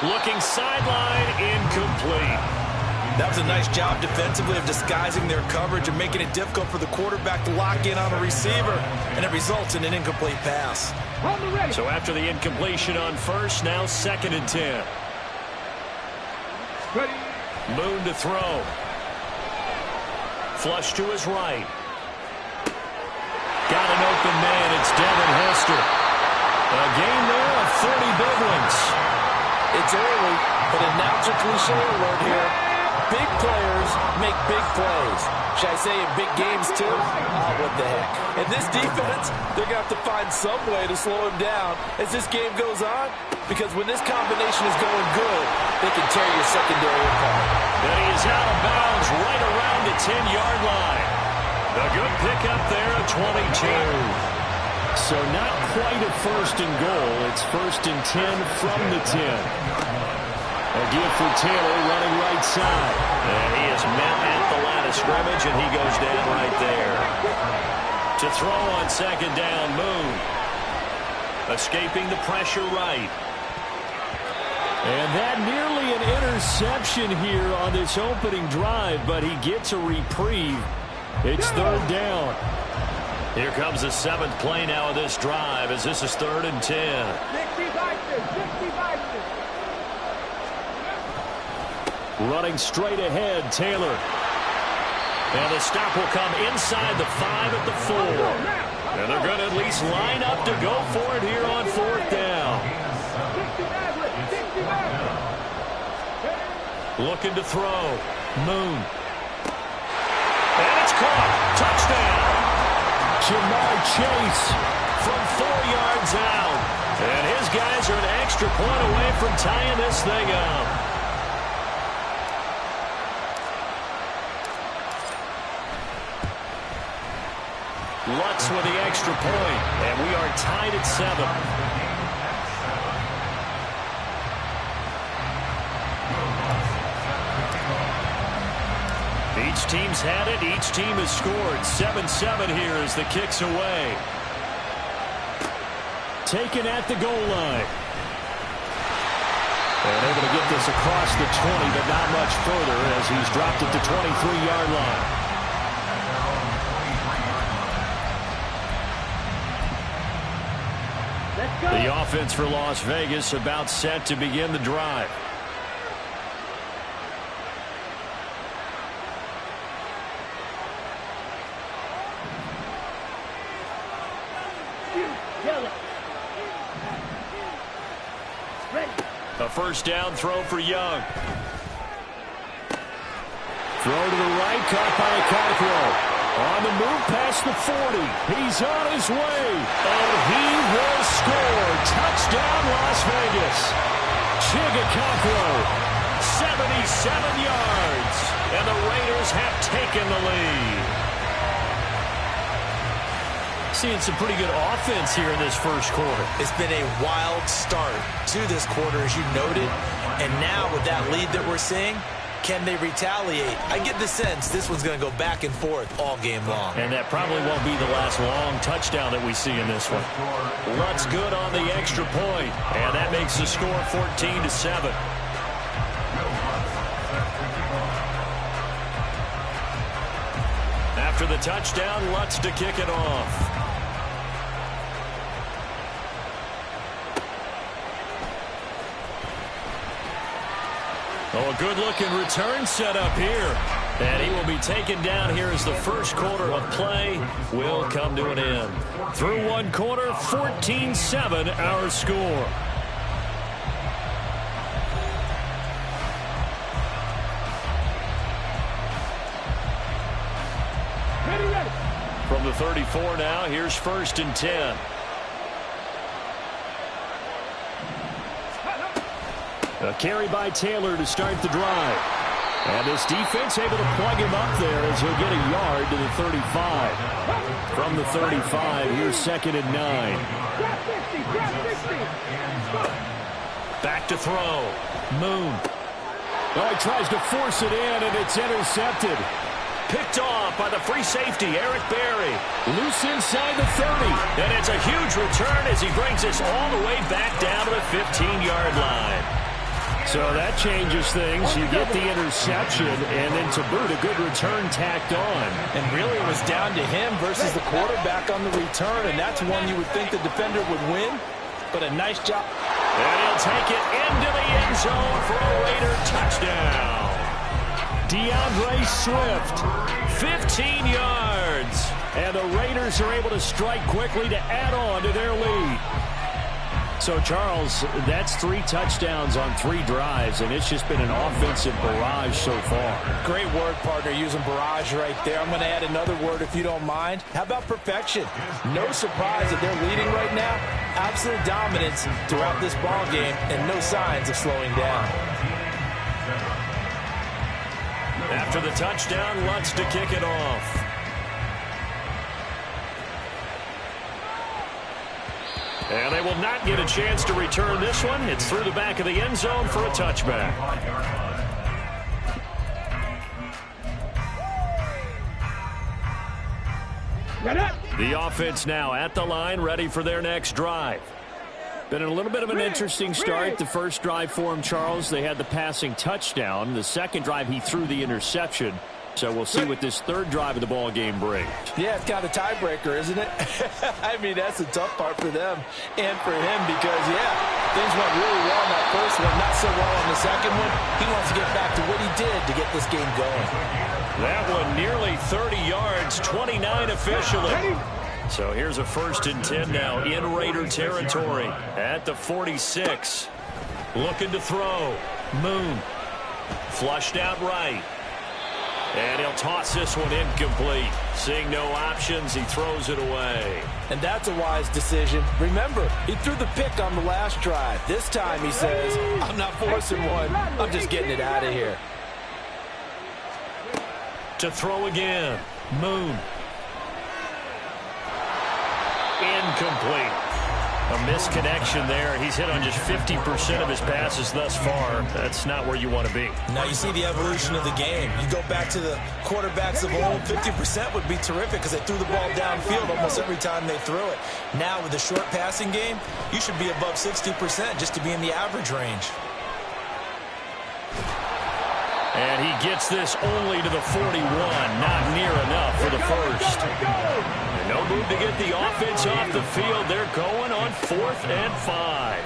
Looking sideline, incomplete. That was a nice job defensively of disguising their coverage and making it difficult for the quarterback to lock in on a receiver, and it results in an incomplete pass. So after the incompletion on first, now second and 10. Moon to throw. Flush to his right. Got an open man. It's Devin Hester. A gain there of 30 big ones. It's early, but announcer cliche alert here. Big players make big plays. Should I say in big games, too? Oh, what the heck. And this defense, they're going to have to find some way to slow him down as this game goes on, because when this combination is going good, they can tear your secondary apart. And he is out of bounds right around the 10-yard line. A good pickup there at 22. So not quite a first and goal. It's first and 10 from the 10. A give for Taylor running right side. And he is met at the line of scrimmage, and he goes down right there. To throw on second down, Moon. Escaping the pressure right. And that nearly an interception here on this opening drive, but he gets a reprieve. It's third down. Here comes the 7th play now of this drive as this is 3rd and 10. 65. Running straight ahead, Taylor. And the stop will come inside the 5 at the 4. And they're going to at least line up to go for it here on 4th down. Looking to throw. Moon. And it's caught. Touchdown. Jamar Chase From 4 yards out. And his guys are an extra point away from tying this thing up. Lutz with the extra point, and we are tied at 7. Each team's had it. Each team has scored. 7-7 here as the kick's away. taken at the goal line. And able to get this across the 20, but not much further as he's dropped it to 23-yard line. The offense for Las Vegas about set to begin the drive. A first down throw for Young. Throw to the right, caught by Cockrell. On the move past the 40. He's on his way. And he will score. Touchdown, Las Vegas. Cockrell, 77 yards. And the Raiders have taken the lead. Seeing some pretty good offense here in this first quarter. It's been a wild start to this quarter, as you noted. And now with that lead that we're seeing, can they retaliate? I get the sense this one's going to go back and forth all game long. And that probably won't be the last long touchdown that we see in this one. Lutz good on the extra point, and that makes the score 14-7. After the touchdown, Lutz to kick it off. Oh, a good-looking return set up here. And he will be taken down here as the first quarter of play will come to an end. Through one quarter, 14-7 our score. From the 34 now, here's 1st and 10. A carry by Taylor to start the drive. And this defense able to plug him up there as he'll get a yard to the 35. From the 35, here's 2nd and 9. Back to throw. Moon. Oh, he tries to force it in, and it's intercepted. Picked off by the free safety, Eric Berry. Loose inside the 30. And it's a huge return as he brings us all the way back down to the 15-yard line. So that changes things. You get the interception, and then to boot, a good return tacked on. And really, it was down to him versus the quarterback on the return, and that's one you would think the defender would win, but a nice job. And he'll take it into the end zone for a Raider touchdown. DeAndre Swift, 15 yards. And the Raiders are able to strike quickly to add on to their lead. So, Charles, that's 3 touchdowns on 3 drives, and it's just been an offensive barrage so far. Great word, partner, using barrage right there. I'm going to add another word if you don't mind. How about perfection? No surprise that they're leading right now. Absolute dominance throughout this ball game, and no signs of slowing down. After the touchdown, Lutz to kick it off. And they will not get a chance to return this one. It's through the back of the end zone for a touchback. The offense now at the line, ready for their next drive. Been a little bit of an interesting start. The first drive for him, Charles, they had the passing touchdown. The second drive, he threw the interception. So we'll see what this third drive of the ball game brings. Yeah, it's kind of a tiebreaker, isn't it? I mean, that's the tough part for them and for him because, yeah, things went really well in that first one, not so well on the second one. He wants to get back to what he did to get this game going. That one nearly 30 yards, 29 officially. So here's a 1st and 10 now in Raider territory at the 46. Looking to throw. Moon. Flushed out right. And he'll toss this one incomplete. Seeing no options, he throws it away. And that's a wise decision. Remember, he threw the pick on the last drive. This time he says, I'm not forcing one. I'm just getting it out of here. To throw again. Moon. Incomplete. A misconnection there. He's hit on just 50% of his passes thus far. That's not where you want to be. Now you see the evolution of the game. You go back to the quarterbacks of old, 50% would be terrific because they threw the ball downfield almost every time they threw it. Now with the short passing game, you should be above 60% just to be in the average range. And he gets this only to the 41. Not near enough for the first. And no move to get the offense off the field. They're going on 4th and 5.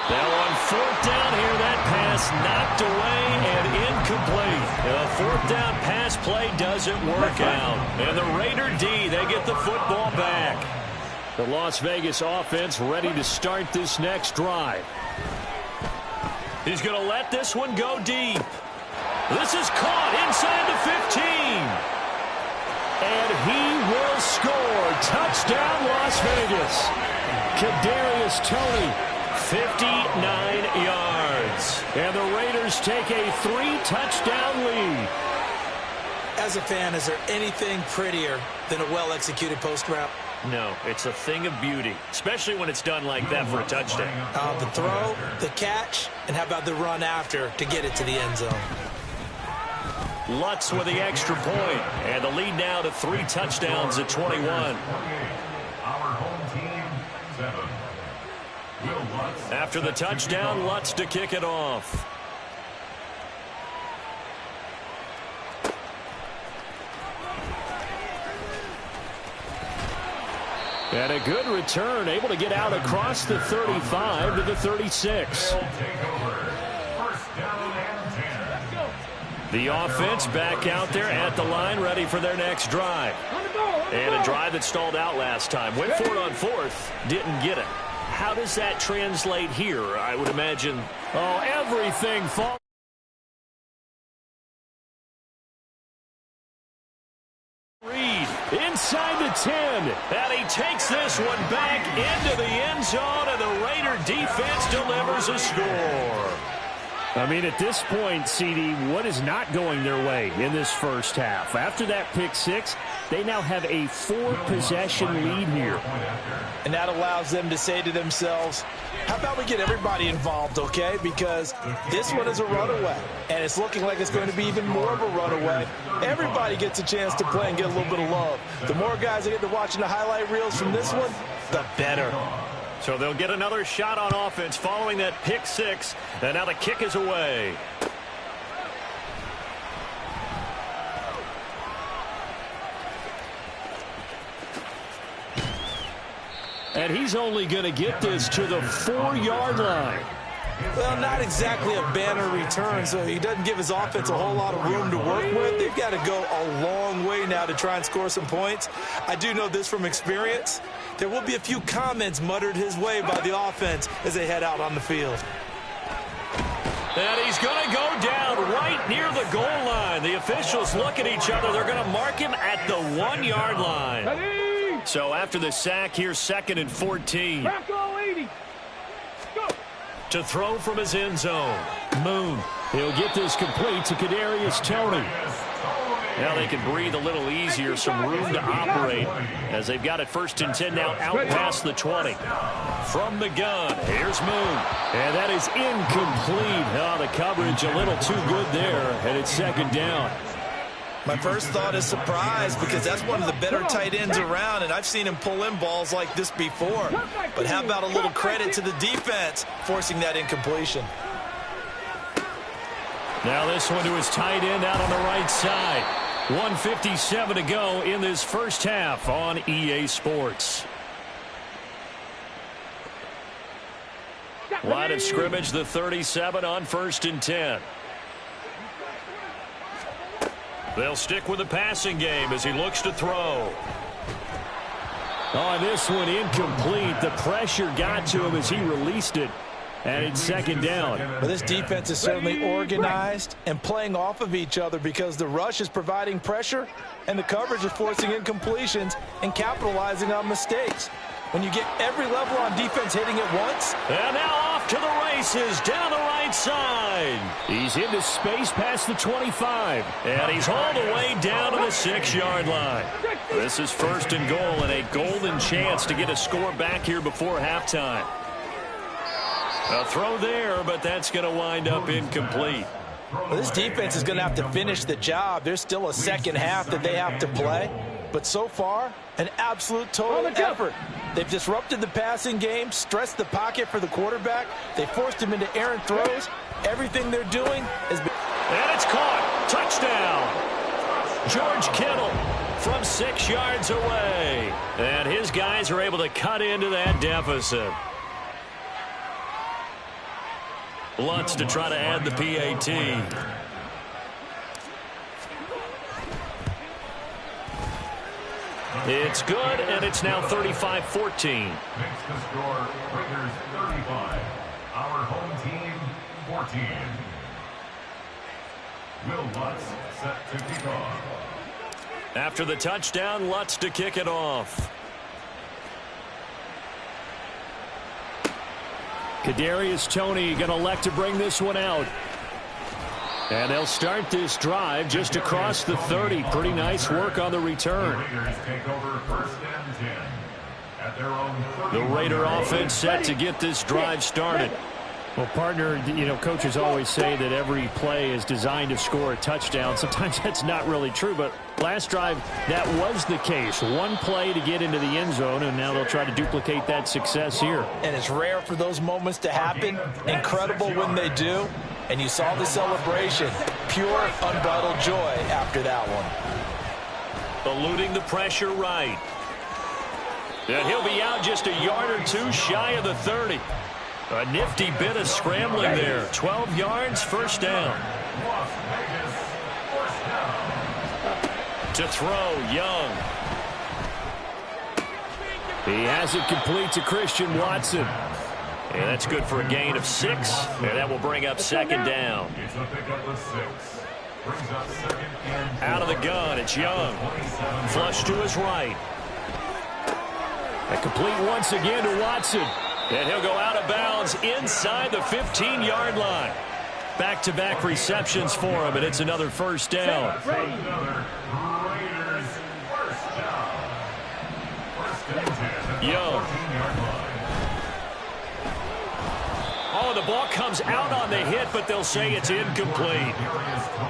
Now on 4th down here, that pass knocked away and incomplete. The 4th down pass play doesn't work out. And the Raider D, they get the football back. The Las Vegas offense ready to start this next drive. He's going to let this one go deep. This is caught inside the 15. And he will score. Touchdown, Las Vegas. Kadarius Toney, 59 yards. And the Raiders take a 3-touchdown lead. As a fan, is there anything prettier than a well-executed post route? No, it's a thing of beauty, especially when it's done like that for a touchdown. The throw, the catch, and how about the run after to get it to the end zone? Lutz with the extra point, and the lead now to 3 touchdowns at 21. Our home team, 7. After the touchdown, Lutz to kick it off. And a good return, able to get out across the 35 to the 36. The offense back out there at the line, ready for their next drive. And a drive that stalled out last time. Went for it on 4th, didn't get it. How does that translate here? I would imagine, everything falls. Inside the 10, and he takes this one back into the end zone, and the Raider defense delivers a score. I mean, at this point, CD, what is not going their way in this first half? After that pick 6, they now have a 4-possession lead here. And that allows them to say to themselves, how about we get everybody involved, okay? Because this one is a runaway, and it's looking like it's going to be even more of a runaway. Everybody gets a chance to play and get a little bit of love. The more guys that get to watching the highlight reels from this one, the better. So they'll get another shot on offense following that pick 6, and now the kick is away. And he's only going to get this to the 4-yard line. Well, not exactly a banner return, so he doesn't give his offense a whole lot of room to work with. They've got to go a long way now to try and score some points. I do know this from experience. There will be a few comments muttered his way by the offense as they head out on the field. And he's going to go down right near the goal line. The officials look at each other. They're going to mark him at the 1-yard line. So after the sack, here's 2nd and 14. To throw from his end zone. Moon. He'll get this complete to Kadarius Toney. Now they can breathe a little easier, some room to operate as they've got it 1st and 10 now out past the 20. From the gun, here's Moon. And that is incomplete. Oh, the coverage a little too good there, and it's 2nd down. My first thought is surprise because that's one of the better tight ends around, and I've seen him pull in balls like this before. But how about a little credit to the defense forcing that incompletion? Now this one to his tight end out on the right side. 1:57 to go in this first half on EA Sports. Line of scrimmage, the 37 on 1st and 10. They'll stick with the passing game as he looks to throw. On this one, incomplete. The pressure got to him as he released it. And it's 2nd down. But this defense is certainly organized and playing off of each other because the rush is providing pressure and the coverage is forcing incompletions and capitalizing on mistakes. When you get every level on defense hitting it once. And now off to the races down the right side. He's into space past the 25. And he's hauled away down to the 6-yard line. This is 1st and goal and a golden chance to get a score back here before halftime. A throw there, but that's going to wind up incomplete. Well, this defense is going to have to finish the job. There's still a 2nd half that they have to play. But so far, an absolute total effort. They've disrupted the passing game, stressed the pocket for the quarterback. They forced him into errant throws. Everything they're doing has been... And it's caught. Touchdown. George Kittle from 6 yards away. And his guys are able to cut into that deficit. Lutz to try to add the PAT. It's good, and it's now 35-14. Makes the score Raiders 35. Our home team 14. Will Lutz set to kick off. After the touchdown, Lutz to kick it off. Kadarius Toney going to elect to bring this one out. And they'll start this drive just across the 30. Pretty nice work on the return. The Raider offense set to get this drive started. Well, partner, you know, coaches always say that every play is designed to score a touchdown. Sometimes that's not really true, but last drive, that was the case. One play to get into the end zone, and now they'll try to duplicate that success here. And it's rare for those moments to happen. Incredible when they do. And you saw the celebration. Pure, unbridled joy after that one. Eluding the pressure right. And he'll be out just a yard or two shy of the 30. A nifty bit of scrambling there. 12 yards, 1st down. To throw, Young. He has it complete to Christian Watson. And that's good for a gain of 6. And that will bring up 2nd down. Out of the gun, it's Young. Flush to his right. A complete once again to Watson. And he'll go out of bounds inside the 15-yard line. Back-to-back receptions for him, and it's another 1st down. Young. Oh, the ball comes out on the hit, but they'll say it's incomplete.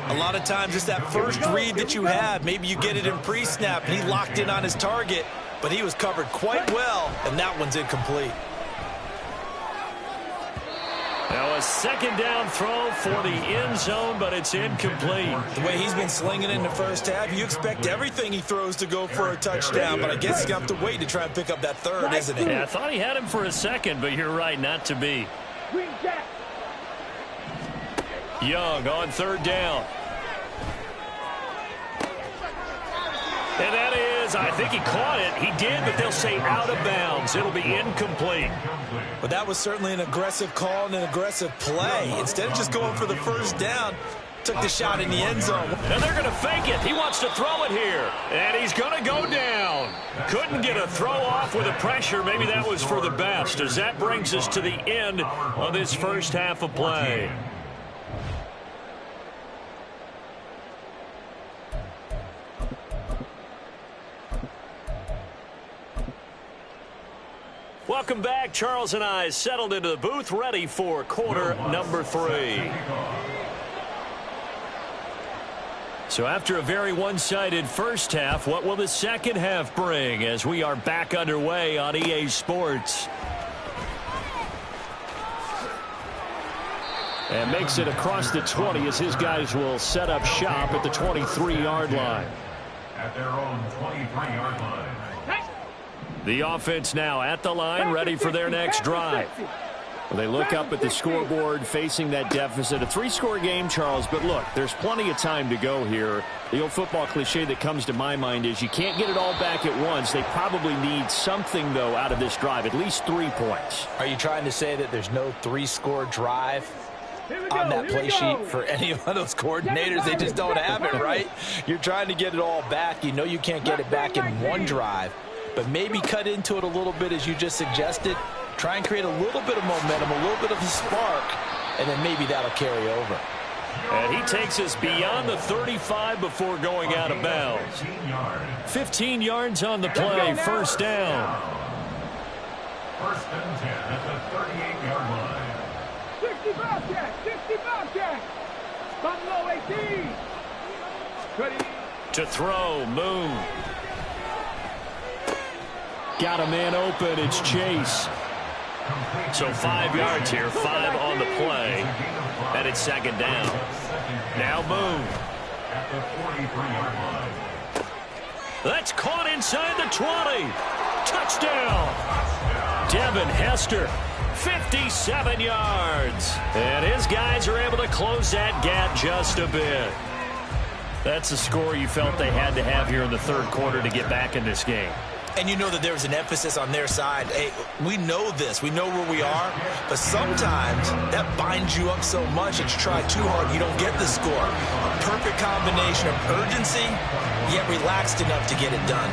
A lot of times it's that first read that you have. Maybe you get it in pre-snap, and he locked in on his target, but he was covered quite well, and that one's incomplete. Now a 2nd down throw for the end zone, but it's incomplete. The way he's been slinging in the first half, you expect everything he throws to go for a touchdown, but I guess he's going to have to wait to try and pick up that 3rd, isn't he? Yeah, I thought he had him for a second, but you're right, not to be. Young on 3rd down. And that is, I think he caught it. He did, but they'll say out of bounds. It'll be incomplete. But that was certainly an aggressive call and an aggressive play. Instead of just going for the 1st down, took the shot in the end zone. And they're going to fake it. He wants to throw it here. And he's going to go down. Couldn't get a throw off with the pressure. Maybe that was for the best, as that brings us to the end of this first half of play. Welcome back. Charles and I settled into the booth, ready for quarter number 3. So after a very one-sided first half, what will the second half bring as we are back underway on EA Sports? And makes it across the 20 as his guys will set up shop at the 23-yard line. At their own 23-yard line. The offense now at the line, ready for their next drive. Well, they look up at the scoreboard, facing that deficit. A 3-score game, Charles, but look, there's plenty of time to go here. The old football cliche that comes to my mind is you can't get it all back at once. They probably need something, though, out of this drive, at least 3 points. Are you trying to say that there's no 3-score drive on that play sheet for any one of those coordinators? They just don't have it, right? You're trying to get it all back. You know you can't get it back in one drive, but maybe cut into it a little bit as you just suggested. Try and create a little bit of momentum, a little bit of a spark, and then maybe that'll carry over. And he takes us beyond the 35 before going out of bounds. 15 yards on the play, first down. First and 10 at the 38-yard line. 60 Bobcat, 60 Bobcat. Buffalo 18. Ready. To throw, Moon. Got a man open, it's Chase. So 5 yards here, 5 on the play, and it's second down. Now Moon. At the 43-yard line. That's caught inside the 20. Touchdown. Devin Hester, 57 yards. And his guys are able to close that gap just a bit. That's the score you felt they had to have here in the third quarter to get back in this game. And you know that there was an emphasis on their side. Hey, we know this. We know where we are. But sometimes that binds you up so much that you try too hard, you don't get the score. A perfect combination of urgency, yet relaxed enough to get it done.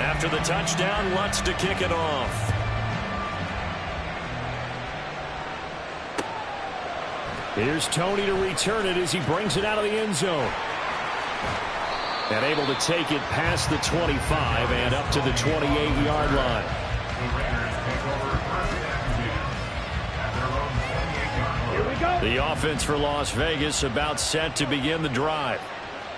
After the touchdown, Lutz to kick it off. Here's Tony to return it as he brings it out of the end zone. And able to take it past the 25 and up to the 28-yard line. Here we go. The offense for Las Vegas about set to begin the drive.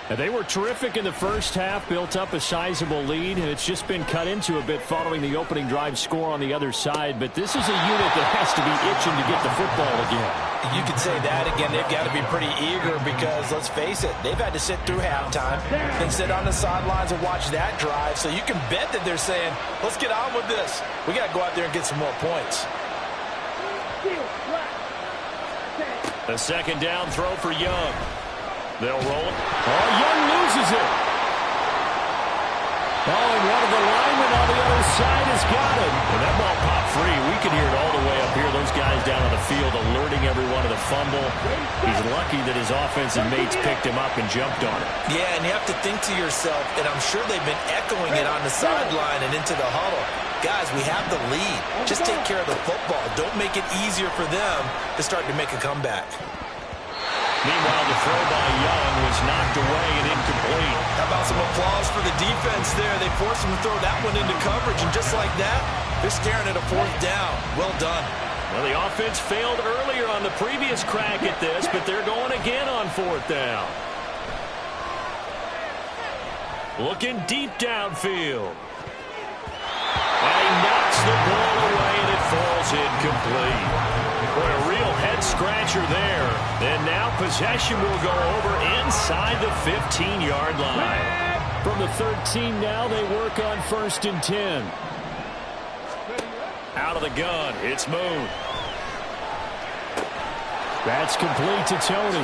And they were terrific in the first half, built up a sizable lead, and it's just been cut into a bit following the opening drive score on the other side. But this is a unit that has to be itching to get the football again. You could say that again. They've got to be pretty eager because, let's face it, they've had to sit through halftime and sit on the sidelines and watch that drive. So you can bet that they're saying, let's get on with this. We got to go out there and get some more points. A second down throw for Young. They'll roll it. Oh, Young loses it. Oh, and one of the linemen on the other side has got it. And that ball popped free. We can hear it all the way up here. Those guys down on the field alerting everyone of the fumble. He's lucky that his offensive mates picked him up and jumped on it. Yeah, and you have to think to yourself, and I'm sure they've been echoing it on the sideline and into the huddle. Guys, we have the lead. Just take care of the football. Don't make it easier for them to start to make a comeback. Meanwhile, the throw by Young was knocked away and incomplete. How about some applause for the defense there? They forced him to throw that one into coverage, and just like that, they're staring at a fourth down. Well done. Well, the offense failed earlier on the previous crack at this, but they're going again on fourth down. Looking deep downfield. And he knocks the ball away, and it falls incomplete. Boy, a real head-scratcher there. And now possession will go over inside the 15-yard line. From the 13 now, they work on first and 10. Out of the gun, it's Moon. That's complete to Tony.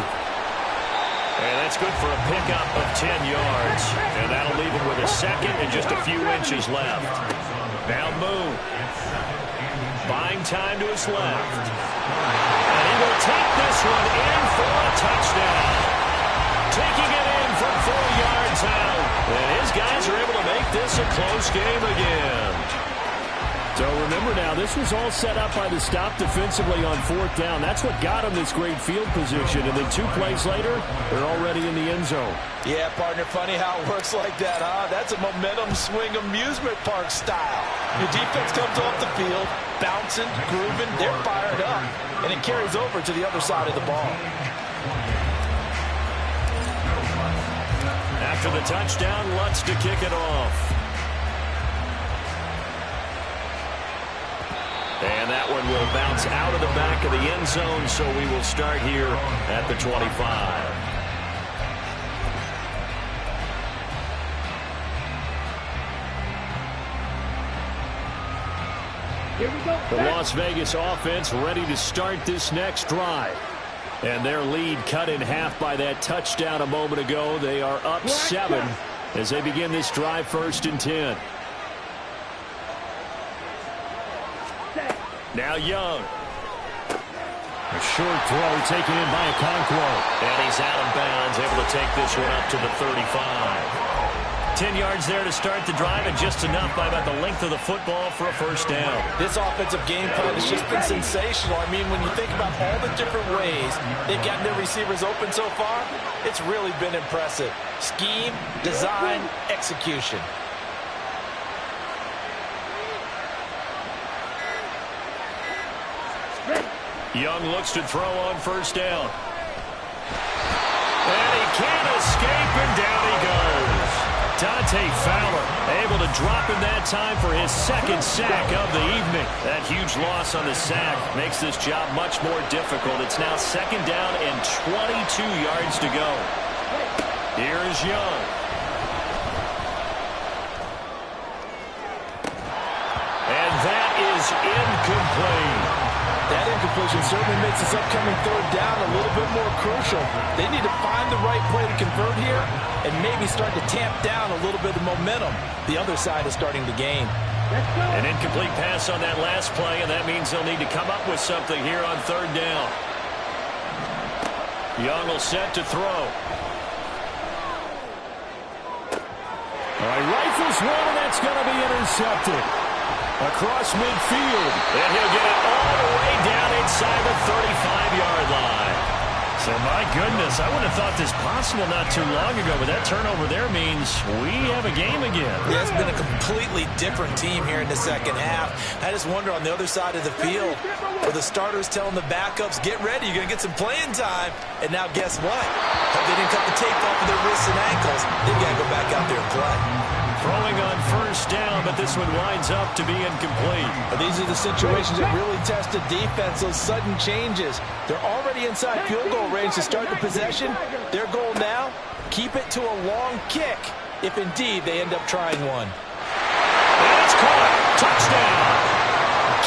And that's good for a pickup of 10 yards. And that'll leave him with a second and just a few inches left. Now Moon. Buying time to his left. And he will take this one in for a touchdown. Taking it in from 4 yards out. And his guys are able to make this a close game again. So remember now, this was all set up by the stop defensively on 4th down. That's what got them this great field position. And then 2 plays later, they're already in the end zone. Yeah, partner, funny how it works like that, huh? That's a momentum swing amusement park style. Your defense comes off the field, bouncing, grooving, they're fired up, and it carries over to the other side of the ball. After the touchdown, Lutz to kick it off. And that one will bounce out of the back of the end zone, so we will start here at the 25. Here we go. The Las Vegas offense ready to start this next drive. And their lead cut in half by that touchdown a moment ago. They are up 7 as they begin this drive 1st and 10. Now Young. A short throw taken in by Okonkwo. And he's out of bounds, able to take this one up to the 35. 10 yards there to start the drive, and just enough by about the length of the football for a 1st down. This offensive game plan has just been sensational. I mean, when you think about all the different ways they've gotten their receivers open so far, it's really been impressive. Scheme, design, execution. Young looks to throw on 1st down. And he can't escape, and down he goes. Dante Fowler able to drop him that time for his 2nd sack of the evening. That huge loss on the sack makes this job much more difficult. It's now 2nd down and 22 yards to go. Here is Young. And that is incomplete. That incompletion certainly makes this upcoming 3rd down a little bit more crucial. They need to find the right play to convert here and maybe start to tamp down a little bit of momentum. The other side is starting to gain. An incomplete pass on that last play, and that means they'll need to come up with something here on 3rd down. Young will set to throw. All right, rifles one, and that's going to be intercepted. Across midfield. And he'll get it all the way down inside the 35-yard line. So, my goodness, I wouldn't have thought this possible not too long ago, but that turnover there means we have a game again. Yeah, it's been a completely different team here in the 2nd half. I just wonder on the other side of the field, where the starters telling the backups, get ready, you're going to get some playing time. And now guess what? Hope they didn't cut the tape off of their wrists and ankles. They've got to go back out there and play. Throwing on 1st down, but this one winds up to be incomplete. But these are the situations that really test the defense, those sudden changes. They're already inside field goal range to start the possession. Their goal now, keep it to a long kick, if indeed they end up trying one. And it's caught. Touchdown.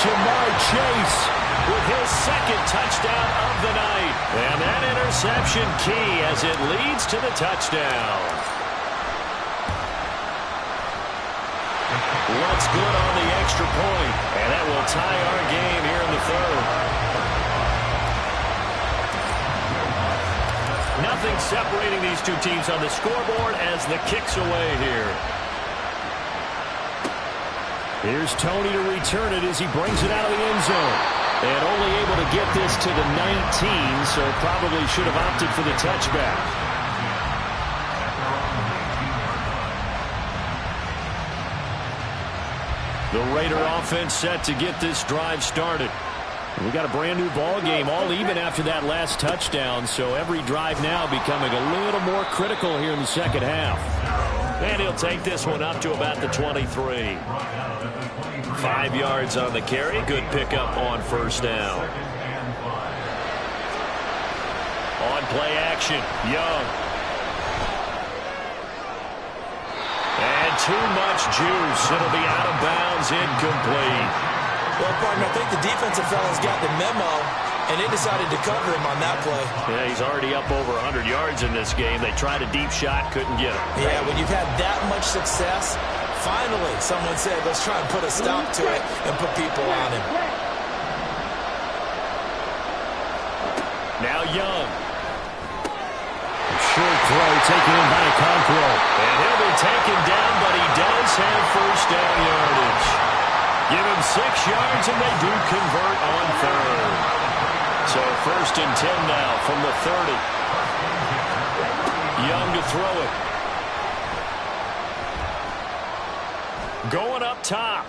Jamar Chase with his 2nd touchdown of the night. And that interception key as it leads to the touchdown. What's good on the extra point, and that will tie our game here in the 3rd. Nothing separating these two teams on the scoreboard as the kick's away here. Here's Tony to return it as he brings it out of the end zone. And only able to get this to the 19, so probably should have opted for the touchback. The Raider offense set to get this drive started. We got a brand new ball game, all even after that last touchdown, so every drive now becoming a little more critical here in the 2nd half. And he'll take this one up to about the 23. 5 yards on the carry. Good pickup on 1st down. On play action, Young. And too much juice. It'll be out of bounds, incomplete. Well, partner, I think the defensive fellas got the memo, and they decided to cover him on that play. Yeah, he's already up over 100 yards in this game. They tried a deep shot, couldn't get him. Yeah, when you've had that much success, finally someone said, let's try and put a stop to it and put people on him. Now Young. Short throw taken in by Okonkwo. And he'll be taken down, but he does have 1st down yardage. Give him 6 yards, and they do convert on third. So 1st and 10 now from the 30. Young to throw it. Going up top.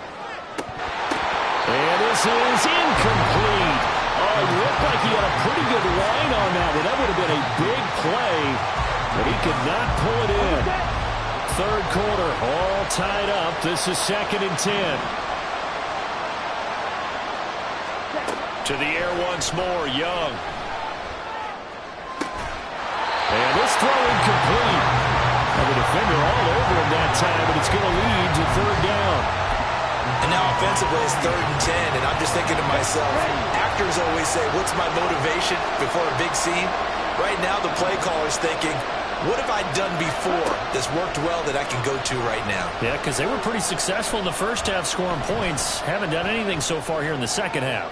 And this is incomplete. Oh, it looked like he had a pretty good line on that one. That would have been a big play, but he could not pull it in. 3rd quarter, all tied up. This is 2nd and 10. To the air once more, Young. And this throw incomplete. And the defender all over him that time, but it's going to lead to 3rd down. And now offensively it's 3rd and 10, and I'm just thinking to myself, actors always say, what's my motivation before a big scene? Right now the play caller's thinking, what have I done before that's worked well that I can go to right now? Yeah, because they were pretty successful in the first half scoring points. Haven't done anything so far here in the second half.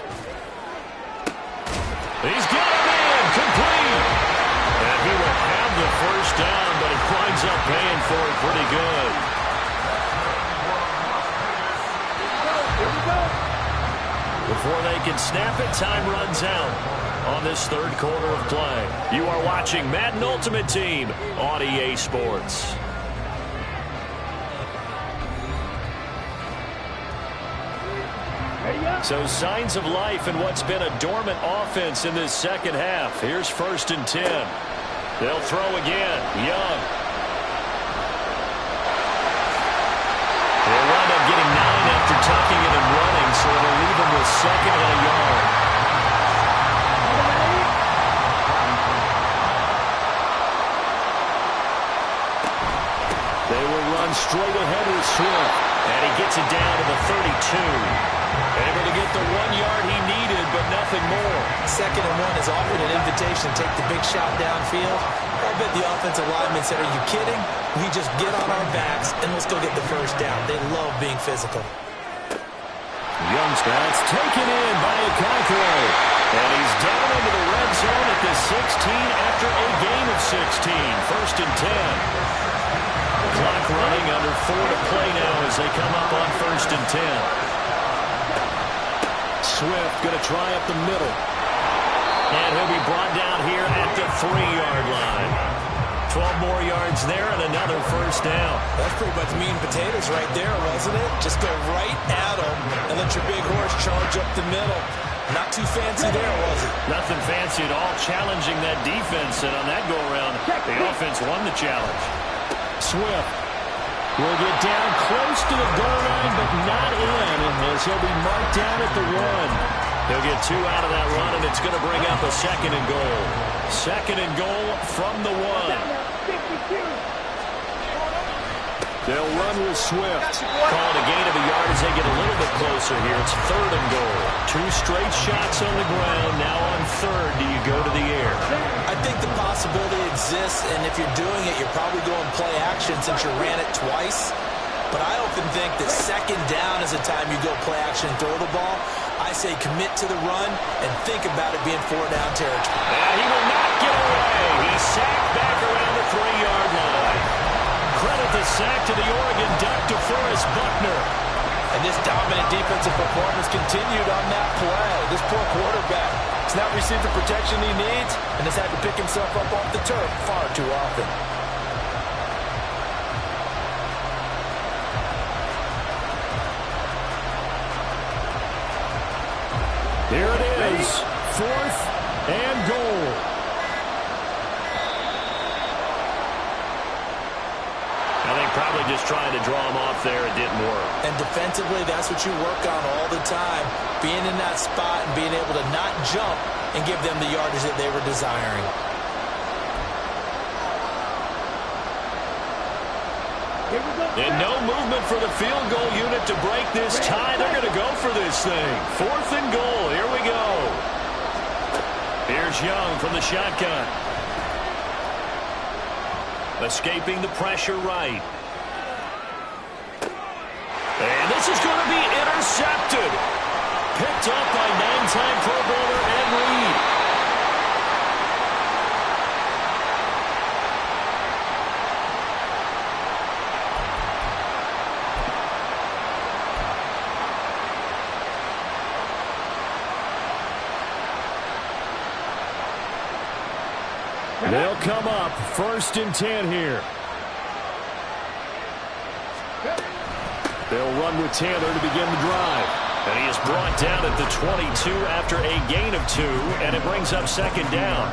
He's got him in, complete. And he will have the 1st down, but he winds up paying for it pretty good. Before they can snap it, time runs out on this 3rd quarter of play. You are watching Madden Ultimate Team on EA Sports. So signs of life in what's been a dormant offense in this second half. Here's 1st and 10. They'll throw again. Young. They'll wind up getting 9 after tucking it and running, so it'll leave them with 2nd and a yard. They will run straight ahead with Swift, and he gets it down to the 32. Able to get the 1 yard he needed, but nothing more. 2nd and 1 is often an invitation to take the big shot downfield. I bet the offensive lineman said, are you kidding? We just get on our backs and let's go get the 1st down. They love being physical. Young's pass taken in by Okonkwo. And he's down into the red zone at the 16 after a gain of 16. 1st and 10. Clock running under 4 to play now as they come up on 1st and 10. Swift going to try up the middle. And he'll be brought down here at the 3-yard line. 12 more yards there and another 1st down. That's pretty much meat and potatoes right there, wasn't it? Just go right at him and let your big horse charge up the middle. Not too fancy there, was it? Nothing fancy at all, challenging that defense. And on that go-around, the offense won the challenge. Swift will get down close to the goal line, but not in, as he'll be marked down at the 1. He'll get 2 out of that run, and it's going to bring up a 2nd and goal. 2nd and goal from the 1. They'll run with Swift. Call it a gain of a yard as they get a little bit closer here. It's 3rd and goal. 2 straight shots on the ground. Now on 3rd, do you go to the air? I think the possibility exists, and if you're doing it, you're probably going play action since you ran it twice. But I often think that 2nd down is the time you go play action and throw the ball. I say commit to the run and think about it being 4-down territory. And he will not get away. He's sacked back around the 3-yard line. Credit the sack to the Oregon Duck, DeForest Buckner. And this dominant defensive performance continued on that play. This poor quarterback has not received the protection he needs and has had to pick himself up off the turf far too often. Here it is, 4th and goal. I think probably just trying to draw him off there, it didn't work. And defensively, that's what you work on all the time. Being in that spot and being able to not jump and give them the yardage that they were desiring. And no movement for the field goal unit to break this tie. They're going to go for this thing. 4th and goal. Here we go. Here's Young from the shotgun. Escaping the pressure right. And this is going to be intercepted. Picked up by 9-time Pro Bowler Ed Reed. They'll come up 1st and 10 here. They'll run with Taylor to begin the drive. And he is brought down at the 22 after a gain of 2, and it brings up 2nd down.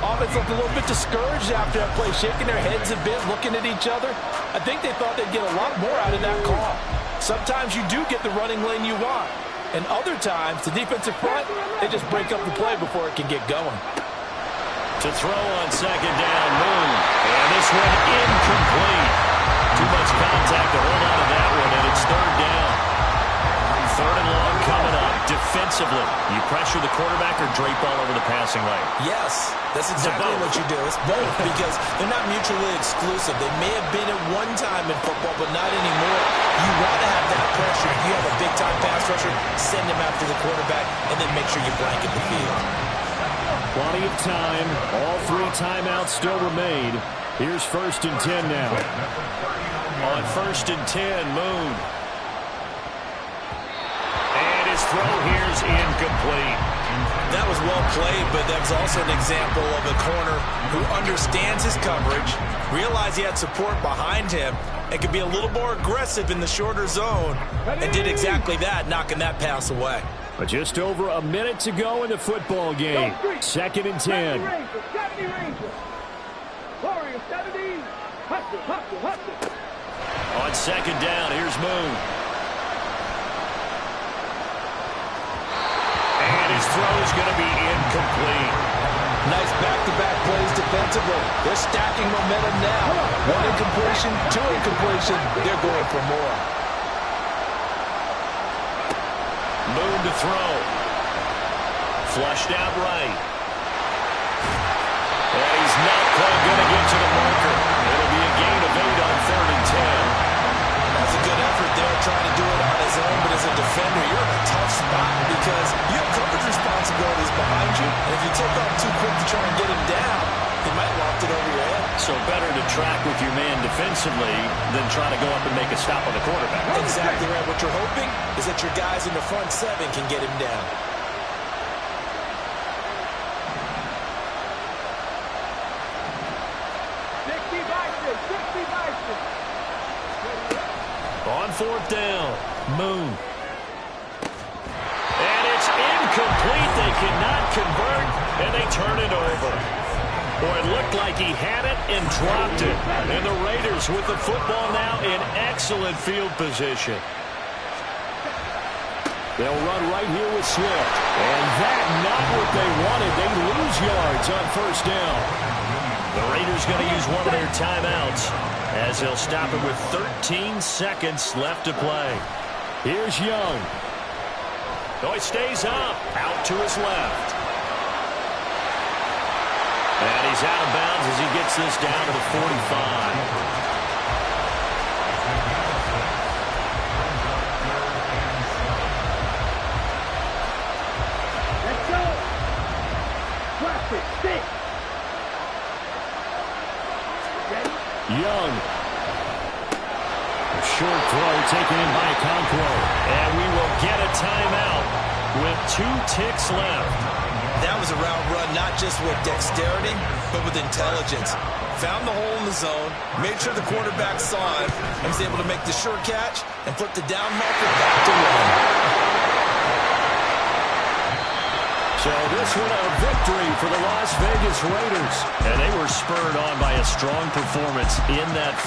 Offense looked a little bit discouraged after that play, shaking their heads a bit, looking at each other. I think they thought they'd get a lot more out of that call. Sometimes you do get the running lane you want, and other times, the defensive front, they just break up the play before it can get going. To throw on 2nd down, Moon. And this one incomplete. Too much contact to hold on to that one, and it's 3rd down. 3rd and long coming up. Defensively, you pressure the quarterback or drape all over the passing lane? Yes, that's exactly what you do. It's both because they're not mutually exclusive. They may have been at one time in football, but not anymore. You want to have that pressure. If you have a big-time pass rusher, send him after the quarterback, and then make sure you blanket the field. Plenty of time. All 3 timeouts still remain. Here's 1st and 10 now. On 1st and 10, Moon. And his throw here's incomplete. That was well played, but that was also an example of a corner who understands his coverage, realized he had support behind him, and could be a little more aggressive in the shorter zone, and did exactly that, knocking that pass away. But just over a minute to go in the football game. 2nd and 10. On 2nd down, here's Moon. And his throw is going to be incomplete. Nice back-to-back plays defensively. They're stacking momentum now. 1 incompletion, 2 incompletion. They're going for more. Moon to throw. Flushed out right. And he's not quite going to get to the marker. It'll be a gain of 8 on 3rd and 10. That's a good effort there, trying to do it on his own, but as a defender, you're in a tough spot because you have coverage responsibilities behind you, and if you take off too quick to try and get him down, he might loft it over your head. So better to track with your man defensively than try to go up and make a stop on the quarterback. Exactly right. What you're hoping is that your guys in the front 7 can get him down. On 4th down, Moon. And it's incomplete. They cannot convert, and they turn it over. Boy, it looked like he had it and dropped it. And the Raiders with the football now in excellent field position. They'll run right here with Swift. And that not what they wanted. They lose yards on 1st down. The Raiders going to use one of their timeouts as they'll stop it with 13 seconds left to play. Here's Young. Oh, he stays up. Out to his left. And he's out of bounds as he gets this down to the 45. Young. A short throw taken in by Okonkwo. And we will get a timeout with 2 ticks left. That was a route run, not just with dexterity, but with intelligence. Found the hole in the zone, made sure the quarterback saw it, and was able to make the sure catch and flip the down marker back to run. So this one a victory for the Las Vegas Raiders. And they were spurred on by a strong performance in that